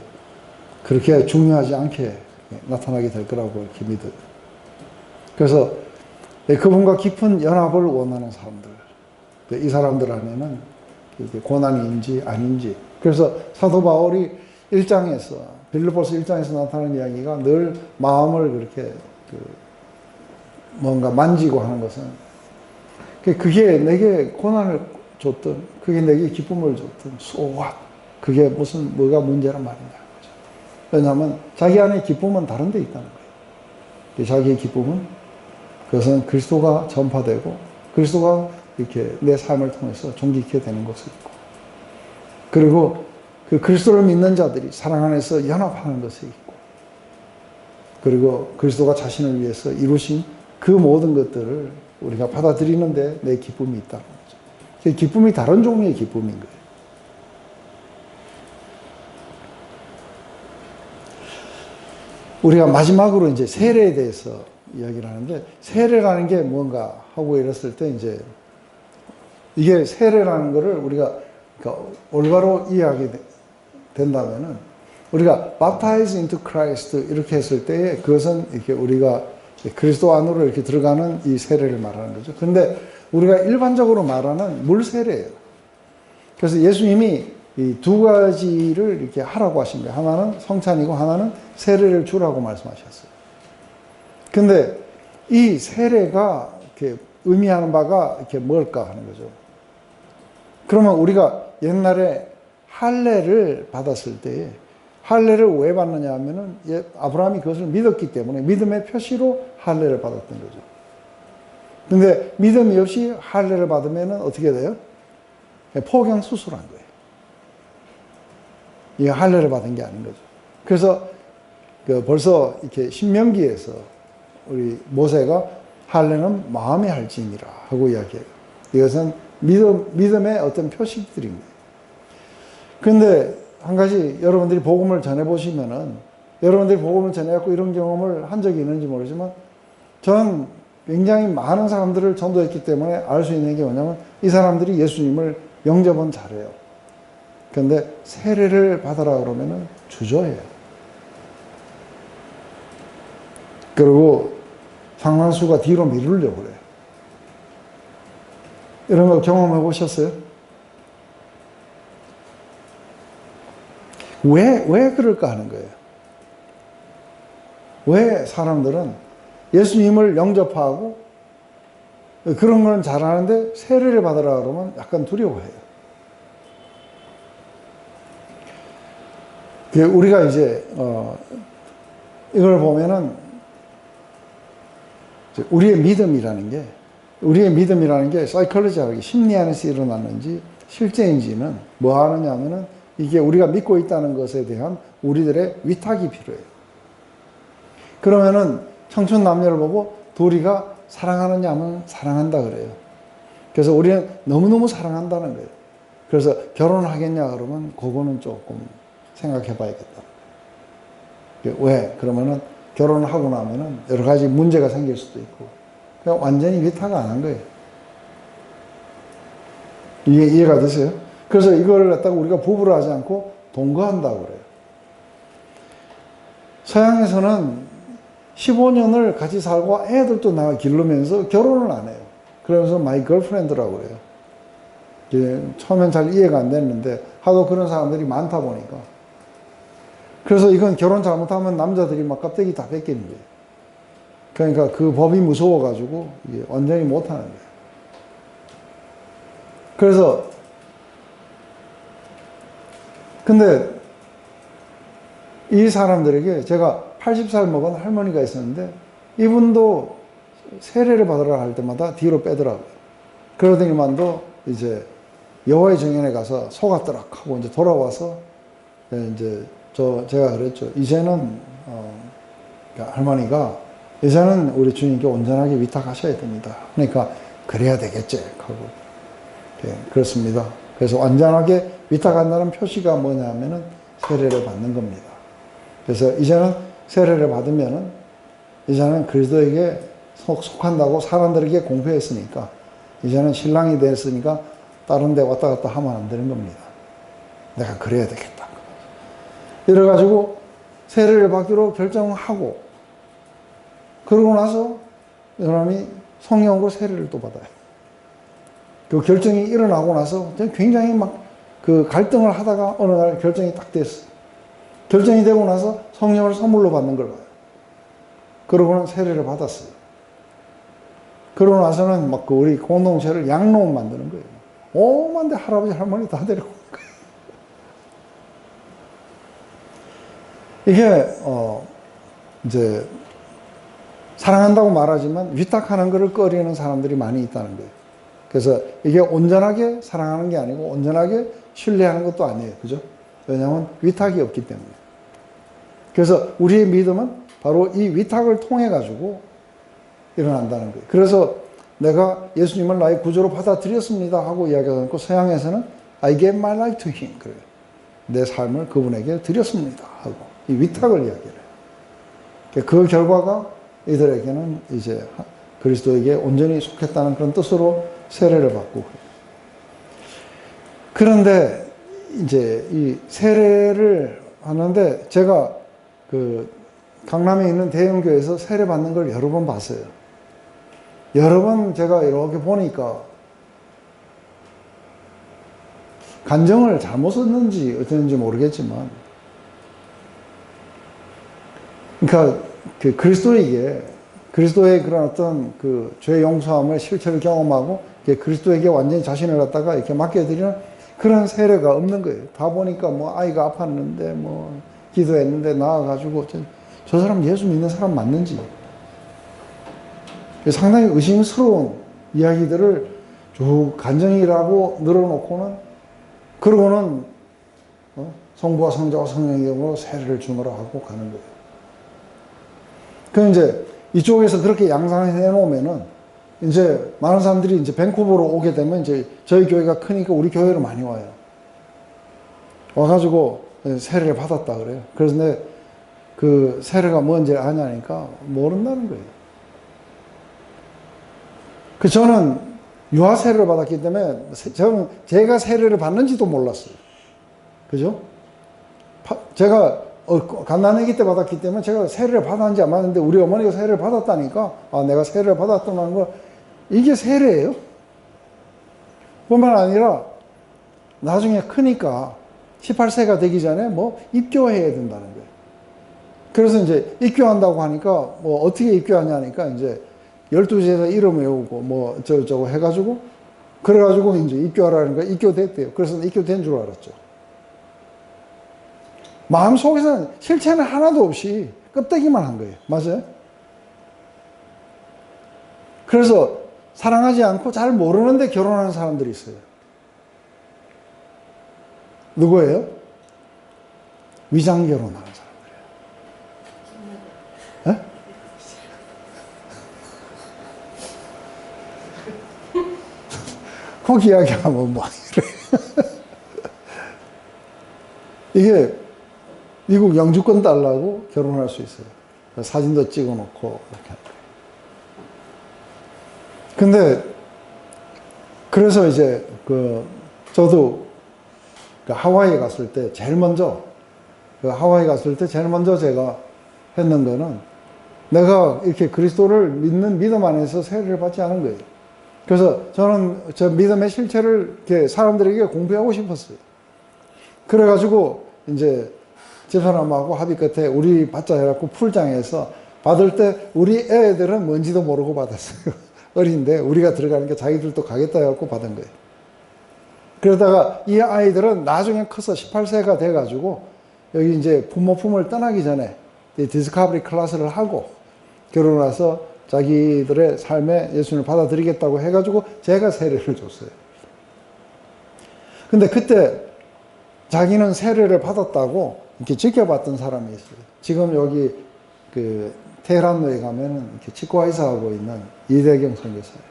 그렇게 중요하지 않게 나타나게 될 거라고 이렇게 믿어요. 그래서 그분과 깊은 연합을 원하는 사람들, 이 사람들 안에는 이게 고난인지 아닌지. 그래서 사도 바울이 1장에서 빌립보서 1장에서 나타나는 이야기가 늘 마음을 그렇게 뭔가 만지고 하는 것은 그게 내게 고난을 줬든 그게 내게 기쁨을 줬든 so what? 그게 뭐가 문제란 말이냐 거죠. 왜냐하면 자기 안에 기쁨은 다른 데 있다는 거예요. 자기의 기쁨은 그것은 그리스도가 전파되고 그리스도가 이렇게 내 삶을 통해서 존귀케 되는 것이 있고, 그리고 그 그리스도를 믿는 자들이 사랑 안에서 연합하는 것이 있고, 그리고 그리스도가 자신을 위해서 이루신 그 모든 것들을 우리가 받아들이는데 내 기쁨이 있다는 거죠. 그 기쁨이 다른 종류의 기쁨인 거예요. 우리가 마지막으로 이제 세례에 대해서 이야기를 하는데, 세례라는 게 뭔가 하고 이랬을 때 이제 이게 세례라는 거를 우리가 그러니까 올바로 이해하게 된다면은, 우리가 baptize into Christ 이렇게 했을 때 그것은 이렇게 우리가 그리스도 안으로 이렇게 들어가는 이 세례를 말하는 거죠. 근데 우리가 일반적으로 말하는 물 세례예요. 그래서 예수님이 이 두 가지를 이렇게 하라고 하신 거예요. 하나는 성찬이고 하나는 세례를 주라고 말씀하셨어요. 근데 이 세례가 이렇게 의미하는 바가 이렇게 뭘까 하는 거죠. 그러면 우리가 옛날에 할례를 받았을 때 할례를 왜 받느냐 하면은 아브라함이 그것을 믿었기 때문에 믿음의 표시로 할례를 받았던 거죠. 근데 믿음이 없이 할례를 받으면은 어떻게 돼요? 포경 수술한 거예요. 이 할례를 받은 게 아닌 거죠. 그래서 벌써 이렇게 신명기에서 우리 모세가 할례는 마음에 할지니라 하고 이야기해요. 이것은 믿음의 어떤 표식들인 거예요. 그런데 한 가지 여러분들이 복음을 전해보시면은, 여러분들이 복음을 전해갖고 이런 경험을 한 적이 있는지 모르지만, 전 굉장히 많은 사람들을 전도했기 때문에 알 수 있는 게 뭐냐면, 이 사람들이 예수님을 영접은 잘해요. 그런데 세례를 받으라 그러면은 주저해요. 그리고 상당수가 뒤로 미루려고 그래요. 이런 거 경험해 보셨어요? 왜 그럴까 하는 거예요. 왜 사람들은 예수님을 영접하고 그런 건 잘하는데 세례를 받으라 그러면 약간 두려워해요. 우리가 이제 이걸 보면은 우리의 믿음이라는 게 사이콜로지하게 심리 안에서 일어났는지 실제인지는 뭐 하느냐 하면은 이게 우리가 믿고 있다는 것에 대한 우리들의 위탁이 필요해요. 그러면은 청춘 남녀를 보고 둘이가 사랑하느냐 하면 사랑한다 그래요. 그래서 우리는 너무너무 사랑한다는 거예요. 그래서 결혼하겠냐 그러면 그거는 조금 생각해 봐야겠다. 왜? 그러면은 결혼하고 나면은 여러 가지 문제가 생길 수도 있고, 그냥 완전히 위탁 안 한 거예요. 이해가 되세요? 그래서 이걸 갖다가 우리가 부부를 하지 않고 동거한다고 그래요. 서양에서는 15년을 같이 살고 애들도 낳아 기르면서 결혼을 안 해요. 그러면서 my girlfriend라고 그래요. 처음엔 잘 이해가 안 됐는데 하도 그런 사람들이 많다 보니까. 그래서 이건 결혼 잘못하면 남자들이 막 껍데기 다 뺏기는 거예요. 그러니까 그 법이 무서워가지고 이게 완전히 못하는 거예요. 그래서 근데 이 사람들에게 제가 80살 먹은 할머니가 있었는데 이분도 세례를 받으러 갈 때마다 뒤로 빼더라고요. 그러더니만도 이제 여호와의 정연에 가서 속았더라 하고 이제 돌아와서 이제 제가 그랬죠. 이제는 그러니까 할머니가 이제는 우리 주님께 온전하게 위탁하셔야 됩니다. 그러니까 그래야 되겠지 하고 그렇습니다. 그래서 완전하게 위탁한다는 표시가 뭐냐면은 세례를 받는 겁니다. 그래서 이제는 세례를 받으면은 이제는 그리스도에게 속한다고 사람들에게 공표했으니까 이제는 신랑이 됐으니까 다른 데 왔다 갔다 하면 안 되는 겁니다. 내가 그래야 되겠다. 이래가지고 세례를 받기로 결정하고 그러고 나서 이 사람이 성령으로 세례를 또 받아요. 그 결정이 일어나고 나서 굉장히 막 그 갈등을 하다가 어느 날 결정이 딱 됐어요. 결정이 되고 나서 성령을 선물로 받는 걸 봐요. 그러고는 세례를 받았어요. 그러고 나서는 막 그 우리 공동체를 양로원 만드는 거예요. 오만데 할아버지 할머니 다 데리고 온 거예요. 이게 이제 사랑한다고 말하지만 위탁하는 것을 꺼리는 사람들이 많이 있다는 거예요. 그래서 이게 온전하게 사랑하는 게 아니고 온전하게 신뢰하는 것도 아니에요. 그죠? 왜냐하면 위탁이 없기 때문에. 그래서 우리의 믿음은 바로 이 위탁을 통해 가지고 일어난다는 거예요. 그래서 내가 예수님을 나의 구주로 받아들였습니다 하고 이야기하고 서양에서는 I gave my life to him. 그래요. 내 삶을 그분에게 드렸습니다 하고 이 위탁을 이야기를 해요. 그 결과가 이들에게는 이제 그리스도에게 온전히 속했다는 그런 뜻으로 세례를 받고. 그런데 이제 이 세례를 하는데 제가 그 강남에 있는 대형교회에서 세례 받는 걸 여러 번 봤어요. 여러 번 제가 이렇게 보니까 간정을 잘못 썼는지 어땠는지 모르겠지만 그러니까 그 그리스도의 그런 어떤 그 죄 용서함을 실체를 경험하고 그리스도에게 완전히 자신을 갖다가 이렇게 맡겨드리는 그런 세례가 없는 거예요. 다 보니까 뭐 아이가 아팠는데 뭐 기도했는데 나와가지고 저 사람 예수 믿는 사람 맞는지 상당히 의심스러운 이야기들을 쭉 간증이라고 늘어놓고는 그러고는 성부와 성자와 성령의 이름으로 세례를 주노라 하고 가는 거예요. 그 이제 이쪽에서 그렇게 양상해 놓으면은 이제 많은 사람들이 이제 밴쿠버로 오게 되면 이제 저희 교회가 크니까 우리 교회로 많이 와요. 와가지고 세례를 받았다 그래요. 그래서 내 그 세례가 뭔지 아냐니까 모른다는 거예요. 저는 유아 세례를 받았기 때문에 저는 제가 세례를 받는지도 몰랐어요. 그죠? 제가 갓난아기 때 받았기 때문에 제가 세례를 받았는지 안 받았는데 우리 어머니가 세례를 받았다니까 내가 세례를 받았다는 걸 이게 세례예요? 뿐만 아니라 나중에 크니까 18세가 되기 전에 뭐 입교해야 된다는 거예요. 그래서 이제 입교한다고 하니까 뭐 어떻게 입교하냐니까 이제 12시에서 이름 외우고 뭐 저거 해가지고 그래가지고 이제 입교하라는 거예요. 입교됐대요. 그래서 입교된 줄 알았죠. 마음속에서는 실체는 하나도 없이 껍데기만 한 거예요. 맞아요? 그래서 사랑하지 않고 잘 모르는데 결혼하는 사람들이 있어요. 누구예요? 위장 결혼하는 사람들이에요. 네? 거기 이야기하면 뭐 이게 미국 영주권 달라고 결혼할 수 있어요. 사진도 찍어놓고 이렇게. 근데 그래서 이제 저도 하와이에 갔을 때 제일 먼저 제가 했는 거는 내가 이렇게 그리스도를 믿는 믿음 안에서 세례를 받지 않은 거예요. 그래서 저는 저 믿음의 실체를 이렇게 사람들에게 공표하고 싶었어요. 그래가지고 이제 집사람하고 합의 끝에 우리 받자 해갖고 풀장에서 받을 때 우리 애들은 뭔지도 모르고 받았어요. 어린데 우리가 들어가는 게 자기들도 가겠다 해갖고 받은 거예요. 그러다가 이 아이들은 나중에 커서 18세가 돼가지고 여기 이제 부모 품을 떠나기 전에 디스커버리 클래스를 하고 결혼을 해서 자기들의 삶에 예수님을 받아들이겠다고 해가지고 제가 세례를 줬어요. 근데 그때 자기는 세례를 받았다고 이렇게 지켜봤던 사람이 있어요. 지금 여기 그 테헤란로에 가면은 이렇게 치과의사하고 있는 이대경 선교사예요.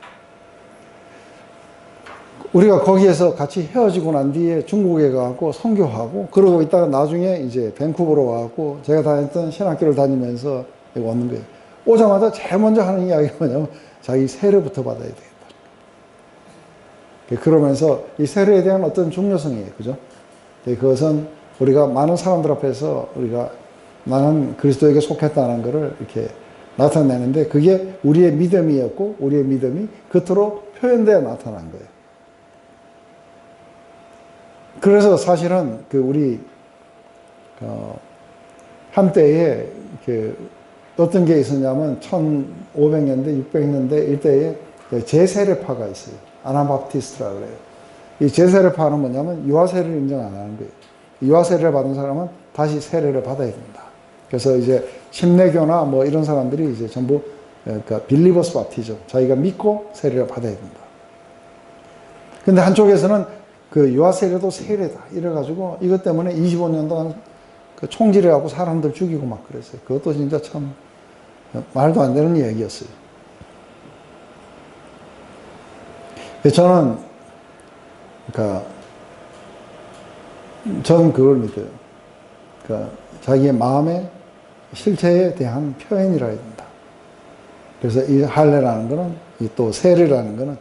우리가 거기에서 같이 헤어지고 난 뒤에 중국에 가고 선교하고 그러고 있다가 나중에 이제 밴쿠버로 와갖고 제가 다녔던 신학교를 다니면서 여기 왔는 거예요. 오자마자 제일 먼저 하는 이야기가 뭐냐면 자기 세례부터 받아야 되겠다. 그러면서 이 세례에 대한 어떤 중요성이에요. 그죠? 그것은 우리가 많은 사람들 앞에서 우리가 나는 그리스도에게 속했다는 것을 이렇게 나타내는데 그게 우리의 믿음이었고 우리의 믿음이 겉으로 표현되어 나타난 거예요. 그래서 사실은 그 우리 한때에 어떤 게 있었냐면 1500년대, 600년대 일대에 제세례파가 있어요. 아나바프티스트라 그래요. 이 제세례파는 뭐냐면 유아세례를 인정 안 하는 거예요. 유아세례를 받은 사람은 다시 세례를 받아야 된다. 그래서 이제 침례교나 뭐 이런 사람들이 이제 전부 그러니까 빌리버스 바티즘, 자기가 믿고 세례를 받아야 된다. 근데 한쪽에서는 그 유아세례도 세례다. 이래가지고 이것 때문에 25년 동안 그 총질해갖고 사람들 죽이고 막 그랬어요. 그것도 진짜 참 말도 안 되는 얘기였어요. 저는 그러니까 저는 그걸 믿어요. 그러니까 자기의 마음의 실체에 대한 표현이라 해야 된다. 그래서 이 할례라는 거는 또 세례라는 거는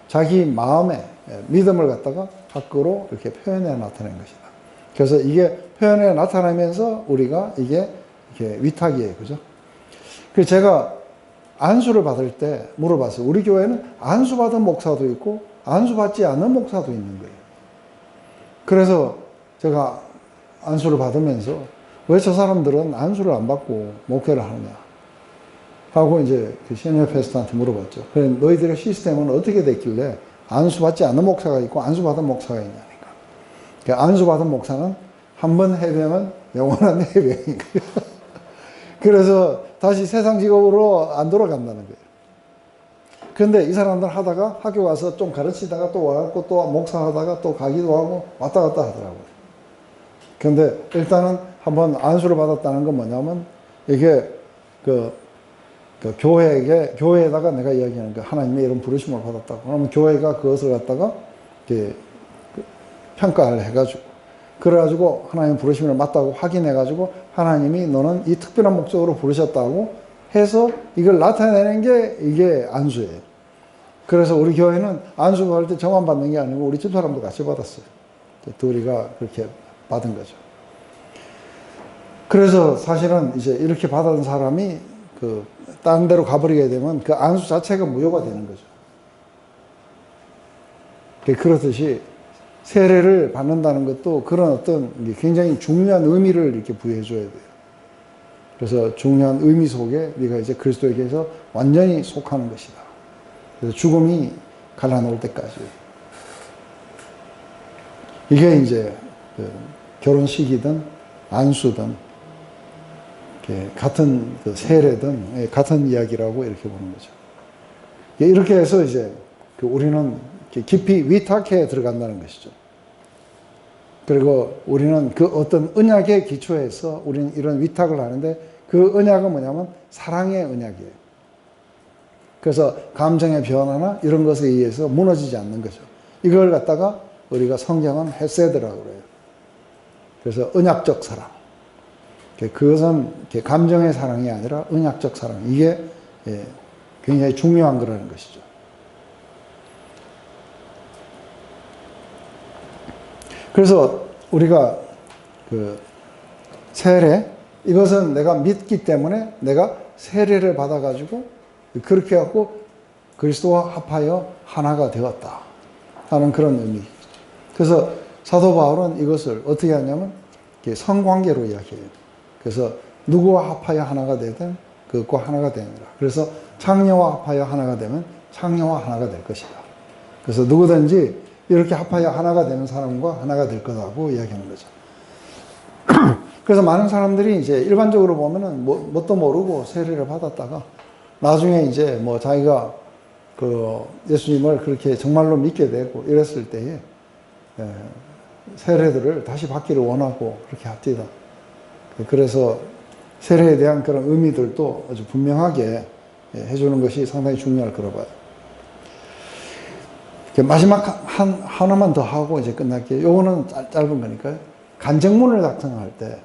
자기 마음의 믿음을 갖다가 밖으로 이렇게 표현해 나타낸 것이다. 그래서 이게 표현해 나타나면서 우리가 이게 이렇게 위탁이에요. 그죠? 그래서 제가 안수를 받을 때 물어봤어요. 우리 교회는 안수 받은 목사도 있고 안수 받지 않은 목사도 있는 거예요. 그래서 제가 안수를 받으면서 왜 저 사람들은 안수를 안 받고 목회를 하느냐 하고 이제 그 시니어 패스터한테 물어봤죠. 그래 너희들의 시스템은 어떻게 됐길래 안수 받지 않은 목사가 있고 안수 받은 목사가 있냐니까. 그러니까 안수 받은 목사는 한 번 해병은 영원한 해병인 거예요. 그래서 다시 세상 직업으로 안 돌아간다는 거예요. 그런데 이 사람들 하다가 학교 가서 좀 가르치다가 또 와갖고 또 목사하다가 또 가기도 하고 왔다 갔다 하더라고요. 그런데 일단은 한번 안수를 받았다는 건 뭐냐면 이게 그 교회에다가 내가 이야기하는 거 하나님의 이런 부르심을 받았다고. 그러면 교회가 그것을 갖다가 이렇게 평가를 해가지고 그래가지고 하나님 부르심을 맞다고 확인해가지고 하나님이 너는 이 특별한 목적으로 부르셨다고 해서 이걸 나타내는 게 이게 안수예요. 그래서 우리 교회는 안수 받을 때 저만 받는 게 아니고 우리 집사람도 같이 받았어요. 둘이가 그렇게 받은 거죠. 그래서 사실은 이제 이렇게 받은 사람이 딴 데로 가버리게 되면 그 안수 자체가 무효가 되는 거죠. 그렇듯이 세례를 받는다는 것도 그런 어떤 굉장히 중요한 의미를 이렇게 부여해 줘야 돼요. 그래서 중요한 의미 속에 네가 이제 그리스도에게서 완전히 속하는 것이다. 그래서 죽음이 갈라놓을 때까지. 이게 이제 결혼식이든 안수든 같은 세례든 같은 이야기라고 이렇게 보는 거죠. 이렇게 해서 이제 우리는 깊이 위탁해 들어간다는 것이죠. 그리고 우리는 그 어떤 언약의 기초에서 우리는 이런 위탁을 하는데 그 언약은 뭐냐면 사랑의 언약이에요. 그래서 감정의 변화나 이런 것에 의해서 무너지지 않는 거죠. 이걸 갖다가 우리가 성경은 헤세드라고 그래요. 그래서 언약적 사랑. 그것은 감정의 사랑이 아니라 언약적 사랑. 이게 굉장히 중요한 거라는 것이죠. 그래서 우리가 세례, 이것은 내가 믿기 때문에 내가 세례를 받아가지고 그렇게 해갖고 그리스도와 합하여 하나가 되었다 하는 그런 의미죠. 그래서 사도 바울은 이것을 어떻게 하냐면 성관계로 이야기해요. 그래서 누구와 합하여 하나가 되든 그것과 하나가 되느라. 그래서 창녀와 합하여 하나가 되면 창녀와 하나가 될 것이다. 그래서 누구든지 이렇게 합하여 하나가 되는 사람과 하나가 될 거라고 이야기하는 거죠. 그래서 많은 사람들이 이제 일반적으로 보면은 뭣도 모르고 세례를 받았다가 나중에 이제 뭐 자기가 예수님을 그렇게 정말로 믿게 되고 이랬을 때에 세례들을 다시 받기를 원하고 그렇게 합디다. 그래서 세례에 대한 그런 의미들도 아주 분명하게 해주는 것이 상당히 중요할 거라 봐요. 마지막 하나만 더 하고 이제 끝날게요. 요거는 짧은 거니까요. 간증문을 작성할 때,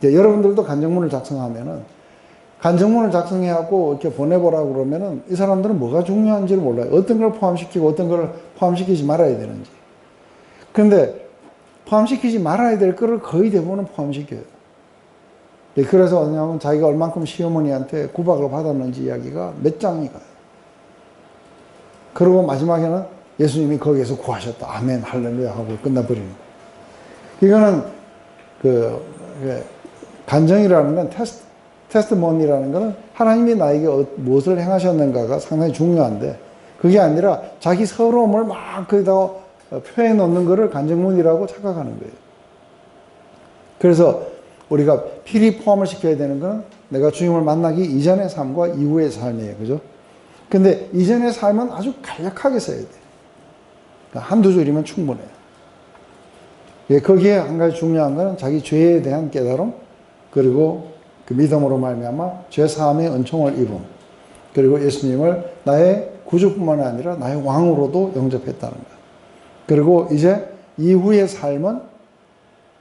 여러분들도 간증문을 작성하면은, 간증문을 작성해갖고 이렇게 보내보라고 그러면은 이 사람들은 뭐가 중요한지를 몰라요. 어떤 걸 포함시키고 어떤 걸 포함시키지 말아야 되는지. 그런데 포함시키지 말아야 될 거를 거의 대부분은 포함시켜요. 그래서 왜냐하면 자기가 얼만큼 시어머니한테 구박을 받았는지 이야기가 몇 장이 가요. 그리고 마지막에는 예수님이 거기에서 구하셨다. 아멘, 할렐루야 하고 끝나버리는 거예요. 이거는 간증이라는 건 테스트모니라는 것은 하나님이 나에게 무엇을 행하셨는가가 상당히 중요한데 그게 아니라 자기 서러움을 막 거기다가 표해 놓는 것을 간증문이라고 착각하는 거예요. 그래서 우리가 필히 포함을 시켜야 되는 건 내가 주님을 만나기 이전의 삶과 이후의 삶이에요. 그죠? 근데 이전의 삶은 아주 간략하게 써야 돼요. 한두 줄이면 충분해요. 거기에 한 가지 중요한 것은 자기 죄에 대한 깨달음, 그리고 그 믿음으로 말미암아 죄 사함의 은총을 입음, 그리고 예수님을 나의 구주뿐만 아니라 나의 왕으로도 영접했다는 것. 그리고 이제 이후의 삶은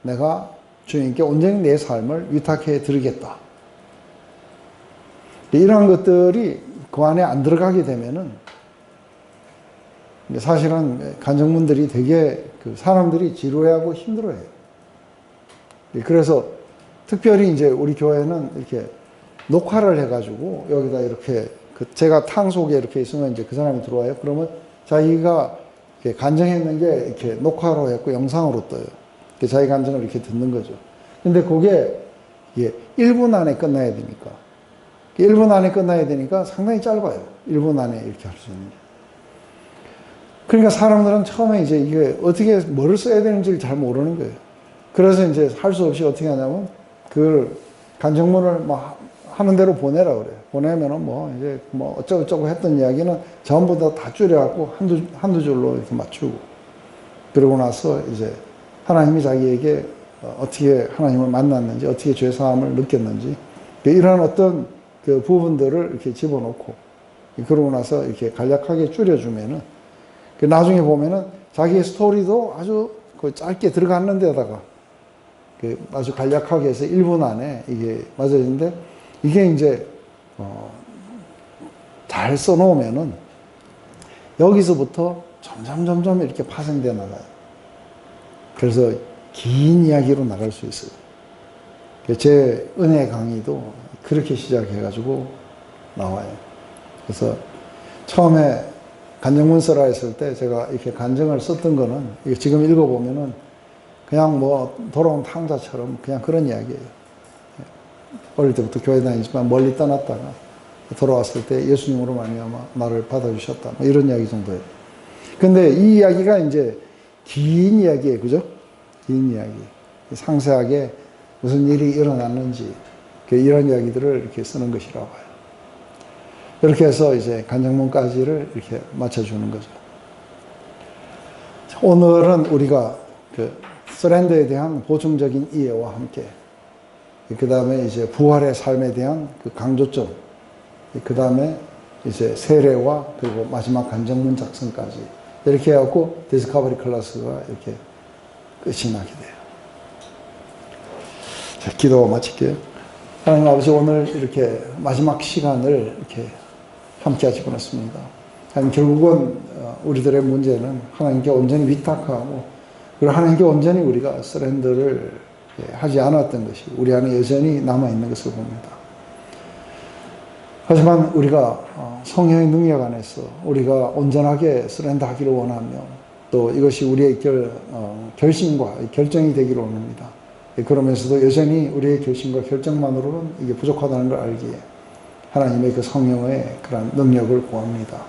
내가 주님께 온전히 내 삶을 위탁해 드리겠다. 이러한 것들이 그 안에 안 들어가게 되면은 사실은 간증문들이 되게 사람들이 지루해하고 힘들어해요. 그래서 특별히 이제 우리 교회는 이렇게 녹화를 해가지고 여기다 이렇게 제가 탕 속에 이렇게 있으면 이제 그 사람이 들어와요. 그러면 자기가 간증했는 게 이렇게 녹화로 했고 영상으로 떠요. 자기 간증을 이렇게 듣는 거죠. 근데 그게 1분 안에 끝나야 되니까. 1분 안에 끝나야 되니까 상당히 짧아요. 1분 안에 이렇게 할 수 있는 게. 그러니까 사람들은 처음에 이제 이게 어떻게 뭐를 써야 되는지를 잘 모르는 거예요. 그래서 이제 할 수 없이 어떻게 하냐면 그 간증문을 막 하는 대로 보내라 그래요. 보내면은 이제 어쩌고저쩌고 했던 이야기는 전부 다 줄여갖고 한두 줄로 이렇게 맞추고. 그러고 나서 이제 하나님이 자기에게 어떻게 하나님을 만났는지, 어떻게 죄사함을 느꼈는지, 이런 어떤 그 부분들을 이렇게 집어넣고, 그러고 나서 이렇게 간략하게 줄여주면은 나중에 보면은 자기의 스토리도 아주 짧게 들어갔는 데다가 아주 간략하게 해서 1분 안에 이게 맞아지는데 이게 이제 잘 써놓으면은 여기서부터 점점 이렇게 파생되어 나가요. 그래서 긴 이야기로 나갈 수 있어요. 제 은혜 강의도 그렇게 시작해가지고 나와요. 그래서 처음에 간증문 써라 했을 때 제가 이렇게 간증을 썼던 거는 지금 읽어보면은 그냥 돌아온 탕자처럼 그냥 그런 이야기예요. 어릴 때부터 교회 다니지만 멀리 떠났다가 돌아왔을 때 예수님으로 말미암아 나를 받아주셨다. 이런 이야기 정도예요. 근데 이 이야기가 이제 긴 이야기예요. 그죠? 긴 이야기. 상세하게 무슨 일이 일어났는지 이런 이야기들을 이렇게 쓰는 것이라고 봐요. 이렇게 해서 이제 간증문까지를 이렇게 맞춰주는 거죠. 오늘은 우리가 서렌더에 대한 보충적인 이해와 함께, 그 다음에 이제 부활의 삶에 대한 강조점, 그 다음에 이제 세례와 그리고 마지막 간증문 작성까지 이렇게 해갖고 디스커버리 클래스가 이렇게 끝이 나게 돼요. 자, 기도 마칠게요. 하나님 아버지, 오늘 이렇게 마지막 시간을 이렇게 함께 하지 않았습니다. 하나님, 결국은 우리들의 문제는 하나님께 온전히 위탁하고 그리고 하나님께 온전히 우리가 서렌더를 하지 않았던 것이 우리 안에 여전히 남아있는 것을 봅니다. 하지만 우리가 성령의 능력 안에서 우리가 온전하게 서렌더 하기를 원하며 또 이것이 우리의 결심과 결정이 되기를 원합니다. 그러면서도 여전히 우리의 결심과 결정만으로는 이게 부족하다는 걸 알기에 하나님의 그 성령의 그런 능력을 구합니다.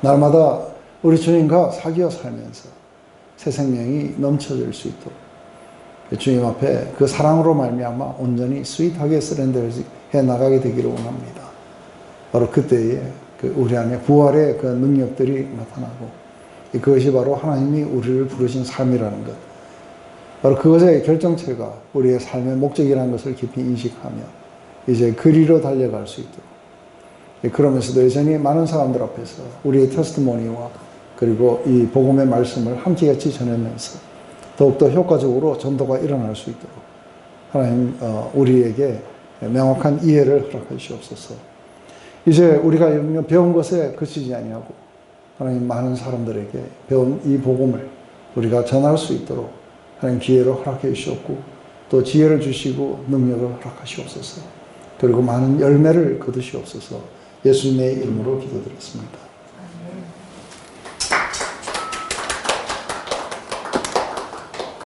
날마다 우리 주님과 사귀어 살면서 새 생명이 넘쳐질 수 있도록 주님 앞에 그 사랑으로 말미암아 온전히 스윗하게 서렌더해 나가게 되기를 원합니다. 바로 그때에 우리 안에 부활의 그 능력들이 나타나고 그것이 바로 하나님이 우리를 부르신 삶이라는 것. 바로 그것의 결정체가 우리의 삶의 목적이라는 것을 깊이 인식하며 이제 그리로 달려갈 수 있도록, 그러면서도 여전히 많은 사람들 앞에서 우리의 테스티모니와 그리고 이 복음의 말씀을 함께 같이 전하면서 더욱더 효과적으로 전도가 일어날 수 있도록 하나님 우리에게 명확한 이해를 허락하시옵소서. 이제 우리가 배운 것에 그치지 아니하고 하나님 많은 사람들에게 배운 이 복음을 우리가 전할 수 있도록 하나님 기회를 허락해 주시옵고 또 지혜를 주시고 능력을 허락하시옵소서. 그리고 많은 열매를 거두시옵소서. 예수님의 이름으로 기도드렸습니다.